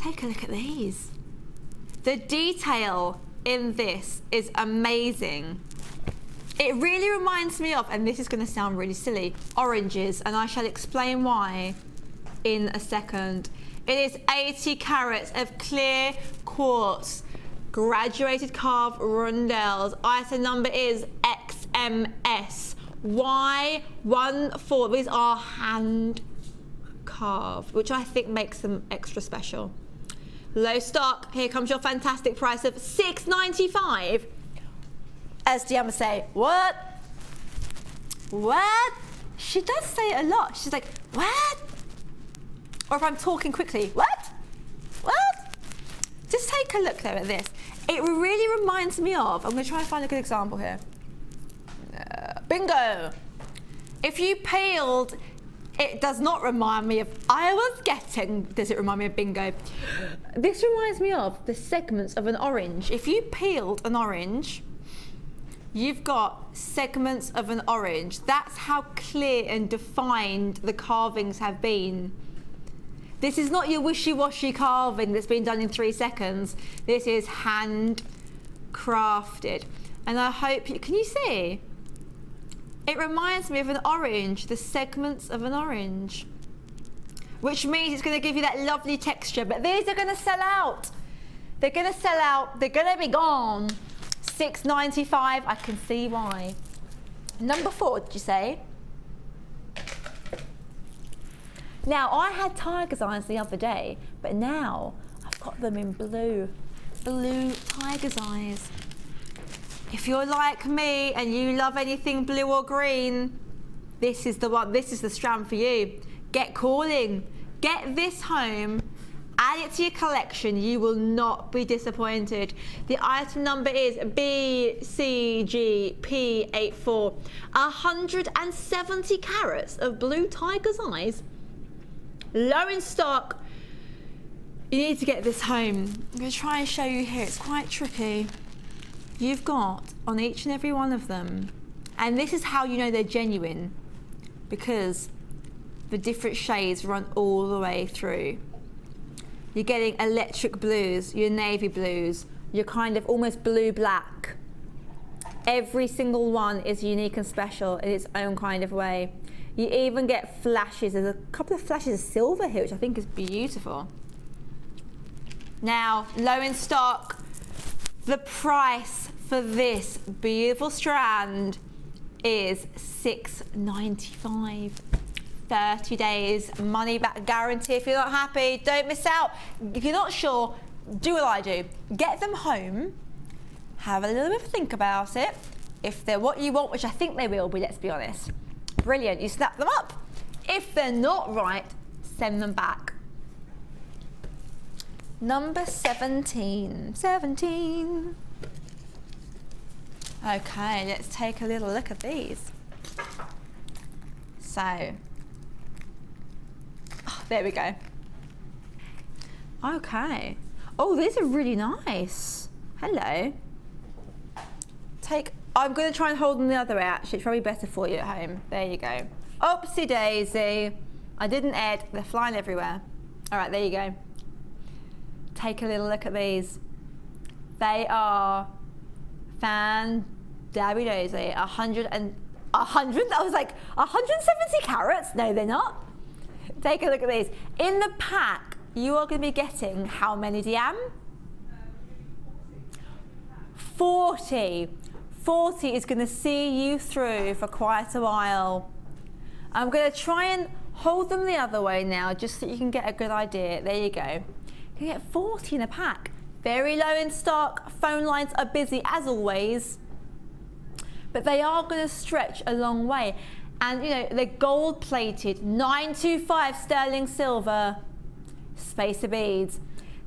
Take a look at these. The detail in this is amazing. It really reminds me of, and this is going to sound really silly, oranges, and I shall explain why in a second. It is 80 carats of clear quartz, graduated carved rondelles. Item number is XMS Y14. These are hand carved, which I think makes them extra special. Low stock. Here comes your fantastic price of $6.95. As Diana say, what? What? She does say it a lot. She's like, what? Or if I'm talking quickly, what? What? Just take a look there at this. It really reminds me of, I'm going to try and find a good example here. Bingo. If you peeled, it does not remind me of, does it remind me of bingo? This reminds me of the segments of an orange. If you peeled an orange, you've got segments of an orange. That's how clear and defined the carvings have been. This is not your wishy-washy carving that's been done in 3 seconds. This is hand crafted. And I hope you, can you see? It reminds me of an orange, the segments of an orange. Which means it's going to give you that lovely texture. But these are going to sell out. They're going to sell out. They're going to be gone. $6.95. I can see why. Number 4, did you say? Now, I had tiger's eyes the other day, but now I've got them in blue. Blue tiger's eyes. If you're like me and you love anything blue or green, this is the one. This is the strand for you. Get calling. Get this home. Add it to your collection. You will not be disappointed. The item number is BCGP84. 170 carats of blue tiger's eyes. Low in stock. You need to get this home. I'm going to try and show you here. It's quite tricky. You've got on each and every one of them, and this is how you know they're genuine, because the different shades run all the way through. You're getting electric blues, your navy blues, your kind of almost blue-black. Every single one is unique and special in its own kind of way. You even get flashes. There's a couple of flashes of silver here, which I think is beautiful. Now, low in stock. The price for this beautiful strand is $6.95. 30 days money back guarantee. If you're not happy, don't miss out. If you're not sure, do what I do. Get them home, have a little bit of a think about it. If they're what you want, which I think they will be, let's be honest. Brilliant, you snap them up. If they're not right, send them back. Number 17. 17. Okay, let's take a little look at these. So, there we go. Okay. Oh, these are really nice. Hello. I'm going to try and hold them the other way, actually. It's probably better for you at home. There you go. Oopsie daisy. I didn't add. They're flying everywhere. All right, there you go. Take a little look at these. They are fan-dabby-daisy. 100. I was like, 170 carats? No, they're not. Take a look at these. In the pack, you are going to be getting how many, Diane? 40. 40 is going to see you through for quite a while. I'm going to try and hold them the other way now, just so you can get a good idea. There you go. You can get 40 in a pack. Very low in stock. Phone lines are busy as always, but they are going to stretch a long way. And you know, they're gold plated, 925 sterling silver, spacer beads.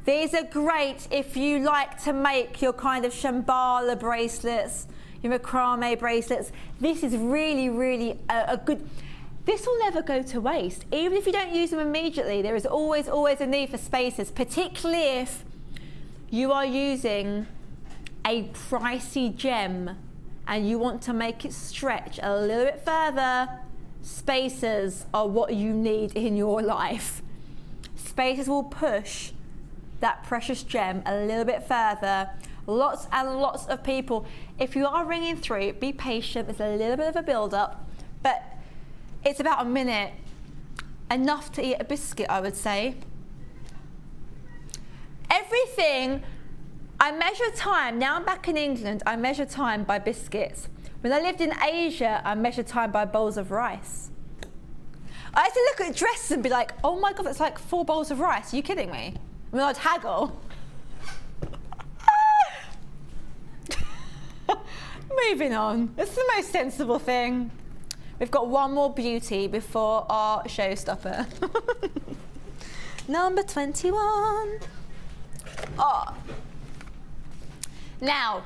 These are great if you like to make your kind of shambhala bracelets, your macrame bracelets. This is really, really a good, this will never go to waste. Even if you don't use them immediately, there is always a need for spacers, particularly if you are using a pricey gem and you want to make it stretch a little bit further. Spacers are what you need in your life. Spacers will push that precious gem a little bit further. Lots and lots of people, if you are ringing through, be patient. There's a little bit of a build-up, but it's about a minute. Enough to eat a biscuit, I would say. Everything, I measure time. Now I'm back in England, I measure time by biscuits. When I lived in Asia, I measured time by bowls of rice. I used to look at dresses and be like, oh my God, that's like 4 bowls of rice. Are you kidding me? I mean, I'd haggle. Moving on. It's the most sensible thing. We've got one more beauty before our showstopper. Number 21. Oh. Now,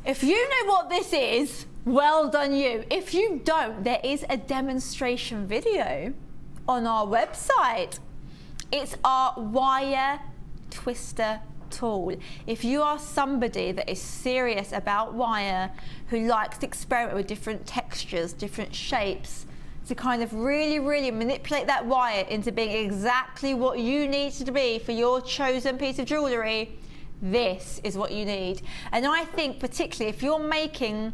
if you know what this is, well done you. If you don't, there is a demonstration video on our website. It's our wire twister tool. If you are somebody that is serious about wire, who likes to experiment with different textures, different shapes, to kind of really, really manipulate that wire into being exactly what you need it to be for your chosen piece of jewellery, this is what you need. And I think particularly if you're making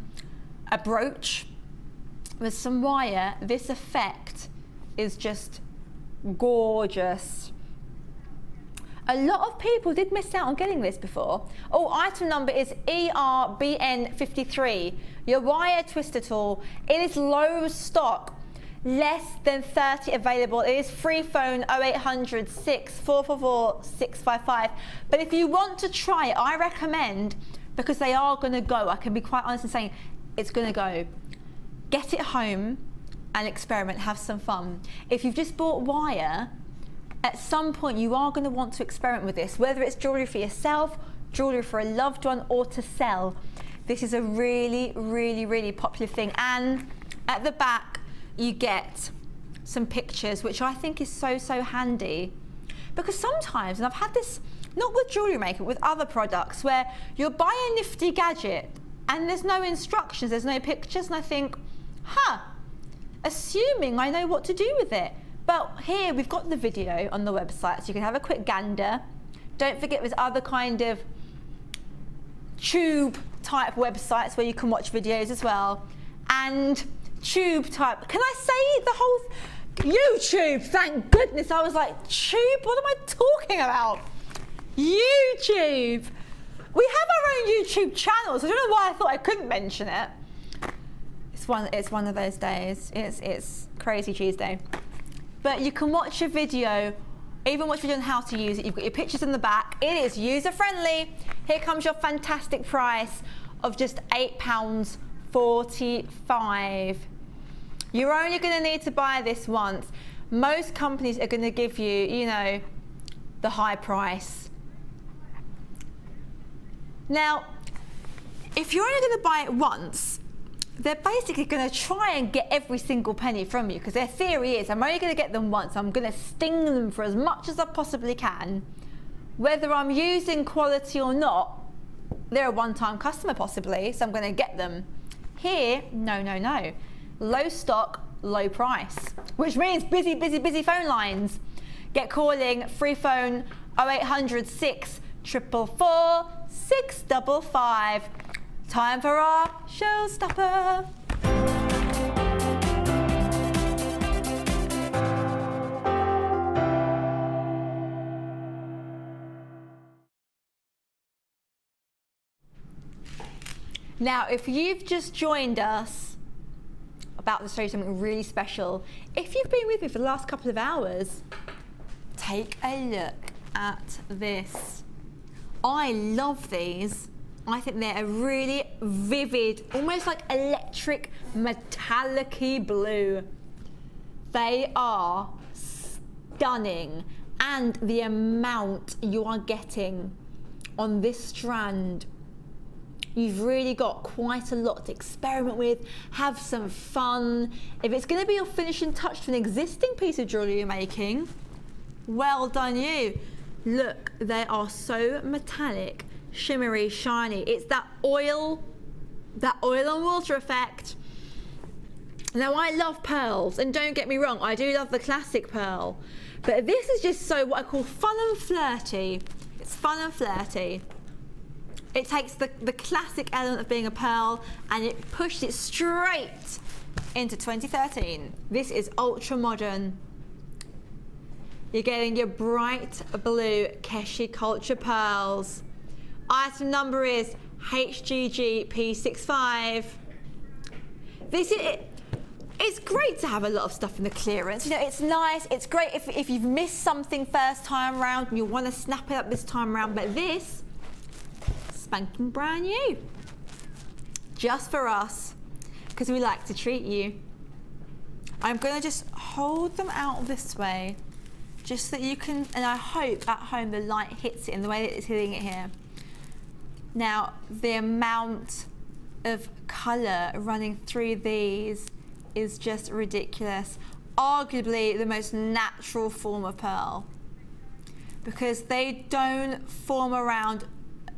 a brooch with some wire, this effect is just gorgeous. A lot of people did miss out on getting this before. Oh, item number is ERBN53, your wire twister tool. It is low stock, less than 30 available. It is free phone 0800 6444 655. But if you want to try it, I recommend, because they are going to go, I can be quite honest in saying it's going to go. Get it home and experiment, have some fun. If you've just bought wire, at some point you are going to want to experiment with this, whether it's jewellery for yourself, jewellery for a loved one, or to sell. This is a really, really, really popular thing. And at the back you get some pictures, which I think is so, so handy. Because sometimes, and I've had this, not with Jewellery Maker, with other products, where you'll buy a nifty gadget and there's no instructions, there's no pictures, and I think, assuming I know what to do with it. But here we've got the video on the website, so you can have a quick gander. Don't forget there's other kind of tube type websites where you can watch videos as well. And tube type, can I say the whole, YouTube, thank goodness. I was like, tube, what am I talking about? YouTube. We have our own YouTube channel, so I don't know why I thought I couldn't mention it. It's one of those days. It's Crazy Tuesday. But you can watch a video, even watch a video on how to use it. You've got your pictures in the back. It is user friendly. Here comes your fantastic price of just £8.45. You're only going to need to buy this once. Most companies are going to give you, you know, the high price. Now, if you're only going to buy it once, they're basically going to try and get every single penny from you, because their theory is, I'm only going to get them once, I'm going to sting them for as much as I possibly can. Whether I'm using quality or not, they're a one-time customer possibly, so I'm going to get them. Here, no, no, no. Low stock, low price, which means busy, busy, busy phone lines. Get calling, free phone 0800 6444 655. Time for our showstopper. Now, if you've just joined us, about to show you something really special. If you've been with me for the last couple of hours, take a look at this. I love these. I think they're a really vivid, almost like electric metallic-y blue. They are stunning, and the amount you are getting on this strand, you've really got quite a lot to experiment with, have some fun. If it's going to be your finishing touch to an existing piece of jewellery you're making, well done you. Look, they are so metallic, shimmery, shiny. It's that oil and water effect. Now, I love pearls, and don't get me wrong, I do love the classic pearl, but this is just so what I call fun and flirty. It's fun and flirty. It takes the classic element of being a pearl and it pushed it straight into 2013. This is ultra modern. You're getting your bright blue Keshi culture pearls. Item number is HGGP65. This is, it's great to have a lot of stuff in the clearance. You know, it's nice, it's great if you've missed something first time around and you want to snap it up this time around, but this, spanking brand new. Just for us, because we like to treat you. I'm going to just hold them out this way, just so that you can, and I hope at home the light hits it in the way that it's hitting it here. Now, the amount of colour running through these is just ridiculous. Arguably the most natural form of pearl, because they don't form around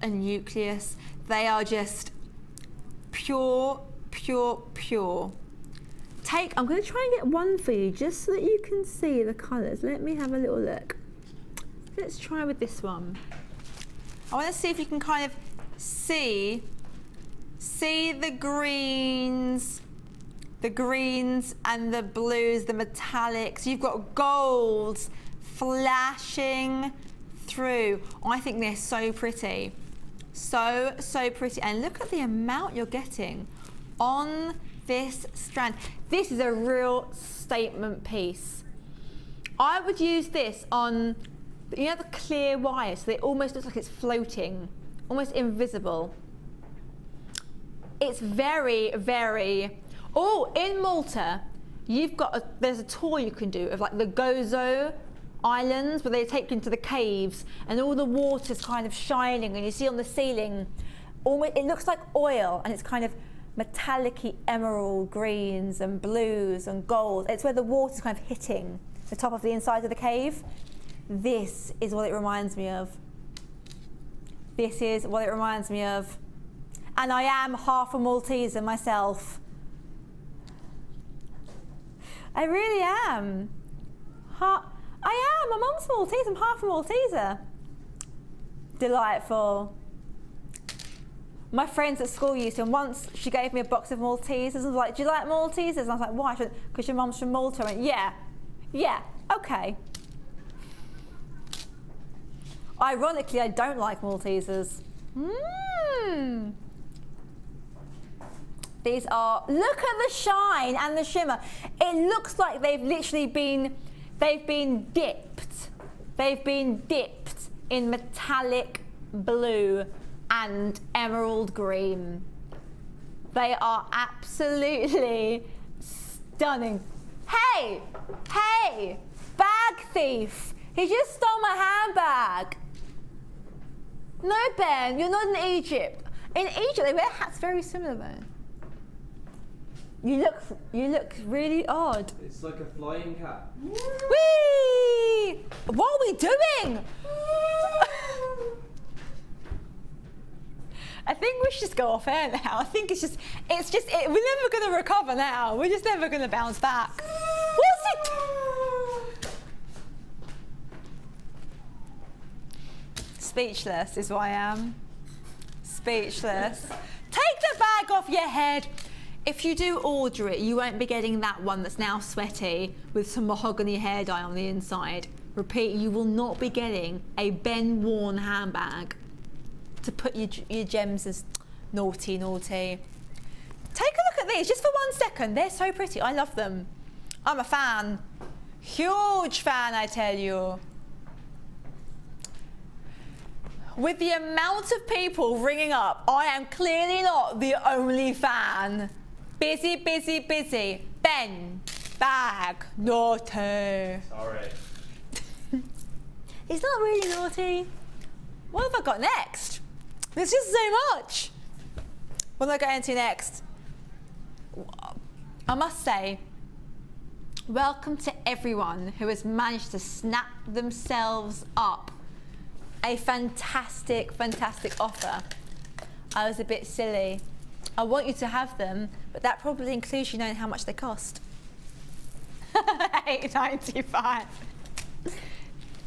a nucleus. They are just pure, pure, pure. I'm going to try and get one for you just so that you can see the colours. Let me have a little look. Let's try with this one. I want to see if you can kind of see the greens and the blues, the metallics. You've got golds flashing through. I think they're so pretty. So pretty. And look at the amount you're getting on this strand. This is a real statement piece. I would use this on, you know, the clear wire, so it almost looks like it's floating, almost invisible. It's very, very, oh, in Malta, you've got, there's a tour you can do of like the Gozo Islands, where they take you into the caves and all the water's kind of shining, and you see on the ceiling, almost, it looks like oil, and it's kind of metallic-y emerald greens and blues and gold. It's where the water's kind of hitting the top of the inside of the cave. This is what it reminds me of. This is what it reminds me of. And I am half a Malteser myself. I really am. I am. My mum's Maltese. I'm half a Malteser. Delightful. My friends at school used to, and once she gave me a box of Maltesers and was like, "Do you like Maltesers?" And I was like, "Why?" She went, "Because your mum's from Malta." I went, yeah, okay. Ironically, I don't like Maltesers. These are, look at the shine and the shimmer. It looks like they've literally been, dipped. They've been dipped in metallic blue and emerald green. They are absolutely stunning. Hey, bag thief. He just stole my handbag. No, Ben, you're not in Egypt. In Egypt, they wear hats very similar though. You look really odd. It's like a flying cat. Whee! What are we doing? I think we should just go off air now. I think we're never going to recover now. We're just never going to bounce back. What's it? Speechless is what I am. Speechless. Take the bag off your head. If you do order it, you won't be getting that one that's now sweaty with some mahogany hair dye on the inside. Repeat, you will not be getting a Ben worn handbag to put your gems as Naughty, naughty. Take a look at these, just for 1 second. They're so pretty, I love them. I'm a fan. Huge fan, I tell you. With the amount of people ringing up, I am clearly not the only fan. Busy, busy, busy. Ben, bag, naughty. Sorry. He's not really naughty. What have I got next? There's just so much. What am I going to next? I must say, welcome to everyone who has managed to snap themselves up a fantastic, fantastic offer. I was a bit silly. I want you to have them, but that probably includes you knowing how much they cost. $8.95.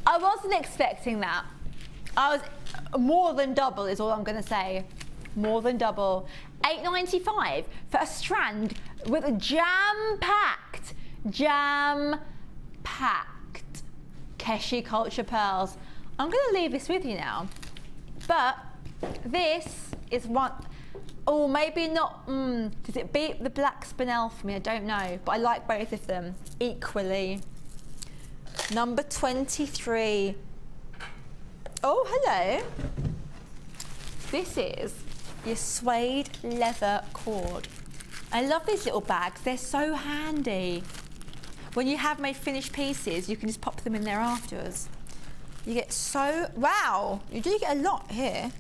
I wasn't expecting that. I was more than double is all I'm going to say. More than double. $8.95 for a strand with a jam-packed Keshi culture pearls. I'm going to leave this with you now, but this is one, oh, maybe not, does it beat the black spinel for me? I don't know, but I like both of them equally. Number 23. Oh, hello. This is your suede leather cord. I love these little bags, they're so handy. When you have made finished pieces, you can just pop them in there afterwards. You get so, wow, you do get a lot here.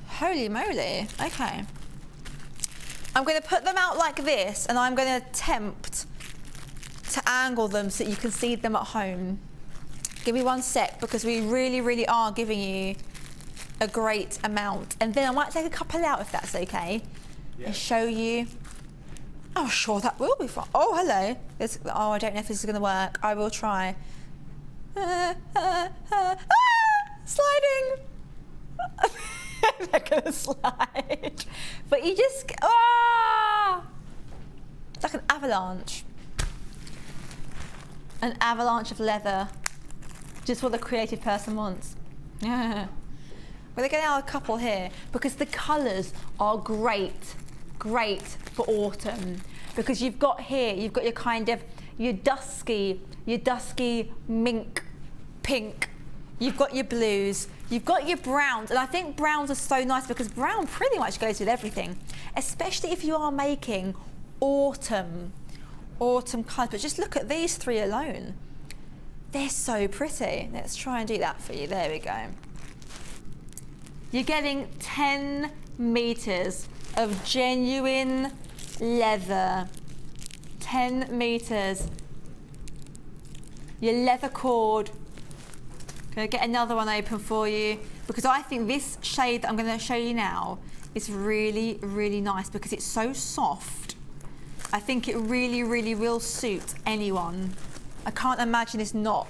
Holy moly, okay. I'm gonna put them out like this and I'm gonna attempt to angle them so that you can see them at home. Give me 1 sec because we really, really are giving you a great amount. And then I might take a couple out if that's okay. Yeah. And show you. Oh, sure, that will be fun. Oh, hello. Oh, I don't know if this is gonna work. I will try. Sliding. They're gonna slide. But you just, it's like an avalanche. An avalanche of leather. Just what the creative person wants. Yeah. We're gonna get out a couple here because the colours are great for autumn. Because you've got here, you've got your kind of, your dusky mink pink. You've got your blues, you've got your browns, and I think browns are so nice because brown pretty much goes with everything, especially if you are making autumn colours. But just look at these three alone. They're so pretty. Let's try and do that for you. There we go. You're getting 10 meters of genuine leather. 10 meters. Your leather cord. Gonna get another one open for you because I think this shade that I'm gonna show you now is really, really nice because it's so soft. I think it really, really will suit anyone. I can't imagine this not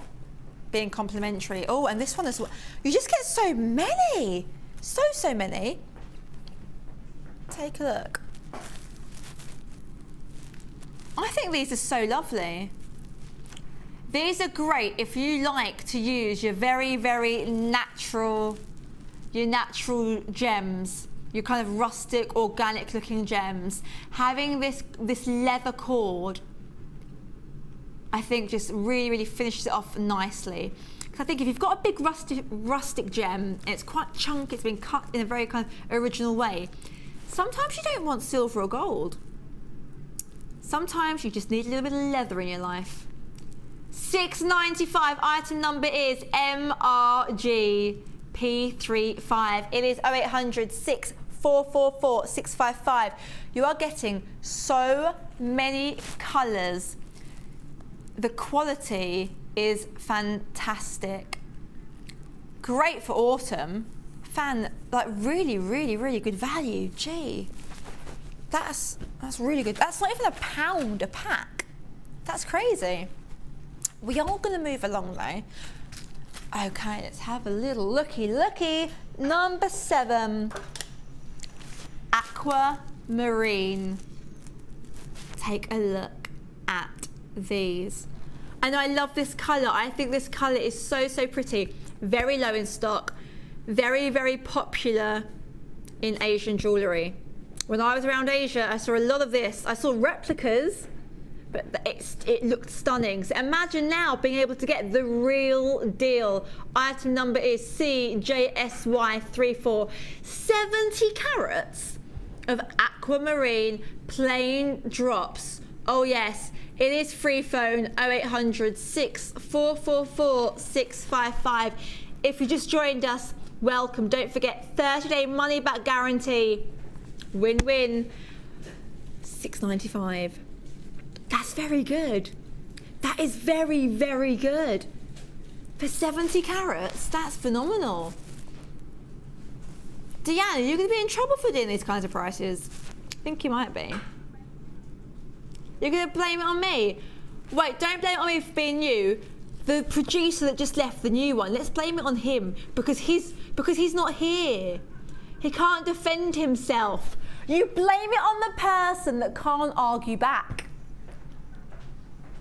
being complimentary. Oh, and this one as well. You just get so many. So many. Take a look. I think these are so lovely. These are great if you like to use your very, very natural gems, your kind of rustic, organic looking gems. Having this leather cord, I think just really, really finishes it off nicely. Because I think if you've got a big rustic gem, and it's quite chunky, it's been cut in a very kind of original way, sometimes you don't want silver or gold. Sometimes you just need a little bit of leather in your life. $6.95, item number is MRGP35. It is 0800 6444 655. You are getting so many colours. The quality is fantastic. Great for autumn. Like really, really, really good value. Gee, that's really good. That's not even £1 a pack. That's crazy. We are going to move along though. Okay, let's have a little looky. Number 7, Aquamarine. Take a look at these. And I love this colour. I think this colour is so pretty. Very low in stock. Very, very popular in Asian jewellery. When I was around Asia, I saw a lot of this. I saw replicas, but it looked stunning. So imagine now being able to get the real deal. Item number is CJSY34. 70 carats of aquamarine plain drops. Oh yes, it is free phone 0800 6444 655. If you just joined us, welcome. Don't forget 30-day money back guarantee. Win-win. $6.95. That's very good. That is very, very good. For 70 carats, that's phenomenal. Deanna, you're going to be in trouble for doing these kinds of prices. I think you might be. You're going to blame it on me. Wait, don't blame it on me for being you. The producer that just left the new one, let's blame it on him because he's not here. He can't defend himself. You blame it on the person that can't argue back.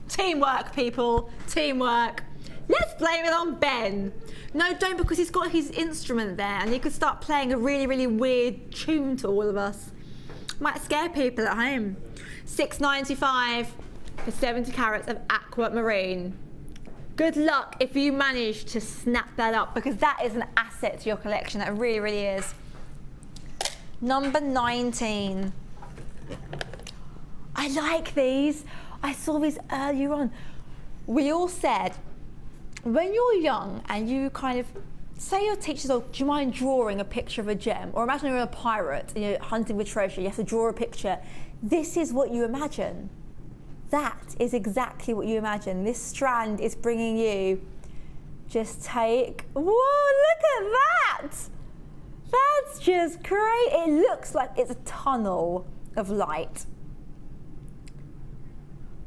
Teamwork, people. Teamwork. Let's blame it on Ben. No, don't, because he's got his instrument there and he could start playing a really, really weird tune to all of us. Might scare people at home. $6.95 for 70 carats of aquamarine. Good luck if you manage to snap that up because that is an asset to your collection. That really, really is. Number 19. I like these. I saw these earlier on. We all said, when you're young and you kind of, say your teacher says, oh, do you mind drawing a picture of a gem? Or imagine you're a pirate and you're hunting for treasure, you have to draw a picture. This is what you imagine. That is exactly what you imagine. This strand is bringing you, just take, whoa, look at that! That's just great. It looks like it's a tunnel of light.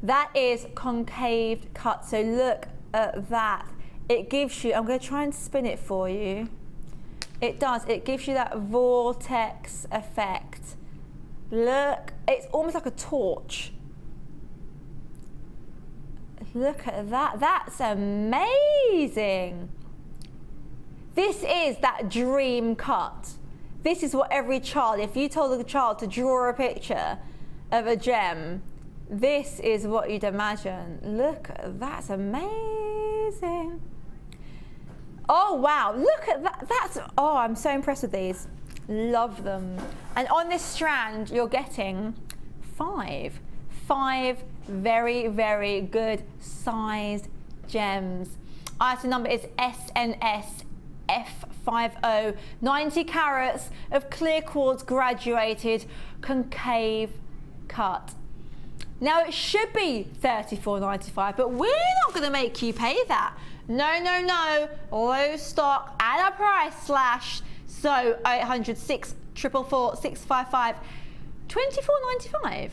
That is concave cut, so look at that. It gives you, I'm going to try and spin it for you. It does, it gives you that vortex effect. Look, it's almost like a torch. Look at that, that's amazing. This is that dream cut. This is what every child, if you told a child to draw a picture of a gem, this is what you'd imagine. Look, that's amazing. Oh wow, look at that. That's, oh, I'm so impressed with these. Love them. And on this strand, you're getting five very, very good sized gems. Item number is SNS F50, 90 carats of clear quartz graduated concave cut. Now it should be $34.95, but we're not going to make you pay that. No, no, no. Low stock at a price slash. So 800 644 655, $24.95.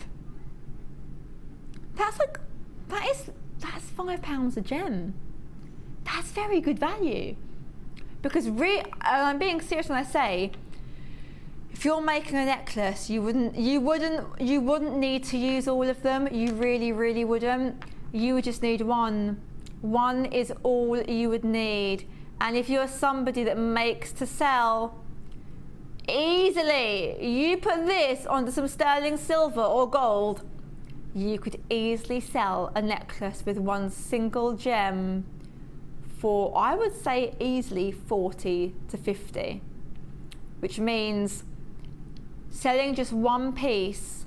That's like, that's £5 a gem. That's very good value. Because I'm being serious when I say, if you're making a necklace, you wouldn't need to use all of them. You really, really wouldn't. You would just need one. One is all you would need. And if you're somebody that makes to sell, easily, you put this onto some sterling silver or gold, you could easily sell a necklace with one single gem for, I would say, easily 40 to 50, which means selling just one piece,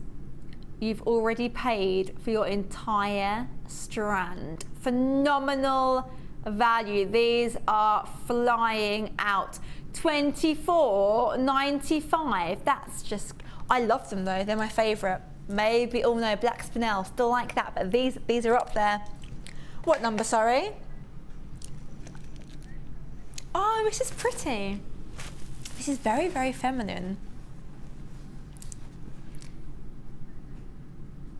you've already paid for your entire strand. Phenomenal value. These are flying out. $24.95. That's just, I love them though. They're my favorite. Maybe, oh no, black spinel, still like that, but these are up there. What number, sorry? Oh, this is pretty. This is very, very feminine.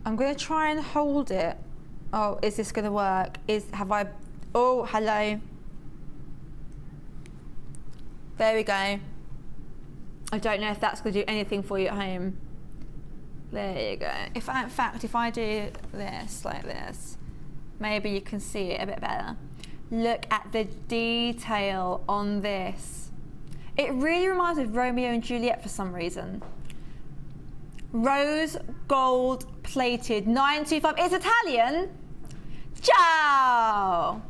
I'm gonna try and hold it. Oh, is this gonna work? Oh, hello. There we go. I don't know if that's gonna do anything for you at home. There you go. In fact, if I do this, like this, maybe you can see it a bit better. Look at the detail on this. It really reminds me of Romeo and Juliet for some reason. Rose gold plated 925. It's Italian. Ciao.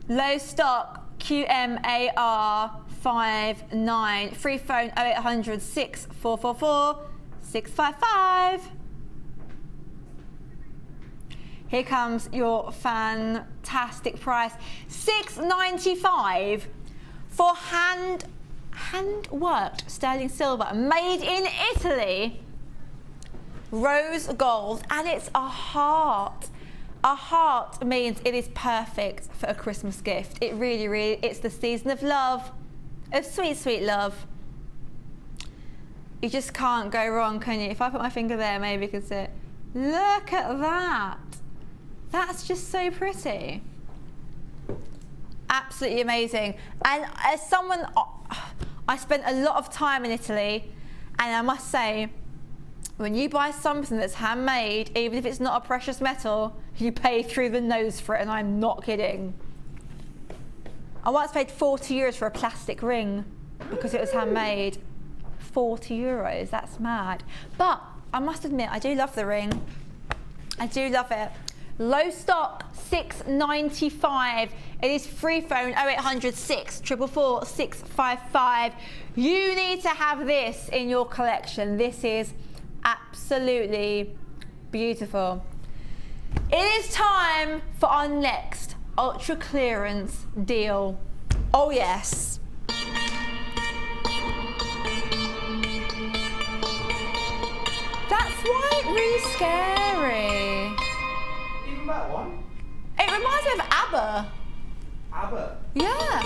Low stock QMAR 59. Free phone 0800 6444 655. Here comes your fantastic price. $6.95 for hand worked sterling silver, made in Italy. Rose gold, and it's a heart. A heart means it is perfect for a Christmas gift. It really, really, it's the season of love, of sweet, sweet love. You just can't go wrong, can you? If I put my finger there, maybe you could see it. Look at that. That's just so pretty. Absolutely amazing. And as someone, I spent a lot of time in Italy, and I must say, when you buy something that's handmade, even if it's not a precious metal, you pay through the nose for it, and I'm not kidding. I once paid 40 euros for a plastic ring because it was handmade. 40 euros, that's mad. But I must admit, I do love the ring. I do love it. Low stock, $6.95. It is free phone 0800 644 655. You need to have this in your collection. This is absolutely beautiful. It is time for our next ultra clearance deal. Oh yes. That's why it's really scary. Even that one? It reminds me of ABBA. ABBA? Yeah.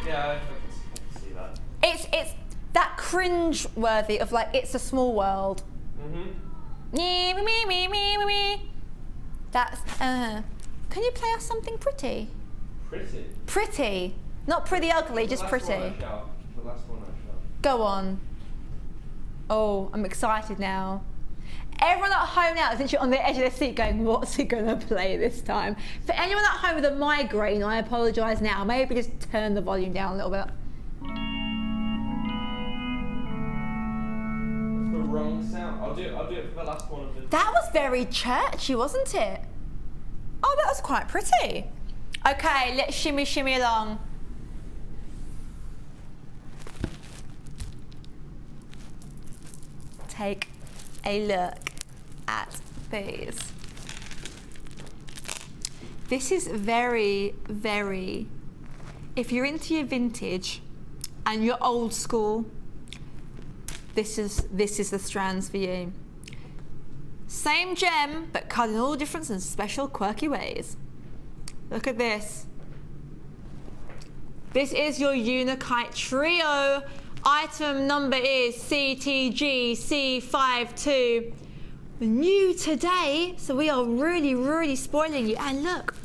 Yeah, I can see that. It's that cringe worthy of like It's a Small World. Me. That's can you play us something pretty? Pretty? Pretty. Not pretty ugly, just pretty. The last one I shall. Go on. Oh, I'm excited now. Everyone at home now is literally on the edge of their seat going, what's he gonna play this time? For anyone at home with a migraine, I apologise now. Maybe just turn the volume down a little bit. The wrong sound. I'll do it for the last one of the... That was very churchy, wasn't it? Oh, that was quite pretty. Okay, let's shimmy along. Take a look at these. This is very, very, if you're into your vintage and you're old school, this is the strands for you. Same gem, but cut in all different and special quirky ways. Look at this. This is your Unakite Trio. Item number is CTG-C52. New today, so we are really, really spoiling you. And look,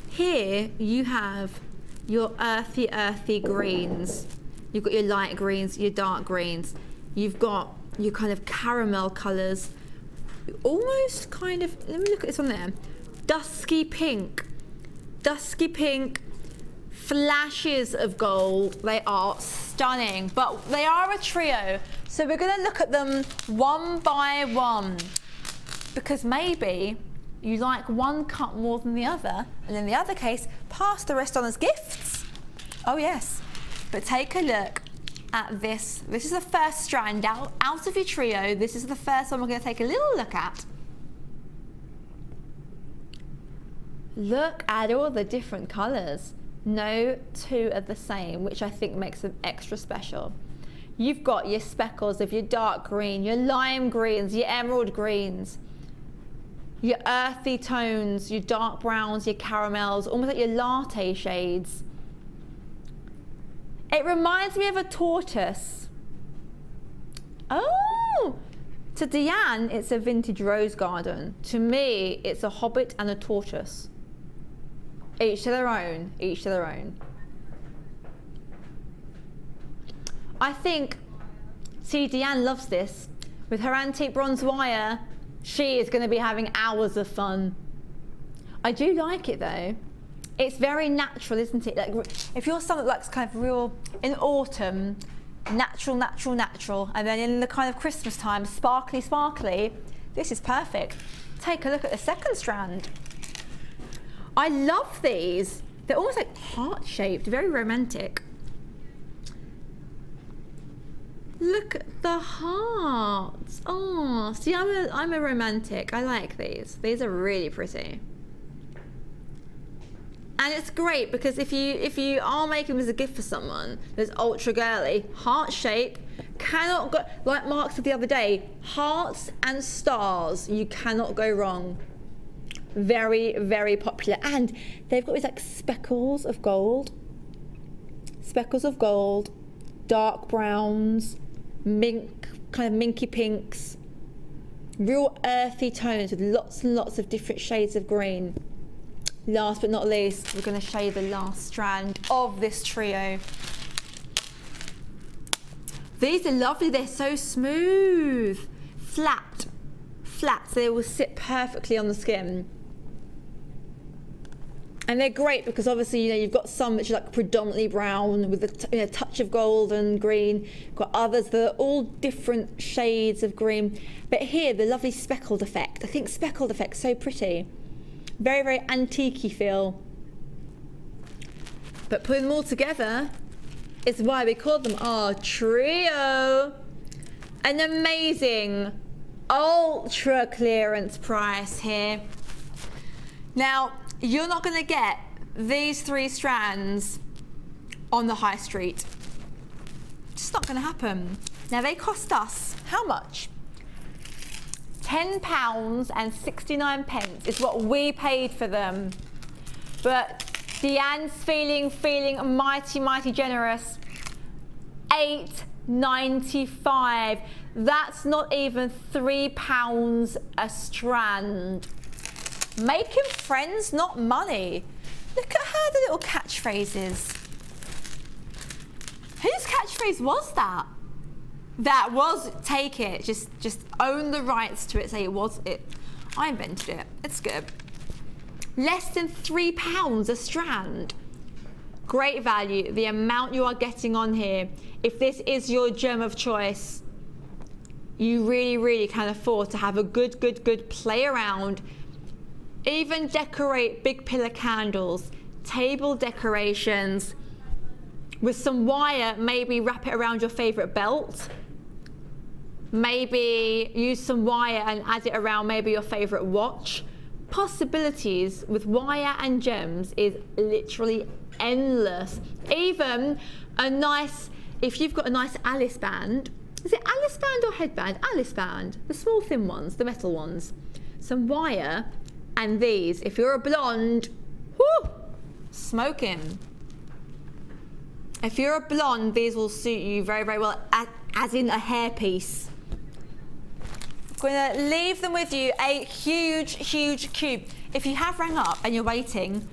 here you have your earthy greens. You've got your light greens, your dark greens. You've got your kind of caramel colours. Almost kind of, let me look at this on there. Dusky pink, flashes of gold. They are stunning, but they are a trio. So we're gonna look at them one by one, because maybe you like one cut more than the other, and in the other case, pass the rest on as gifts. Oh yes, but take a look at this. This is the first strand out of your trio. This is the first one we're gonna take a little look at. Look at all the different colors. No two are the same, which I think makes them extra special. You've got your speckles of your dark green, your lime greens, your emerald greens, your earthy tones, your dark browns, your caramels, almost like your latte shades. It reminds me of a tortoise. Oh! To Deanne, it's a vintage rose garden. To me, it's a hobbit and a tortoise. Each to their own, each to their own. I think, see, Deanne loves this. With her antique bronze wire, she is going to be having hours of fun. I do like it though. It's very natural, isn't it? Like if you're someone that likes kind of real, in autumn, natural, natural, natural, and then in the kind of Christmas time, sparkly, sparkly, this is perfect. Take a look at the second strand. I love these. They're almost like heart-shaped, very romantic. Look at the hearts. Oh, see, I'm a romantic. I like these. These are really pretty. And it's great because if you are making them as a gift for someone that's ultra girly, heart shape, cannot go, like Mark said the other day, hearts and stars, you cannot go wrong. Very, very popular. And they've got these like speckles of gold, dark browns, mink, kind of minky pinks, real earthy tones with lots and lots of different shades of green. Last but not least, we're going to show you the last strand of this trio. These are lovely. They're so smooth, flat, so they will sit perfectly on the skin. And they're great because obviously, you know, you've got some which are like predominantly brown with a touch of gold and green. You've got others that are all different shades of green. But here, the lovely speckled effect. I think speckled effect's so pretty. Very, very antique-y feel. But putting them all together is why we call them our trio. An amazing ultra clearance price here. Now, you're not going to get these 3 strands on the high street. It's just not going to happen. Now, they cost us how much? £10.69 is what we paid for them. But Deanne's feeling mighty, mighty generous. £8.95. That's not even £3 a strand. Making friends, not money. Look at her, the little catchphrases. Whose catchphrase was that? That was, take it, just own the rights to it, say it was it. I invented it, it's good. Less than £3 a strand. Great value, the amount you are getting on here. If this is your gem of choice, you really, really can afford to have a good play around. Even decorate big pillar candles, table decorations, with some wire, maybe wrap it around your favorite belt. Maybe use some wire and add it around maybe your favorite watch. Possibilities with wire and gems is literally endless. Even a nice, if you've got a nice Alice band, is it Alice band or headband? Alice band, the small thin ones, the metal ones. Some wire and these, if you're a blonde, whoo, smoking. If you're a blonde, these will suit you very, very well, as in a hairpiece. I'm going to leave them with you, a huge cube. If you have rang up and you're waiting,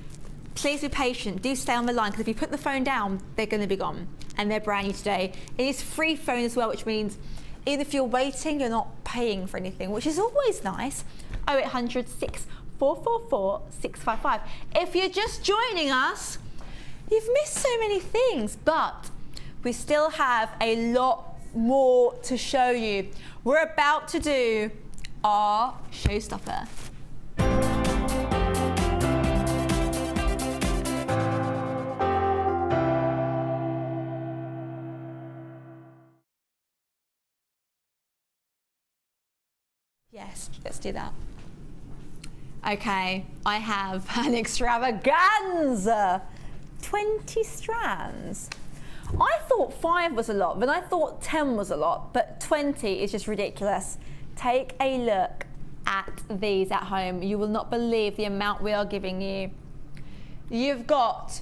please be patient. Do stay on the line, because if you put the phone down, they're going to be gone. And they're brand new today. It is free phone as well, which means even if you're waiting, you're not paying for anything, which is always nice. 0800 6444 655. If you're just joining us, you've missed so many things, but we still have a lot more to show you. We're about to do our showstopper. Yes, let's do that. Okay, I have an extravaganza. 20 strands. I thought 5 was a lot, then I thought 10 was a lot, but 20 is just ridiculous. Take a look at these at home. You will not believe the amount we are giving you. You've got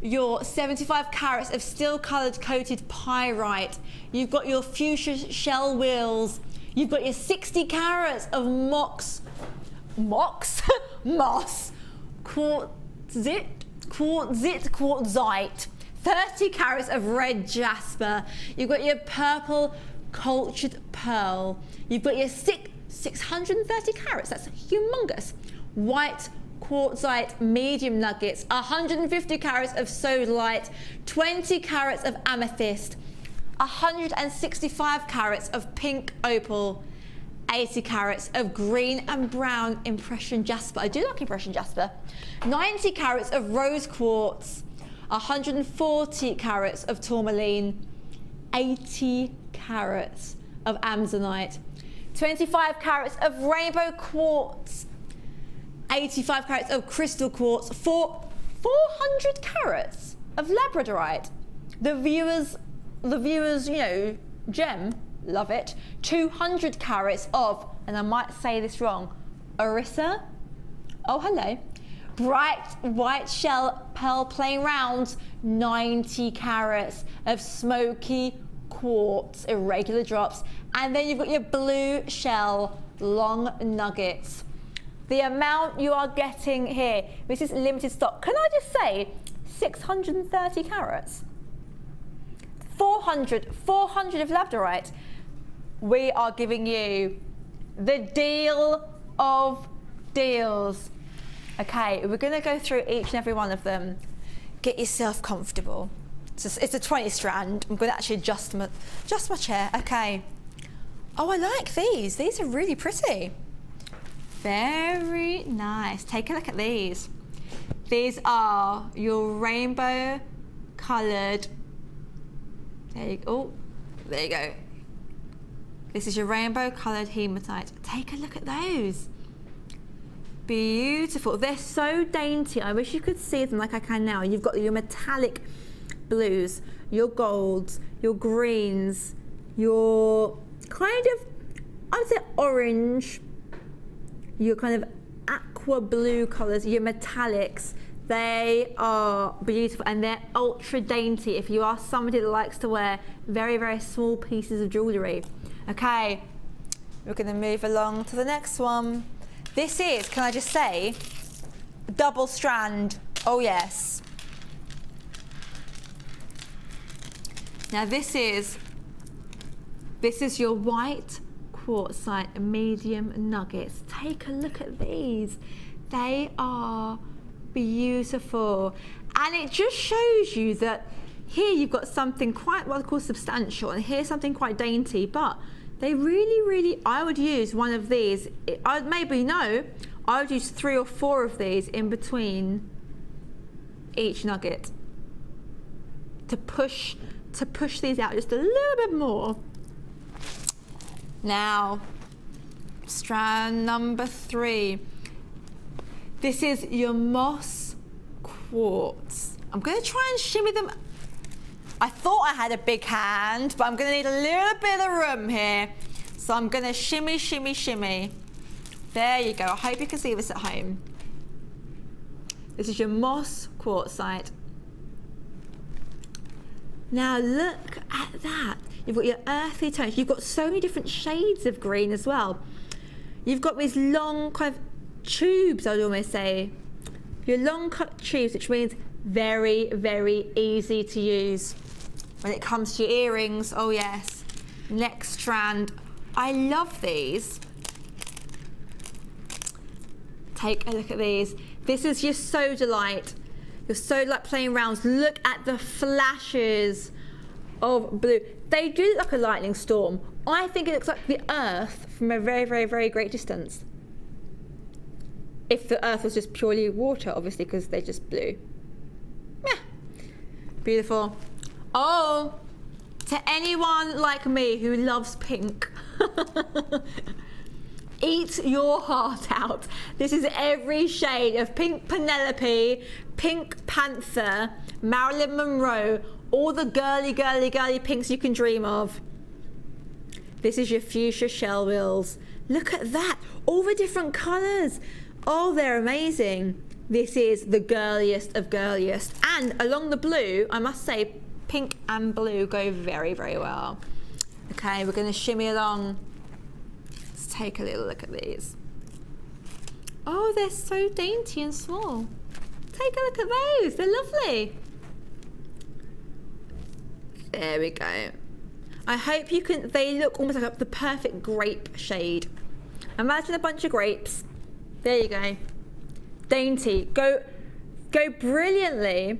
your 75 carats of steel coloured coated pyrite. You've got your fuchsia shell wheels. You've got your 60 carats of moss, 30 carats of red jasper. You've got your purple cultured pearl. You've got your 630 carats, that's humongous, white quartzite medium nuggets, 150 carats of sodalite, 20 carats of amethyst, 165 carats of pink opal, 80 carats of green and brown impression jasper. I do like impression jasper. 90 carats of rose quartz, 140 carats of tourmaline, 80 carats of amazonite, 25 carats of rainbow quartz, 85 carats of crystal quartz, 400 carats of labradorite. The viewers, you know, gem, love it. 200 carats of, and I might say this wrong, orisa. Oh, hello. Bright white shell pearl plain rounds, 90 carats of smoky quartz, irregular drops. And then you've got your blue shell long nuggets. The amount you are getting here, this is limited stock. Can I just say 630 carats? 400 of labradorite. We are giving you the deal of deals. Okay, we're going to go through each and every one of them. Get yourself comfortable. It's a 20 strand. I'm going to actually adjust my chair. Okay. Oh, I like these. These are really pretty. Very nice. Take a look at these. These are your rainbow coloured. There you go. This is your rainbow coloured hematite. Take a look at those. Beautiful. They're so dainty. I wish you could see them like I can now. You've got your metallic blues, your golds, your greens, your kind of, I would say orange, your kind of aqua blue colours, your metallics. They are beautiful and they're ultra dainty if you are somebody that likes to wear very, very small pieces of jewellery. Okay, we're going to move along to the next one. This is, can I just say, double strand. Oh yes. Now this is your white quartzite medium nuggets. Take a look at these. They are beautiful. And it just shows you that here you've got something quite what I call substantial and here's something quite dainty, but they really, I would use one of these. I would use 3 or 4 of these in between each nugget to push these out just a little bit more. Now, strand number 3. This is your moss quartz. I'm going to try and shimmy them. I thought I had a big hand, but I'm going to need a little bit of room here. So I'm going to shimmy, shimmy, shimmy. There you go. I hope you can see this at home. This is your moss quartzite. Now look at that. You've got your earthy tones. You've got so many different shades of green as well. You've got these long kind of tubes, I'd almost say. Your long cut tubes, which means very, very easy to use. When it comes to your earrings, oh yes. Next strand. I love these. Take a look at these. This is your sodalite. Your sodalite plain rounds. Look at the flashes of blue. They do look like a lightning storm. I think it looks like the earth from a very, very, very great distance. If the earth was just purely water, obviously, because they're just blue. Yeah. Beautiful. Oh, to anyone like me who loves pink, eat your heart out. This is every shade of pink Penelope, pink Panther, Marilyn Monroe, all the girly, girly, girly pinks you can dream of. This is your fuchsia shell wheels. Look at that, all the different colours. Oh, they're amazing. This is the girliest of girliest. And along the blue, I must say, pink and blue go very, very well. Okay, we're going to shimmy along. Let's take a little look at these. Oh, they're so dainty and small. Take a look at those. They're lovely. There we go. I hope you can, they look almost like the perfect grape shade. Imagine a bunch of grapes. There you go. dainty. Go brilliantly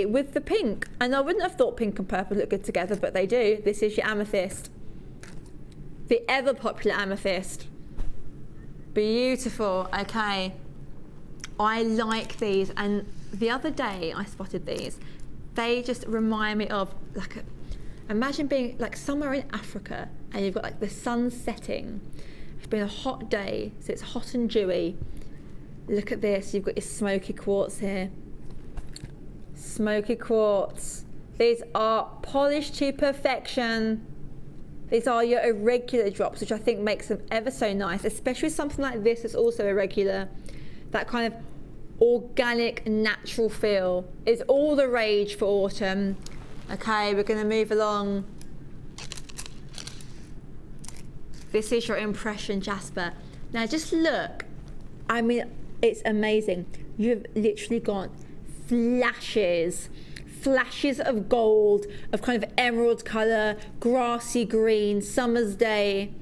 with the pink. And I wouldn't have thought pink and purple look good together, but they do. This is your amethyst. The ever popular amethyst. Beautiful. Okay. I like these, and the other day I spotted these. They just remind me of like imagine being like somewhere in Africa and you've got like the sun setting. It's been a hot day, so it's hot and dewy. Look at this, you've got your smoky quartz here. Smoky quartz. These are polished to perfection. These are your irregular drops, which I think makes them ever so nice, especially something like this that's also irregular. That kind of organic, natural feel is all the rage for autumn. Okay, we're going to move along. This is your impression jasper. Now just look. I mean, it's amazing. You've literally got flashes of gold, of kind of emerald colour, grassy green, summer's day.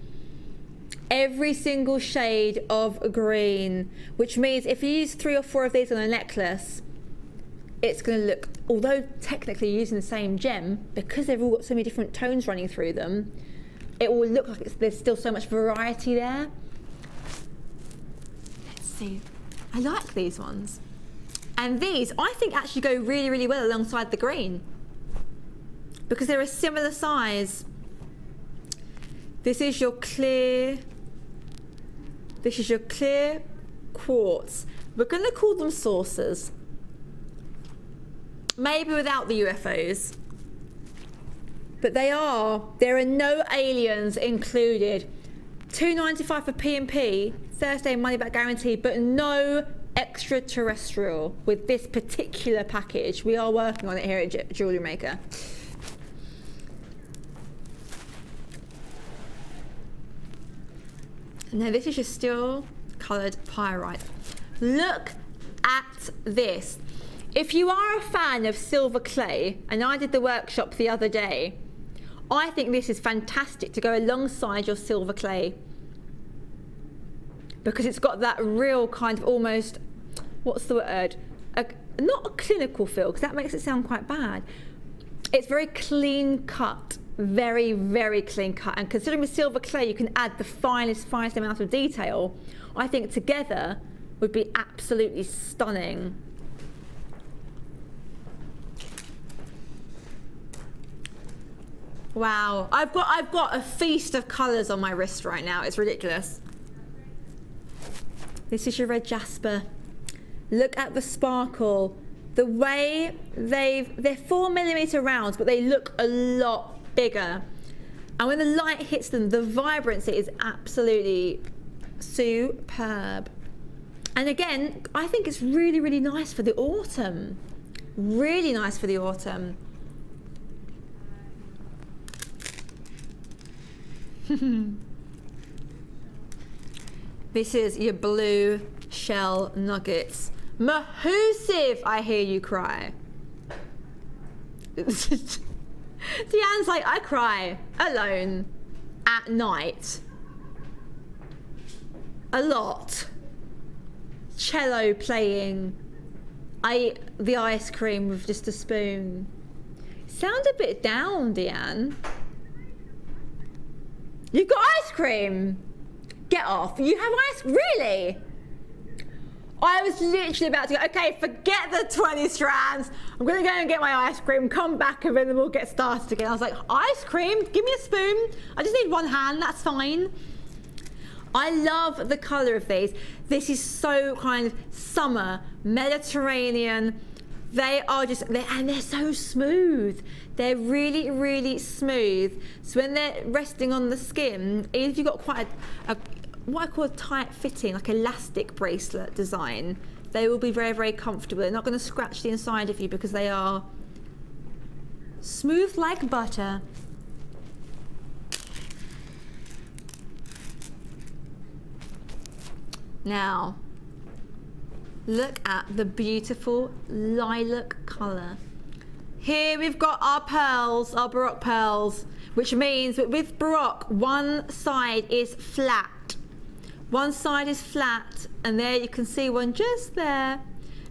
Every single shade of green, which means if you use 3 or 4 of these on a necklace, it's going to look, although technically using the same gem, because they've all got so many different tones running through them, it will look like there's still so much variety there. Let's see. I like these ones. And these, I think, actually go really, really well alongside the green because they're a similar size. This is your clear quartz. We're going to call them saucers. Maybe without the UFOs. But there are no aliens included. $2.95 for P&P, Thursday money back guarantee, but no extraterrestrial with this particular package. We are working on it here at Jewellery Maker. Now this is your steel coloured pyrite. Look at this. If you are a fan of silver clay, and I did the workshop the other day, I think this is fantastic to go alongside your silver clay because it's got that real kind of almost, what's the word? Not a clinical feel, because that makes it sound quite bad. It's very clean cut, very, very clean cut. And considering with silver clay, you can add the finest amount of detail. I think together would be absolutely stunning. Wow, I've got a feast of colours on my wrist right now. It's ridiculous. This is your red jasper. Look at the sparkle. The way they're 4mm rounds, but they look a lot bigger. And when the light hits them, the vibrancy is absolutely superb. And again, I think it's really, really nice for the autumn. Really nice for the autumn. This is your blue shell nuggets. Mahoosive, I hear you cry. Deanne's like, I cry alone at night. A lot. Cello playing. I eat the ice cream with just a spoon. Sound a bit down, Deanne. You've got ice cream. Get off. You have ice cream? Really? I was literally about to go, okay, forget the 20 strands. I'm going to go and get my ice cream, come back, and then we'll get started again. I was like, ice cream? Give me a spoon. I just need one hand. That's fine. I love the colour of these. This is so kind of summer, Mediterranean. They are just, and they're so smooth. They're really, really smooth. So when they're resting on the skin, even if you've got quite a what I call a tight fitting, like elastic bracelet design, they will be very, very comfortable. They're not going to scratch the inside of you because they are smooth like butter. Now, look at the beautiful lilac colour. Here we've got our pearls, our Baroque pearls, which means that with Baroque, one side is flat. One side is flat, and there you can see one just there.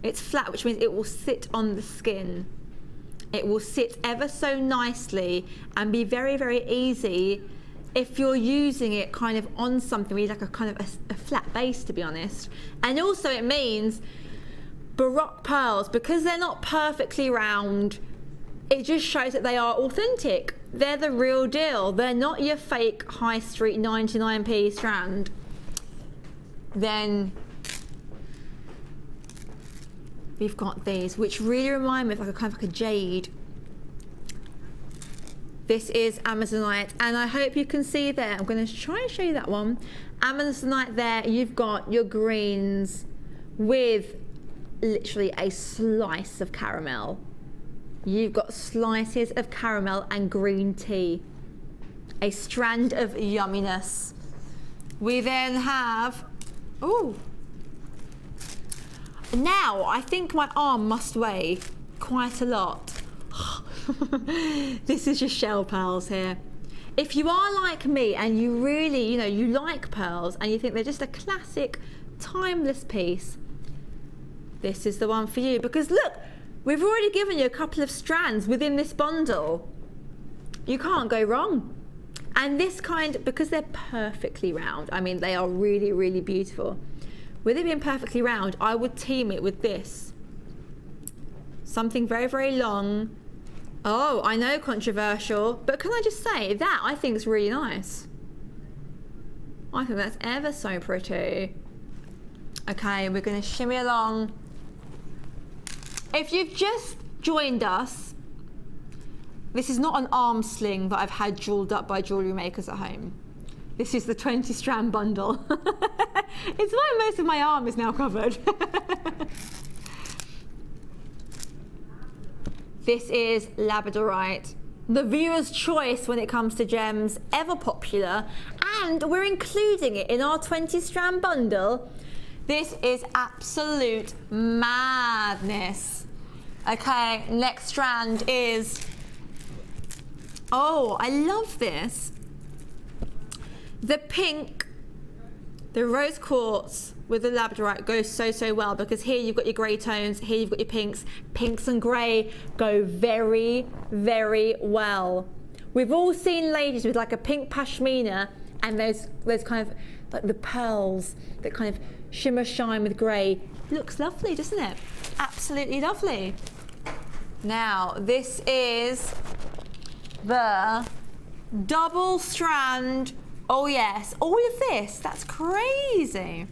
It's flat, which means it will sit on the skin. It will sit ever so nicely and be very, very easy if you're using it kind of on something where you like a kind of a flat base, to be honest. And also it means Baroque pearls, because they're not perfectly round, it just shows that they are authentic. They're the real deal. They're not your fake high street 99p strand. Then we've got these, which really remind me of like a kind of like a jade. This is Amazonite, and I hope you can see there. I'm going to try and show you that one. Amazonite there, you've got your greens with literally a slice of caramel. You've got slices of caramel and green tea. A strand of yumminess. We then have, ooh. Now, I think my arm must weigh quite a lot. This is your shell pearls here. If you are like me and you really, you know, you like pearls and you think they're just a classic, timeless piece, this is the one for you. Because look, we've already given you a couple of strands within this bundle. You can't go wrong. And this kind, because they're perfectly round, I mean, they are really, really beautiful. With it being perfectly round, I would team it with this. Something very, very long. Oh, I know, controversial, but can I just say that I think is really nice. I think that's ever so pretty. Okay, we're going to shimmy along. If you've just joined us, this is not an arm sling that I've had jeweled up by jewellery makers at home. This is the 20 strand bundle. It's why most of my arm is now covered. This is Labradorite, the viewer's choice when it comes to gems, ever popular, and we're including it in our 20 strand bundle. This is absolute madness. Okay, next strand is, oh, I love this. The pink, the rose quartz with the Labradorite goes so, so well, because here you've got your grey tones, here you've got your pinks. Pinks and grey go very, very well. We've all seen ladies with like a pink pashmina and those kind of like the pearls that kind of shimmer shine with grey. Looks lovely, doesn't it? Absolutely lovely. Now, this is the double strand. Oh yes, all of this, that's crazy.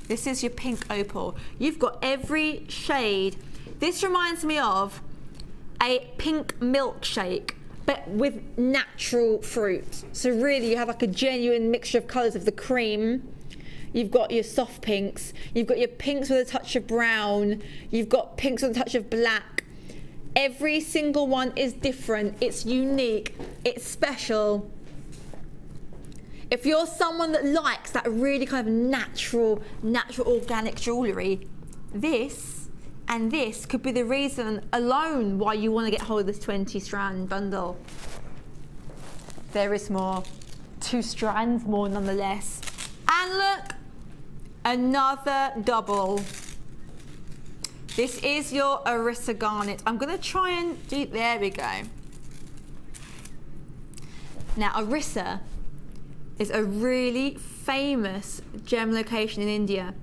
This is your pink opal. You've got every shade. This reminds me of a pink milkshake, but with natural fruit. So really you have like a genuine mixture of colours of the cream. You've got your soft pinks. You've got your pinks with a touch of brown. You've got pinks with a touch of black. Every single one is different. It's unique. It's special. If you're someone that likes that really kind of natural organic jewellery, this and this could be the reason alone why you want to get hold of this 20 strand bundle. There is more. 2 strands more nonetheless. And look, another double. This is your Orissa Garnet. I'm going to try and do, there we go. Now Orissa is a really famous gem location in India.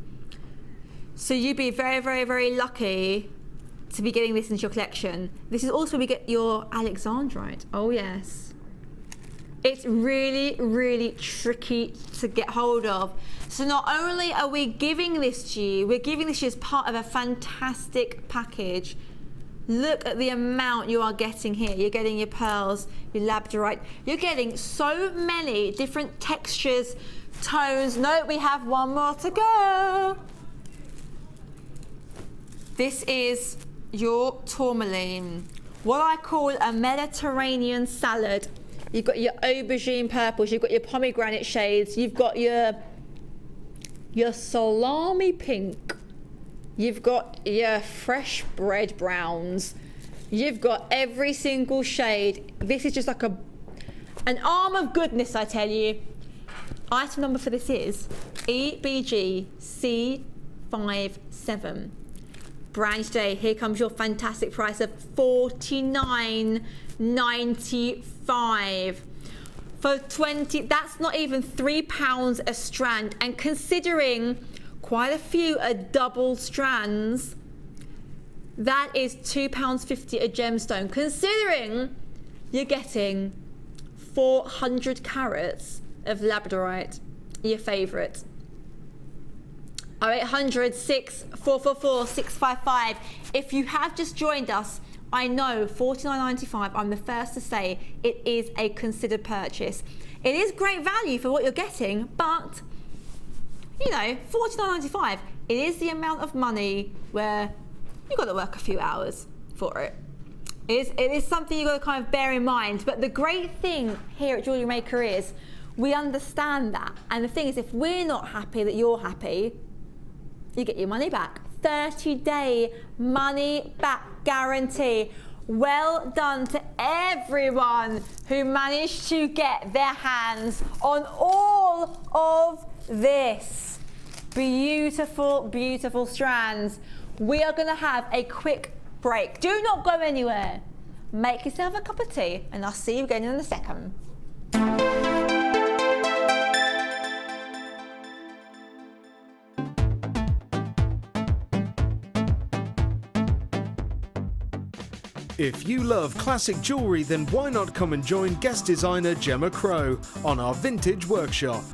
So you'd be very, very, very lucky to be getting this into your collection. This is also where we get your Alexandrite. Oh yes. It's really, really tricky to get hold of. So not only are we giving this to you, we're giving this to you as part of a fantastic package. Look at the amount you are getting here. You're getting your pearls, your labradorite. You're getting so many different textures, tones. No, we have one more to go. This is your tourmaline, what I call a Mediterranean salad. You've got your aubergine purples, you've got your pomegranate shades, you've got your salami pink. You've got your fresh bread browns. You've got every single shade. This is just like an arm of goodness, I tell you. Item number for this is EBG-C57. Brand new today. Here comes your fantastic price of $49.95. For 20, that's not even £3 a strand. And considering quite a few are double strands, that is £2.50 a gemstone. Considering you're getting 400 carats of Labradorite, your favourite. 0800 6444 655. If you have just joined us, I know $49.95, I'm the first to say it is a considered purchase. It is great value for what you're getting, but you know, $49.95, it is the amount of money where you've got to work a few hours for it. It is something you've got to kind of bear in mind. But the great thing here at Jewellery Maker is we understand that. And the thing is, if we're not happy that you're happy, you get your money back. 30-day money back guarantee. Well done to everyone who managed to get their hands on all of this. Beautiful, beautiful strands. We are going to have a quick break. Do not go anywhere. Make yourself a cup of tea and I'll see you again in a second. If you love classic jewellery, then why not come and join guest designer Gemma Crow on our vintage workshop.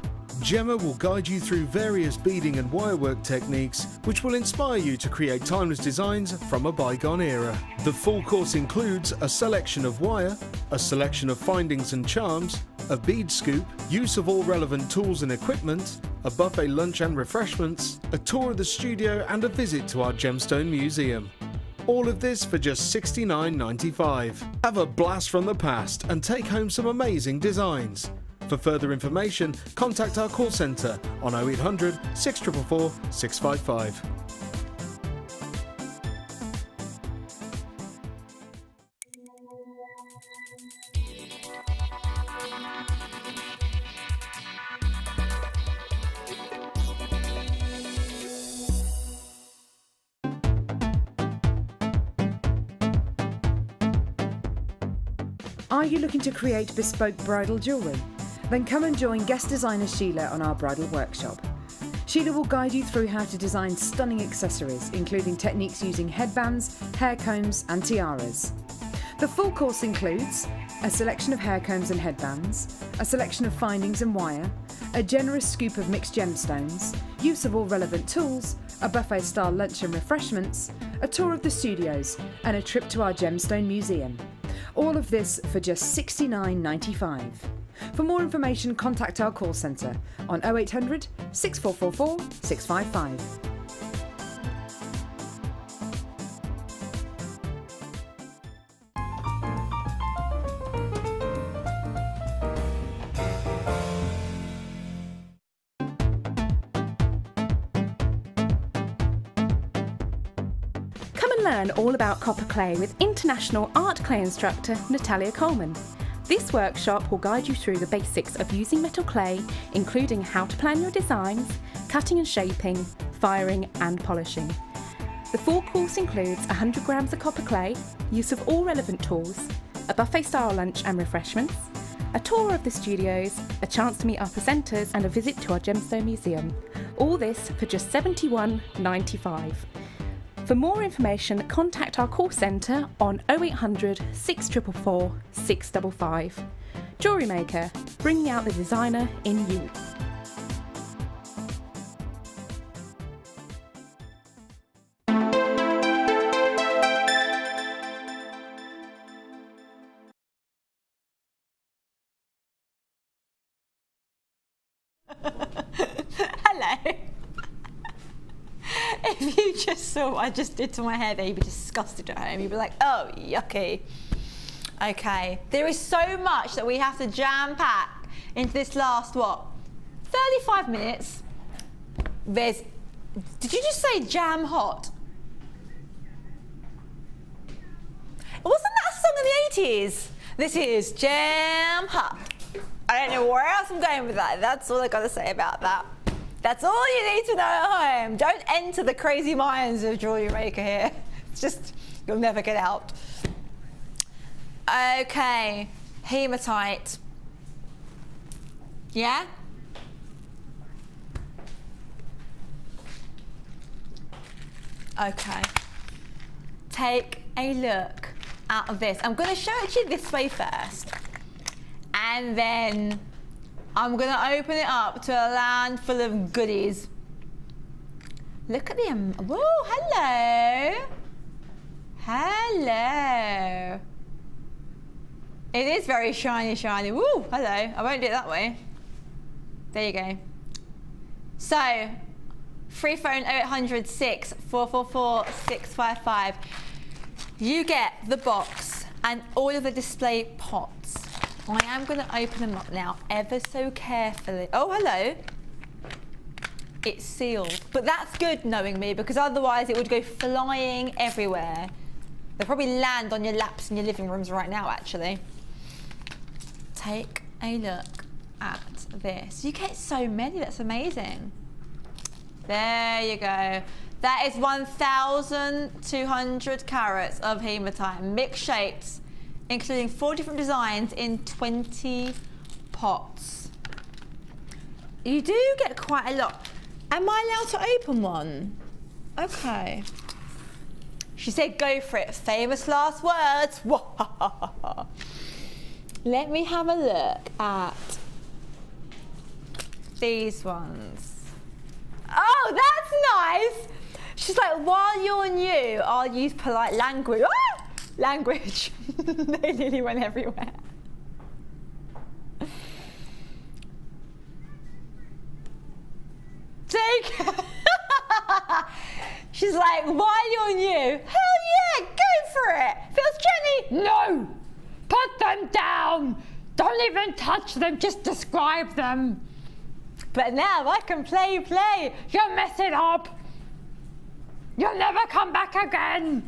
Gemma will guide you through various beading and wirework techniques which will inspire you to create timeless designs from a bygone era. The full course includes a selection of wire, a selection of findings and charms, a bead scoop, use of all relevant tools and equipment, a buffet lunch and refreshments, a tour of the studio and a visit to our Gemstone Museum. All of this for just $69.95. Have a blast from the past and take home some amazing designs. For further information, contact our call centre on 0800 644 655. Are you looking to create bespoke bridal jewellery? Then come and join guest designer Sheila on our bridal workshop. Sheila will guide you through how to design stunning accessories, including techniques using headbands, hair combs and tiaras. The full course includes a selection of hair combs and headbands, a selection of findings and wire, a generous scoop of mixed gemstones, use of all relevant tools, a buffet-style lunch and refreshments, a tour of the studios and a trip to our Gemstone Museum. All of this for just $69.95. For more information, contact our call centre on 0800 6444 655. Learn all about copper clay with international art clay instructor Natalia Coleman. This workshop will guide you through the basics of using metal clay, including how to plan your designs, cutting and shaping, firing and polishing. The full course includes 100 grams of copper clay, use of all relevant tools, a buffet style lunch and refreshments, a tour of the studios, a chance to meet our presenters and a visit to our Gemstone Museum. All this for just $71.95. For more information, contact our call centre on 0800 644 655. Jewellery Maker, bringing out the designer in you. Hello. If you just saw what I just did to my hair there, you'd be disgusted at home. You'd be like, oh, yucky. Okay, there is so much that we have to jam-pack into this last, 35 minutes. Did you just say jam hot? Wasn't that a song in the 80s? This is Jam Hot. I don't know where else I'm going with that. That's all I gotta say about that. That's all you need to know at home. Don't enter the crazy minds of Jewellery Maker here. It's just, you'll never get out. Okay, Hematite. Yeah? Okay. Take a look at this. I'm going to show it to you this way first. And then I'm going to open it up to a land full of goodies. Look at the... Whoa, hello. Hello. It is very shiny, shiny. Woo, hello. I won't do it that way. There you go. So, free phone 0800 6 444 655. You get the box and all of the display pots. I am going to open them up now ever so carefully. Oh, hello. It's sealed. But that's good knowing me, because otherwise it would go flying everywhere. They'll probably land on your laps in your living rooms right now, actually. Take a look at this. You get so many, that's amazing. There you go. That is 1,200 carats of hematite, mixed shapes, including 4 different designs in 20 pots. You do get quite a lot. Am I allowed to open one? Okay. She said go for it. Famous last words. Let me have a look at these ones. Oh, that's nice. She's like, while you're new, I'll use polite language. Ah! Language. They nearly went everywhere. Take. She's like, while you're new, hell yeah, go for it. Feels Jenny? No. Put them down. Don't even touch them, just describe them. But now I can play. You'll mess it up. You'll never come back again.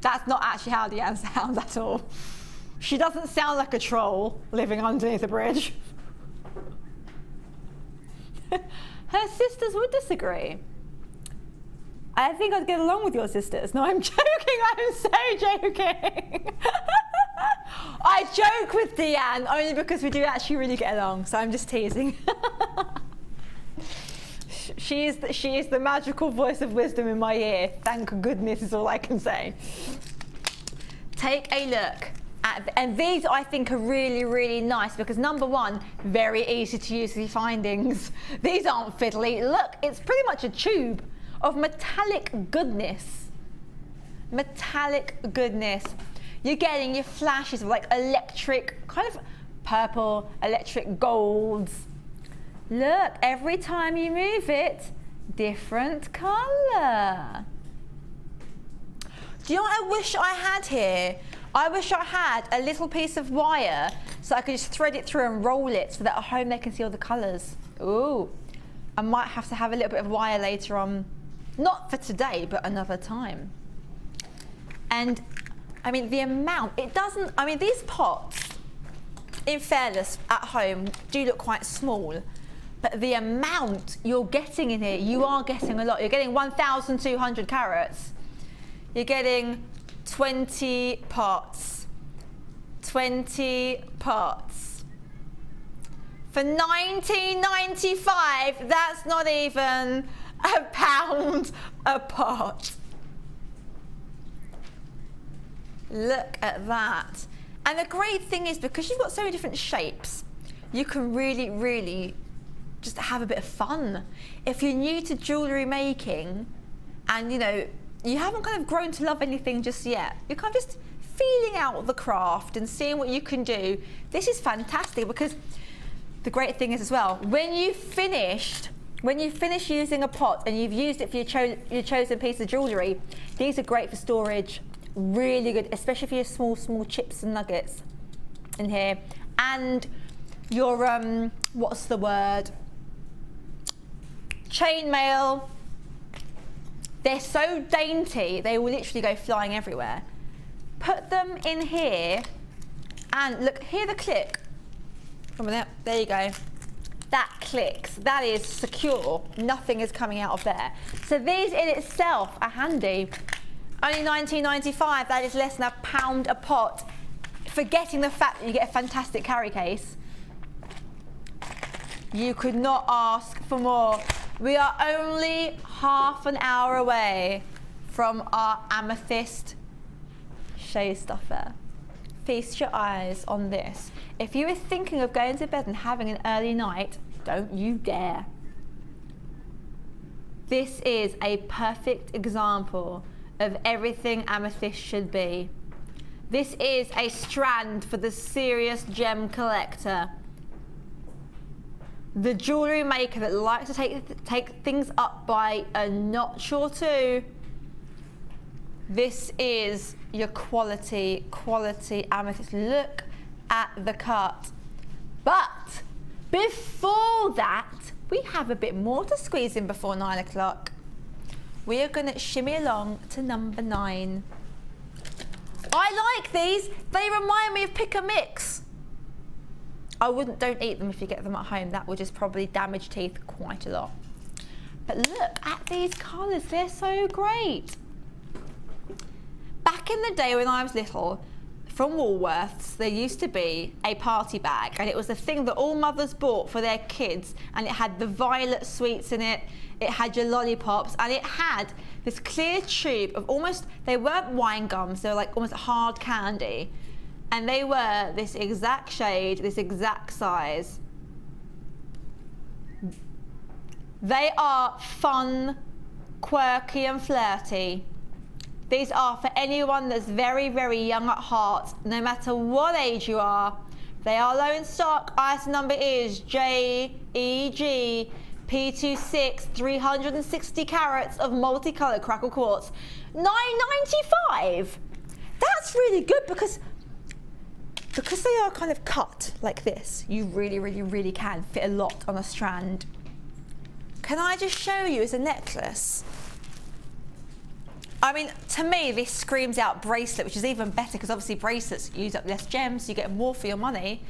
That's not actually how Deanne sounds at all. She doesn't sound like a troll living underneath a bridge. Her sisters would disagree. I think I'd get along with your sisters. No, I'm joking. I'm so joking. I joke with Deanne only because we do actually really get along, so I'm just teasing. She is the magical voice of wisdom in my ear. Thank goodness is all I can say. Take a look at, and these I think are really, really nice because number one, very easy to use the findings. These aren't fiddly. Look, it's pretty much a tube of metallic goodness. Metallic goodness. You're getting your flashes of like electric, kind of purple, electric golds. Look, every time you move it, different colour. Do you know what I wish I had here? I wish I had a little piece of wire so I could just thread it through and roll it so that at home they can see all the colours. Ooh, I might have to have a little bit of wire later on. Not for today, but another time. And I mean, the amount, it doesn't, I mean, these pots, in fairness, at home do look quite small. But the amount you're getting in here, you are getting a lot. You're getting 1,200 carats. You're getting 20 pots. 20 pots. For $19.95, that's not even £1 a pot. Look at that. And the great thing is, because you've got so many different shapes, you can really, really just have a bit of fun. If you're new to jewellery making and you know, you haven't kind of grown to love anything just yet, you're kind of just feeling out the craft and seeing what you can do, this is fantastic because the great thing is as well, when you finish using a pot and you've used it for your chosen piece of jewellery, these are great for storage, really good, especially for your small chips and nuggets in here. And your, what's the word? Chainmail. They're so dainty, they will literally go flying everywhere. Put them in here, and look, hear the click. Come on, there you go. That clicks. That is secure. Nothing is coming out of there. So these in itself are handy. Only $19.95. That is less than £1 a pot. Forgetting the fact that you get a fantastic carry case. You could not ask for more. We are only half an hour away from our Amethyst Showstopper. Feast your eyes on this. If you were thinking of going to bed and having an early night, don't you dare. This is a perfect example of everything Amethyst should be. This is a strand for the serious gem collector. The jewellery maker that likes to take things up by a notch or two. This is your quality amethyst. Look at the cut. But before that, we have a bit more to squeeze in before 9 o'clock. We are going to shimmy along to number 9. I like these. They remind me of Pick a Mix. Don't eat them if you get them at home. That will just probably damage teeth quite a lot. But look at these colours. They're so great. Back in the day when I was little, from Woolworths, there used to be a party bag, and it was a thing that all mothers bought for their kids, and it had the violet sweets in it, it had your lollipops, and it had this clear tube of they weren't wine gums, they were like almost hard candy, and they were this exact shade, this exact size. They are fun, quirky and flirty. These are for anyone that's very, very young at heart, no matter what age you are. They are low in stock. Item number is JEG P26 360 carats of multicolor crackle quartz. $9.95. That's really good because they are kind of cut like this. You really, really, really can fit a lot on a strand. Can I just show you as a necklace? I mean, to me, this screams out bracelet, which is even better because obviously bracelets use up less gems, so you get more for your money.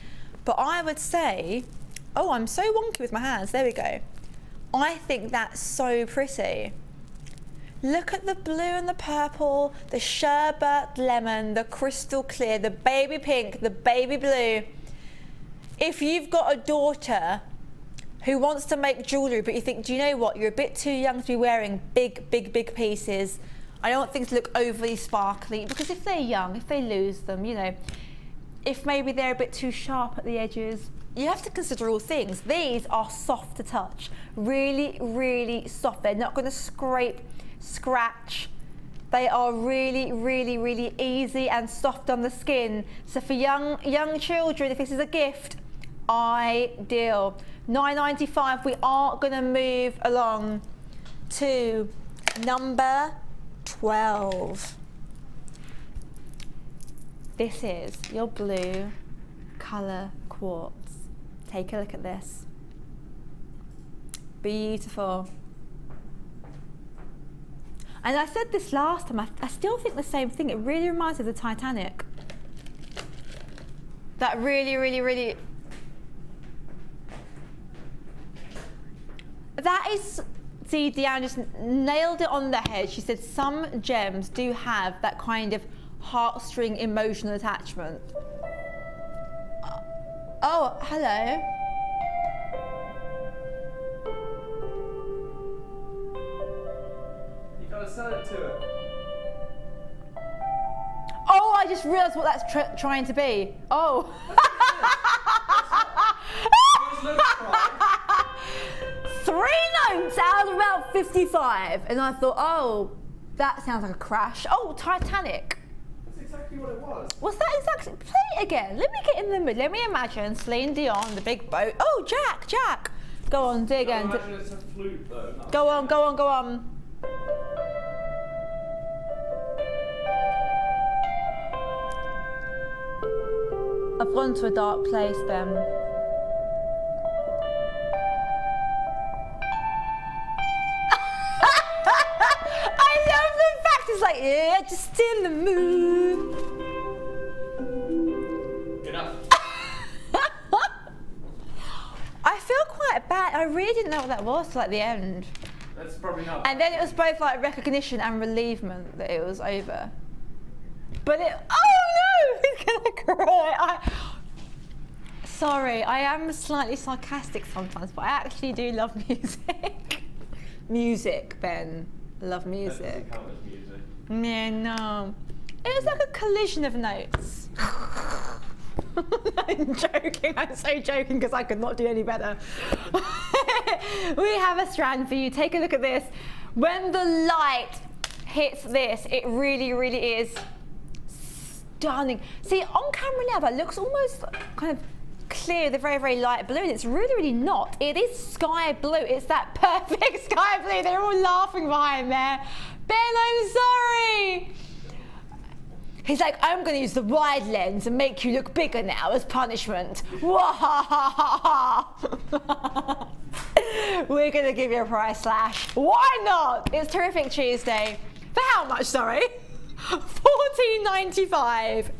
But I would say, oh, I'm so wonky with my hands. There we go. I think that's so pretty. Look at the blue and the purple, the sherbet lemon, the crystal clear, the baby pink, the baby blue. If you've got a daughter who wants to make jewellery, but you think, do you know what, you're a bit too young to be wearing big, big, big pieces. I don't want things to look overly sparkly, because if they're young, if they lose them, you know, if maybe they're a bit too sharp at the edges, you have to consider all things. These are soft to touch, really, really soft. They're not going to scrape, scratch. They are really, really, really easy and soft on the skin. So for young children, if this is a gift, ideal. $9.95. We are going to move along to number 12. This is your blue colour quartz. Take a look at this. Beautiful. And I said this last time, I still think the same thing. It really reminds me of the Titanic. That really, really, really... That is... See, Deanne just nailed it on the head. She said some gems do have that kind of heartstring emotional attachment. Oh, hello. You gotta sell it to her. Oh, I just realised what that's trying to be. Oh. 3 notes out of about 55, and I thought, oh, that sounds like a crash. Oh, Titanic. That's exactly what it was. Was that exactly? Play it again. Let me get in the mood. Let me imagine Celine Dion, the big boat. Oh, Jack. Go on, dig in. Imagine it's a flute though. Go on. I've gone to a dark place, Ben. It's like, yeah, just in the mood. Enough. really didn't know what that was till at the end. That's probably not. And then it was both like recognition and relievement that it was over. But it, oh no, he's gonna cry. Sorry, I am slightly sarcastic sometimes, but I actually do love music. Music, Ben. I love music. That doesn't count as music. Yeah, no. It was like a collision of notes. I'm joking, I'm so joking because I could not do any better. We have a strand for you. Take a look at this. When the light hits this, it really, really is stunning. See, on camera now, that looks almost kind of clear, the very, very light blue, and it's really, really not. It is sky blue. It's that perfect sky blue. They're all laughing behind there. Ben, I'm sorry. He's like, I'm going to use the wide lens and make you look bigger now as punishment. We're going to give you a price slash. Why not? It's Terrific Tuesday. For how much, sorry? $14.95.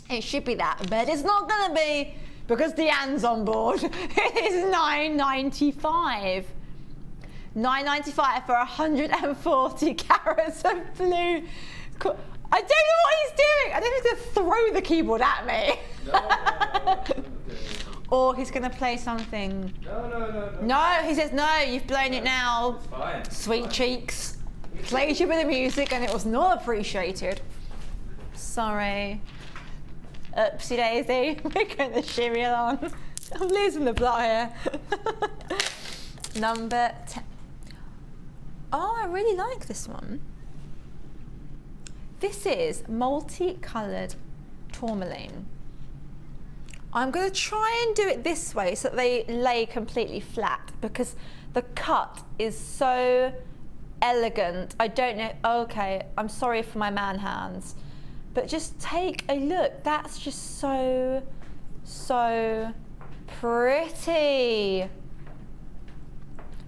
It should be that, but it's not going to be because Deanne's on board. It is $9.95. $9.95 for 140 carats of blue. I don't know what he's doing. I don't know if he's going to throw the keyboard at me. No. Or he's going to play something. No. No, he says, no, you've blown it now. It's fine. Sweet cheeks. Played you with the music and it was not appreciated. Sorry. Oopsie daisy. We're going to shimmy along. I'm losing the plot here. Number 10. Oh, I really like this one. This is multicoloured tourmaline. I'm going to try and do it this way so that they lay completely flat because the cut is so elegant. I don't know, okay, I'm sorry for my man hands, but just take a look. That's just so, so pretty.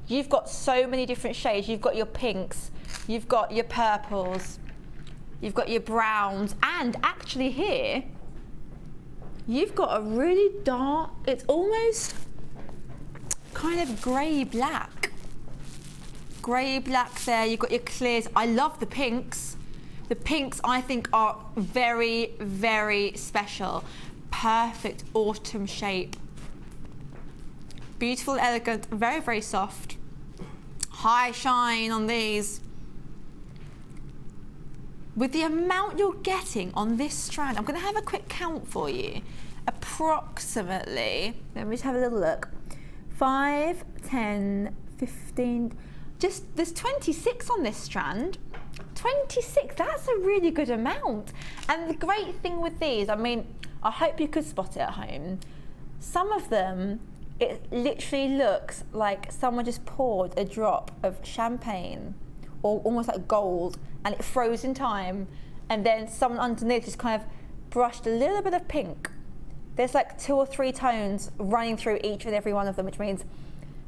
You've got so many different shades. You've got your pinks, you've got your purples, you've got your browns, and actually here, you've got a really dark, it's almost kind of grey-black. Grey-black there, you've got your clears. I love the pinks. The pinks I think are very, very special. Perfect autumn shape. Beautiful, elegant, very, very soft. High shine on these. With the amount you're getting on this strand, I'm going to have a quick count for you. Approximately, let me just have a little look. 5, 10, 15, just there's 26 on this strand. 26, that's a really good amount. And the great thing with these, I mean, I hope you could spot it at home. Some of them, it literally looks like someone just poured a drop of champagne or almost like gold, and it froze in time, and then someone underneath just kind of brushed a little bit of pink. There's like 2 or 3 tones running through each and every one of them, which means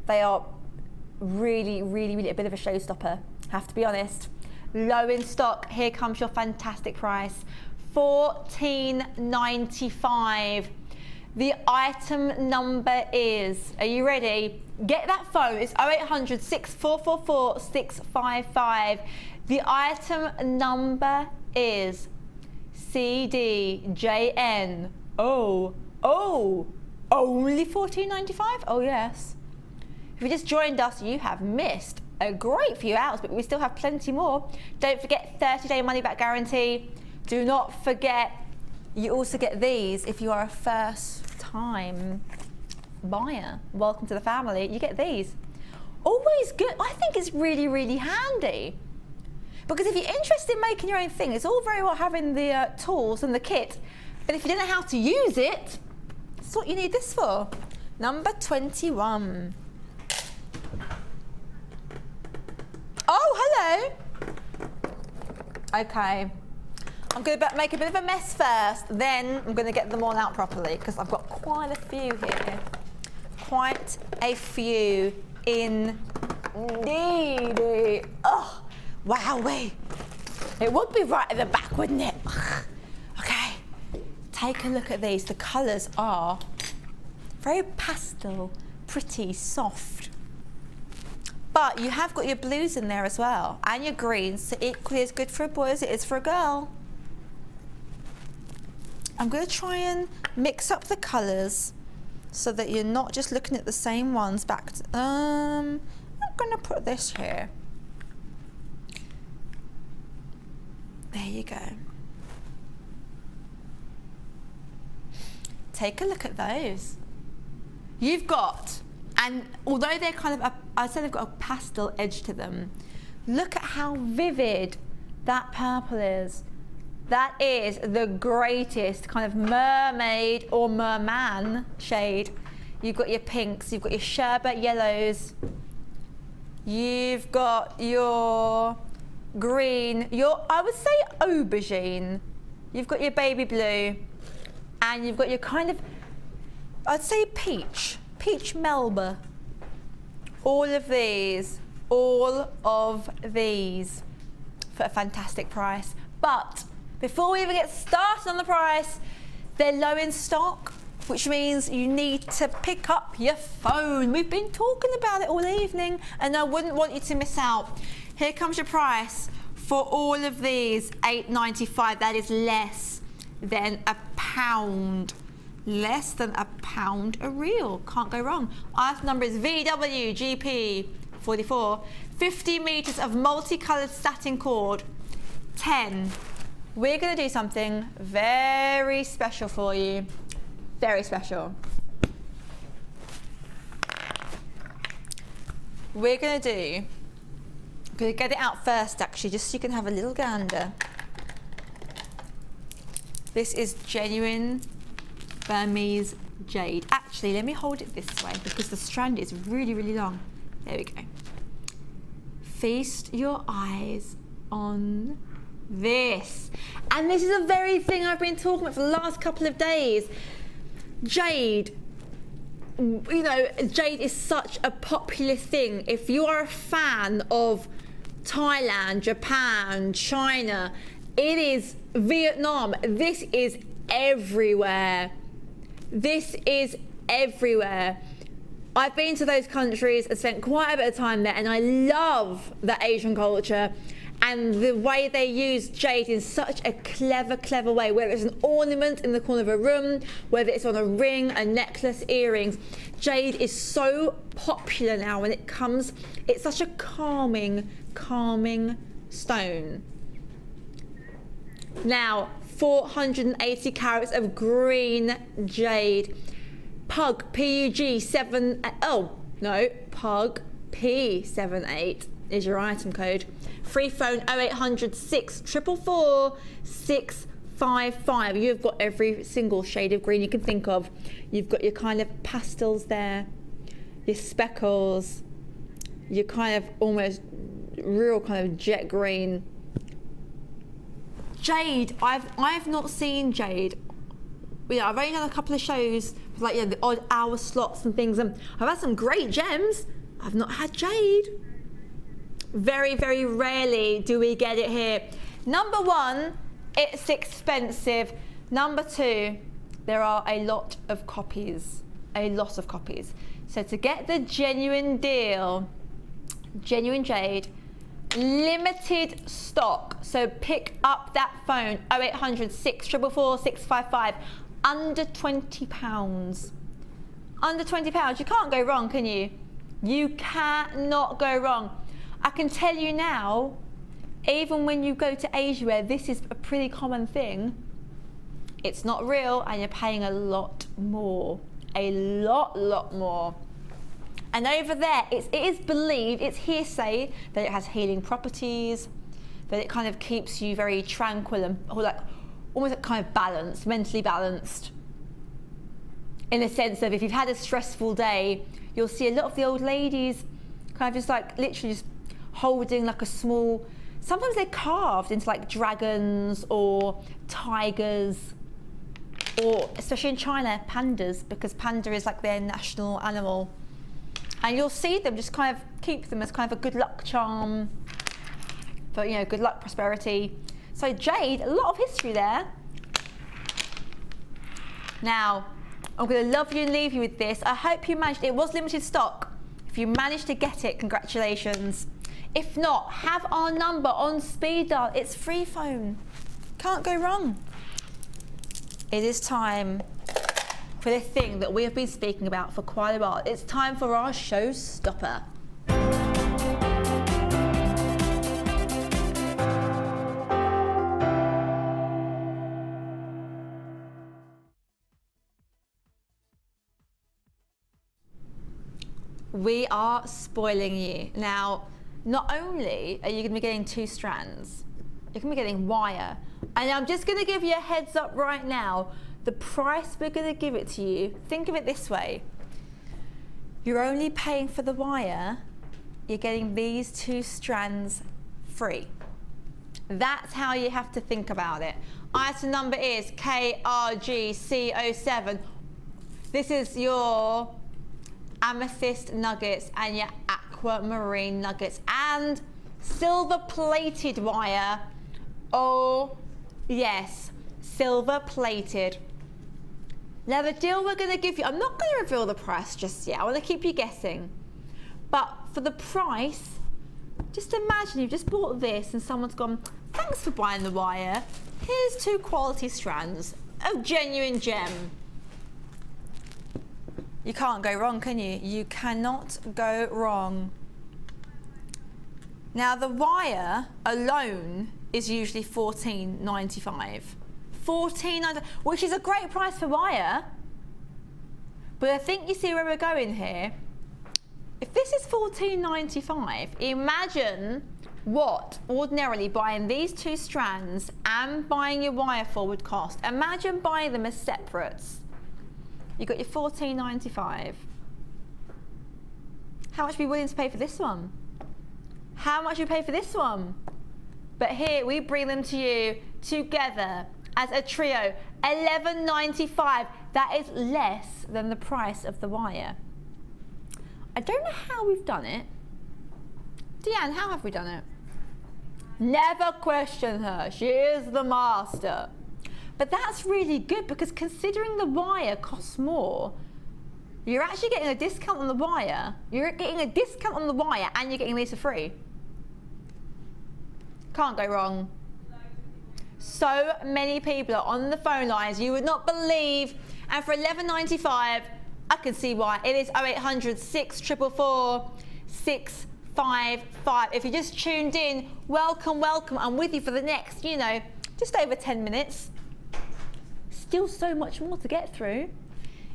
they are really, really, really a bit of a showstopper, have to be honest. Low in stock. Here comes your fantastic price, $14.95. The item number is, are you ready? Get that phone, it's 0800 6444 655. The item number is CDJN. Oh, only $14.95? Oh yes. If you just joined us, you have missed a great few hours, but we still have plenty more. Don't forget 30-day money-back guarantee. Do not forget, you also get these if you are a first-time buyer. Welcome to the family. You get these. Always good. I think it's really, really handy. Because if you're interested in making your own thing, it's all very well having the tools and the kit, but if you don't know how to use it, that's what you need this for. Number 21. Oh, hello. Okay. I'm going to make a bit of a mess first, then I'm going to get them all out properly because I've got quite a few here. Quite a few indeed. Oh, wowee. It would be right at the back, wouldn't it? Okay. Take a look at these. The colours are very pastel, pretty, soft. But you have got your blues in there as well, and your greens, so equally as good for a boy as it is for a girl. I'm going to try and mix up the colours so that you're not just looking at the same ones back to, I'm going to put this here. There you go. Take a look at those. You've got, and although they're kind of, I'd say they've got a pastel edge to them, look at how vivid that purple is. That is the greatest kind of mermaid or merman shade. You've got your pinks, you've got your sherbet yellows, you've got your green, your, I would say aubergine, you've got your baby blue, and you've got your kind of, I'd say peach melba. All of these for a fantastic price. But before we even get started on the price, they're low in stock, which means you need to pick up your phone. We've been talking about it all evening, and I wouldn't want you to miss out. Here comes your price for all of these, $8.95. That is less than £1. Less than £1 a reel. Can't go wrong. Item number is VWGP44. 50 meters of multicolored satin cord. 10. We're going to do something very special for you. Very special. We're going to get it out first, actually, just so you can have a little gander. This is genuine Burmese jade. Actually, let me hold it this way because the strand is really, really long. There we go. Feast your eyes on this. And this is the very thing I've been talking about for the last couple of days. Jade. You know, jade is such a popular thing. If you are a fan of Thailand, Japan, China, it is Vietnam. This is everywhere. This is everywhere. I've been to those countries and spent quite a bit of time there, and I love the Asian culture and the way they use jade in such a clever way, whether it's an ornament in the corner of a room, whether it's on a ring, a necklace, earrings. Jade is so popular now when it comes, it's such a calming stone. Now, 480 carats of green jade. Pug, PUG7, Pug P78 is your item code. Free phone 0800 644 655. You've got every single shade of green you can think of. You've got your kind of pastels there, your speckles, your kind of almost real kind of jet green. Jade, I've not seen jade. Yeah, I've only done a couple of shows with like the odd hour slots and things, and I've had some great gems. I've not had jade. Very, very rarely do we get it here. Number one, it's expensive. Number two, there are a lot of copies. So to get the genuine deal, genuine jade, limited stock. So pick up that phone, 0800 644 655. Under £20. Under £20. You can't go wrong, can you? You cannot go wrong. I can tell you now, even when you go to Asia where this is a pretty common thing, it's not real and you're paying a lot more. A lot more. And over there, it is believed, it's hearsay, that it has healing properties, that it kind of keeps you very tranquil and like almost kind of balanced, mentally balanced. In the sense of if you've had a stressful day, you'll see a lot of the old ladies kind of just like literally just holding like a small, sometimes they're carved into like dragons or tigers, or especially in China, pandas, because panda is like their national animal. And you'll see them just kind of keep them as kind of a good luck charm for, you know, good luck, prosperity. So jade, a lot of history there. Now, I'm going to love you and leave you with this. I hope you managed, it was limited stock. If you manage to get it, congratulations. If not, have our number on speed dial. It's free phone. Can't go wrong. It is time for the thing that we have been speaking about for quite a while. It's time for our showstopper. We are spoiling you. Now, not only are you going to be getting 2 strands, you're going to be getting wire. And I'm just going to give you a heads up right now. The price we're going to give it to you, think of it this way. You're only paying for the wire, you're getting these 2 strands free. That's how you have to think about it. Item number is KRGC07. This is your Amethyst nuggets and your Aquamarine nuggets and silver plated wire. Oh yes, silver plated. Now the deal we're going to give you, I'm not going to reveal the price just yet, I want to keep you guessing, but for the price, just imagine you've just bought this and someone's gone, thanks for buying the wire, here's 2 quality strands of genuine gem. You can't go wrong, can you? You cannot go wrong. Now the wire alone is usually $14.95. $14.95, which is a great price for wire. But I think you see where we're going here. If this is $14.95, imagine what ordinarily buying these 2 strands and buying your wire for would cost. Imagine buying them as separates. You got your $14.95. How much are you willing to pay for this one? How much you pay for this one? But here we bring them to you together as a trio, $11.95. That is less than the price of the wire. I don't know how we've done it. Deanne, how have we done it? Never question her. She is the master. But that's really good because considering the wire costs more, you're actually getting a discount on the wire. You're getting a discount on the wire and you're getting these for free. Can't go wrong. So many people are on the phone lines, you would not believe. And for $11.95, I can see why. It is 0800 644 655. If you just tuned in, welcome, welcome. I'm with you for the next, you know, just over 10 minutes. Still so much more to get through.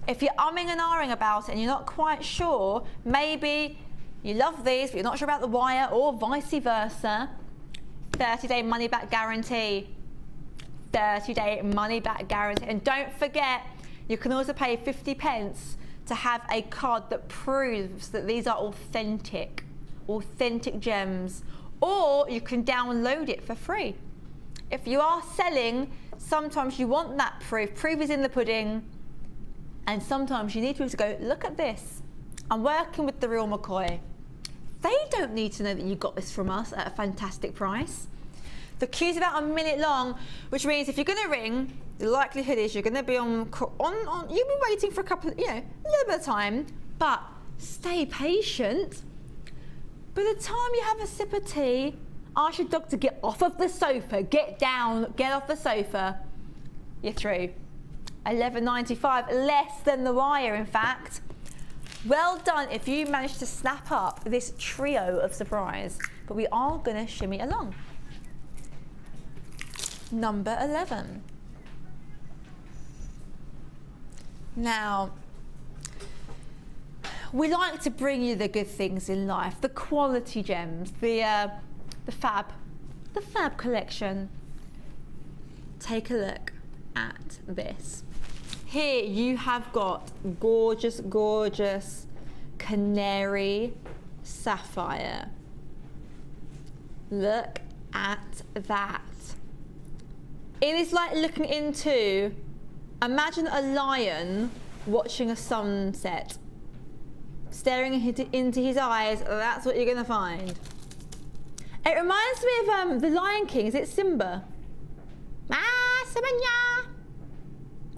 If you're umming and ahhing about it and you're not quite sure, maybe you love these but you're not sure about the wire or vice versa, 30-day money back guarantee. 30-day money back guarantee. And don't forget, you can also pay 50p to have a card that proves that these are authentic gems, or you can download it for free. If you are selling, sometimes you want that proof. Proof is in the pudding. And sometimes you need people to go, look at this. I'm working with the real McCoy. They don't need to know that you got this from us at a fantastic price. The queue's about a minute long, which means if you're going to ring, the likelihood is you're going to be you'll be waiting for a couple, a little bit of time, but stay patient. By the time you have a sip of tea, ask your dog to get off of the sofa, get down, get off the sofa, you're through. $11.95, less than the wire, in fact. Well done if you managed to snap up this trio of surprise, but we are going to shimmy along. Number 11. Now, we like to bring you the good things in life, the quality gems, the fab collection. Take a look at this. Here you have got gorgeous, gorgeous canary sapphire. Look at that. It is like looking into, imagine a lion watching a sunset. Staring into his eyes, that's what you're going to find. It reminds me of the Lion King. Is it Simba?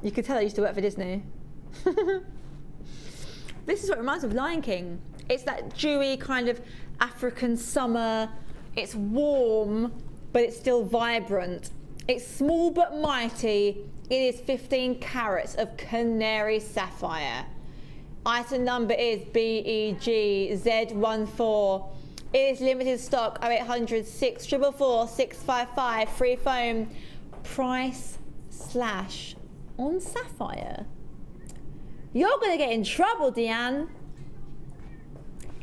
You could tell I used to work for Disney. This is what reminds me of Lion King. It's that dewy kind of African summer. It's warm, but it's still vibrant. It's small but mighty. It is 15 carats of canary sapphire. Item number is BEGZ14. It is limited stock 0800 644 655 free phone. Price slash on sapphire. You're going to get in trouble, Deanne.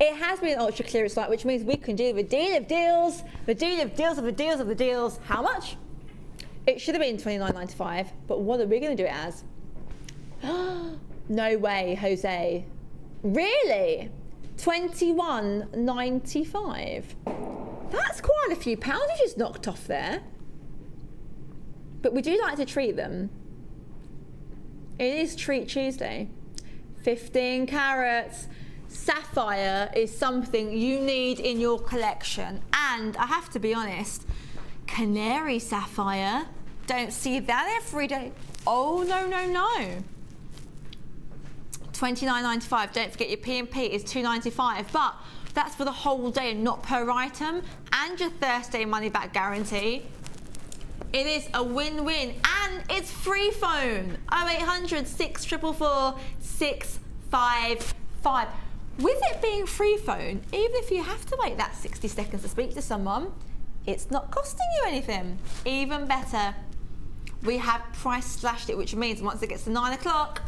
It has been an ultra clearance light, which means we can do the deal of deals, the deal of deals of the deals of the deals. How much? It should have been $29.95, but what are we going to do it as? No way, Jose. Really? $21.95. That's quite a few pounds you just knocked off there. But we do like to treat them. It is Treat Tuesday. 15 carats. Sapphire is something you need in your collection. And I have to be honest, canary sapphire, don't see that every day. Oh, no, no, no. $29.95. Don't forget your P&P is $2.95, but that's for the whole day and not per item, and your Thursday money back guarantee. It is a win-win, and it's free phone. 0800 644 655. With it being free phone, even if you have to wait that 60 seconds to speak to someone, it's not costing you anything. Even better, we have price slashed it, which means once it gets to 9 o'clock,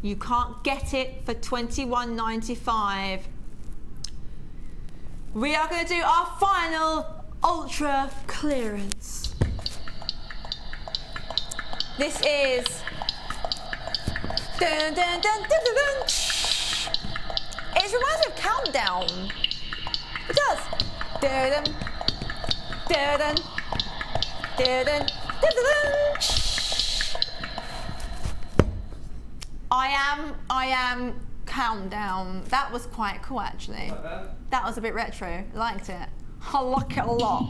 you can't get it for $21.95. We are going to do our final ultra clearance. This is dun, dun, dun, dun, dun, dun. It reminds me of Countdown. It does. Dun, dun, dun, dun, dun, dun, dun, dun. I am Countdown. That was quite cool, actually. Like that? That was a bit retro. Liked it. I like it a lot.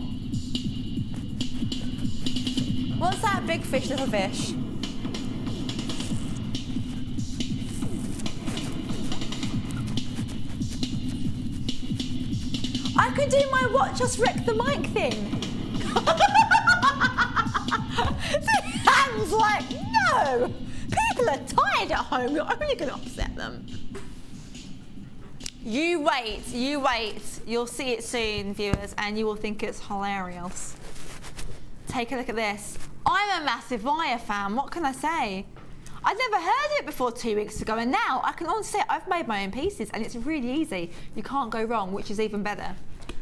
What's that? Big fish, little fish. I could do my watch us wreck the mic thing. Sam's like, no. People are tired at home. You're only going to upset them. You wait, you wait. You'll see it soon, viewers, and you will think it's hilarious. Take a look at this. I'm a massive wire fan. What can I say? I'd never heard it before 2 weeks ago, and now I can honestly say I've made my own pieces, and it's really easy. You can't go wrong, which is even better.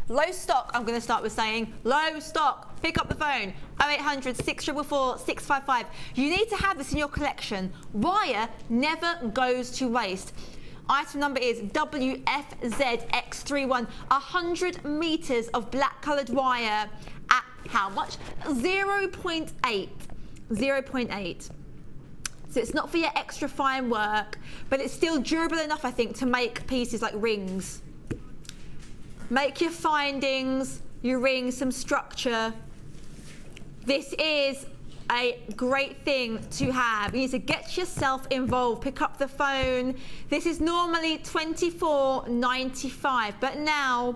Low stock, I'm going to start with saying low stock. Pick up the phone, 0800 644 655. You need to have this in your collection. Wire never goes to waste. Item number is WFZX31, 100 meters of black colored wire at how much? 0.8. 0.8. So it's not for your extra fine work, but it's still durable enough, I think, to make pieces like rings. Make your findings, your rings, some structure. This is a great thing to have. You need to get yourself involved. Pick up the phone. This is normally $24.95, but now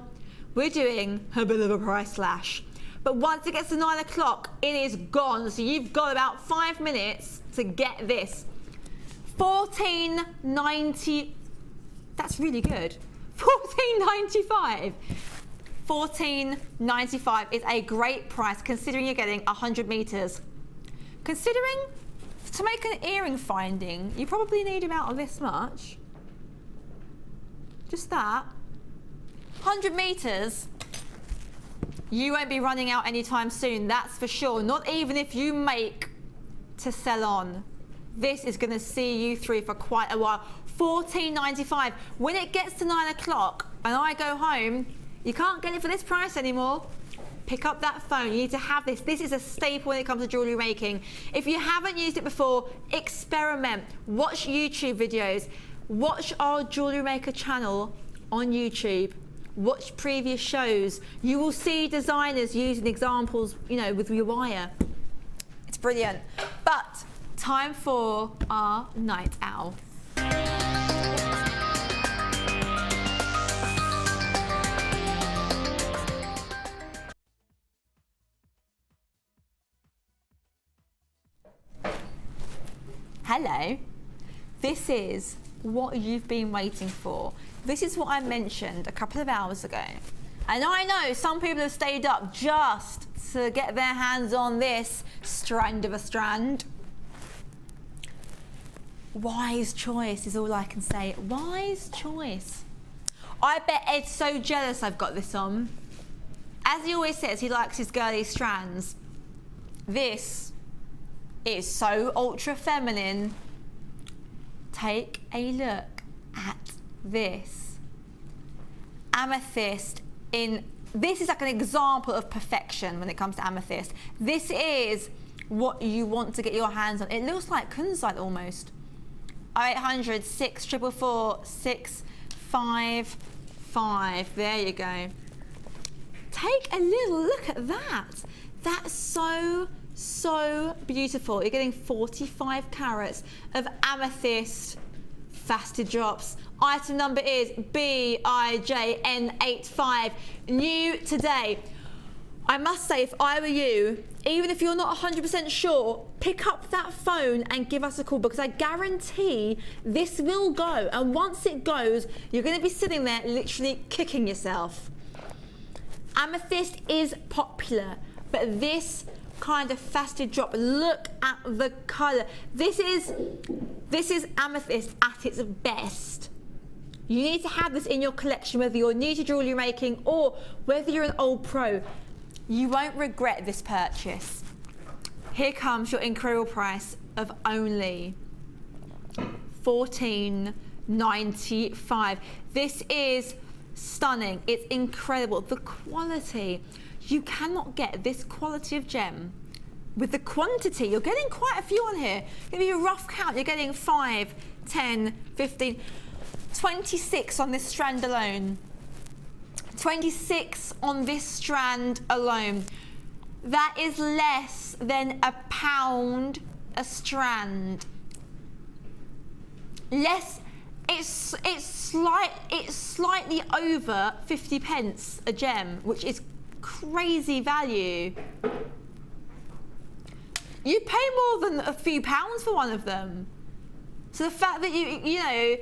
we're doing a bit of a price slash. But once it gets to 9 o'clock, it is gone. So you've got about 5 minutes to get this. $14.90. That's really good. $14.95. $14.95 is a great price considering you're getting 100 meters. Considering to make an earring finding, you probably need about this much. Just that. 100 meters. You won't be running out anytime soon, that's for sure. Not even if you make to sell on. This is going to see you through for quite a while. $14.95. When it gets to 9 o'clock and I go home, you can't get it for this price anymore. Pick up that phone. You need to have this. This is a staple when it comes to jewellery making. If you haven't used it before, experiment. Watch YouTube videos. Watch our Jewellery Maker channel on YouTube. Watch previous shows. You will see designers using examples, you know, with your wire. It's brilliant. But time for our night owl. hello, this is what you've been waiting for. This is what I mentioned a couple of hours ago. And I know some people have stayed up just to get their hands on this strand of a strand. Wise choice is all I can say. Wise choice. I bet Ed's so jealous I've got this on. As he always says, he likes his girly strands. This is so ultra feminine. Take a look at this. Amethyst this is like an example of perfection when it comes to amethyst. This is what you want to get your hands on. It looks like kunzite almost. 0800 644 655. There you go. Take a little look at that. That's so beautiful. You're getting 45 carats of amethyst faceted drops. Item number is BIJN85, new today. I must say, if I were you, even if you're not 100% sure, pick up that phone and give us a call, because I guarantee this will go. And once it goes, you're going to be sitting there literally kicking yourself. Amethyst is popular, but this kind of faceted drop, look at the colour. This is amethyst at its best. You need to have this in your collection, whether you're new to jewellery making or whether you're an old pro. You won't regret this purchase. Here comes your incredible price of only $14.95. This is stunning. It's incredible. The quality. You cannot get this quality of gem with the quantity. You're getting quite a few on here. Give you a rough count. You're getting 5, 10, 15, 26 on this strand alone. 26 on this strand alone. That is less than £1 a strand. Less. It's slightly over 50 pence a gem, which is crazy value. You pay more than a few pounds for one of them. So the fact that you know,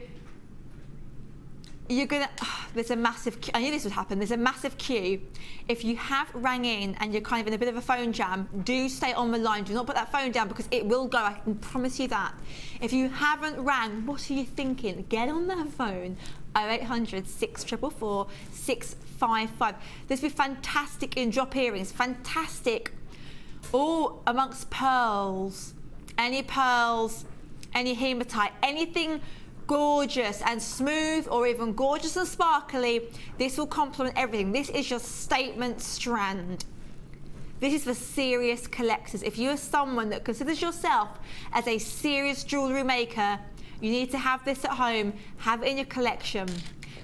you're gonna, there's a massive, I knew this would happen, there's a massive queue. If you have rang in and you're kind of in a bit of a phone jam, do stay on the line, do not put that phone down, because it will go, I can promise you that. If you haven't rang, what are you thinking? Get on that phone, 0800 644 655. This will be fantastic in drop earrings, fantastic, all amongst pearls, any hematite, anything gorgeous and smooth, or even gorgeous and sparkly. This will complement everything. This is your statement strand. This is for serious collectors. If you are someone that considers yourself as a serious jewellery maker, you need to have this at home, have it in your collection.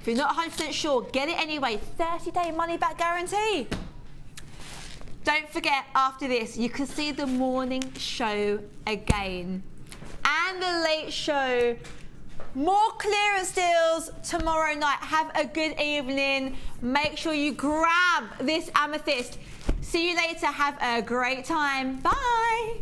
If you're not 100% sure, get it anyway. 30-day money back guarantee. Don't forget, after this, you can see the morning show again. And the late show. More clearance deals tomorrow night. Have a good evening. Make sure you grab this amethyst. See you later. Have a great time. Bye.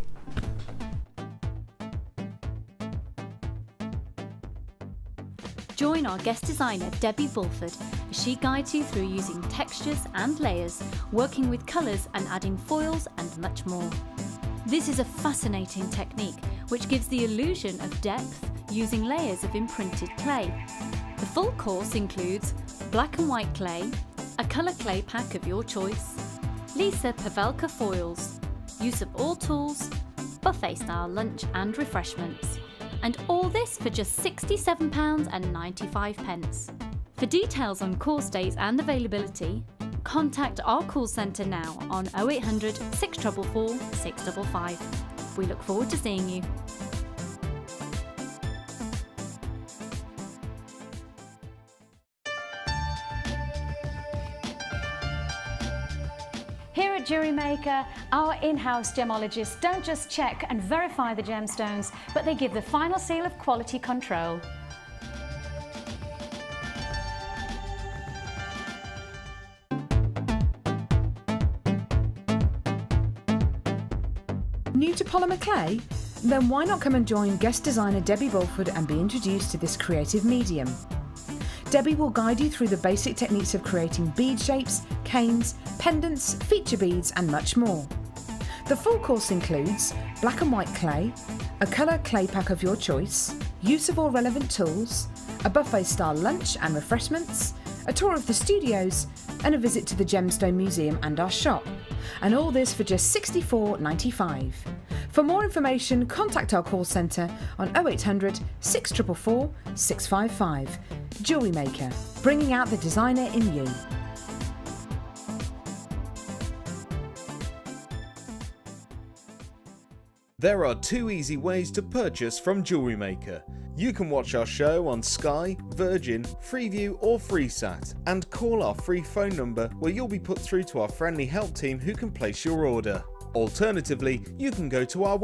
Join our guest designer Debbie Bulford as she guides you through using textures and layers, working with colours and adding foils and much more. This is a fascinating technique which gives the illusion of depth using layers of imprinted clay. The full course includes black and white clay, a colour clay pack of your choice, Lisa Pavelka foils, use of all tools, buffet style lunch and refreshments, and all this for just £67.95. For details on course dates and availability, contact our call centre now on 0800 644 655. We look forward to seeing you. Here at Jewellery Maker, our in-house gemologists don't just check and verify the gemstones, but they give the final seal of quality control. New to polymer clay? Then why not come and join guest designer Debbie Bulford and be introduced to this creative medium? Debbie will guide you through the basic techniques of creating bead shapes, canes, pendants, feature beads and much more. The full course includes black and white clay, a colour clay pack of your choice, use of all relevant tools, a buffet-style lunch and refreshments, a tour of the studios and a visit to the Gemstone Museum and our shop. And all this for just $64.95. For more information, contact our call centre on 0800 644 655. Jewellery Maker, bringing out the designer in you. There are 2 easy ways to purchase from Jewellery Maker. You can watch our show on Sky, Virgin, Freeview or FreeSat and call our free phone number where you'll be put through to our friendly help team who can place your order. Alternatively, you can go to our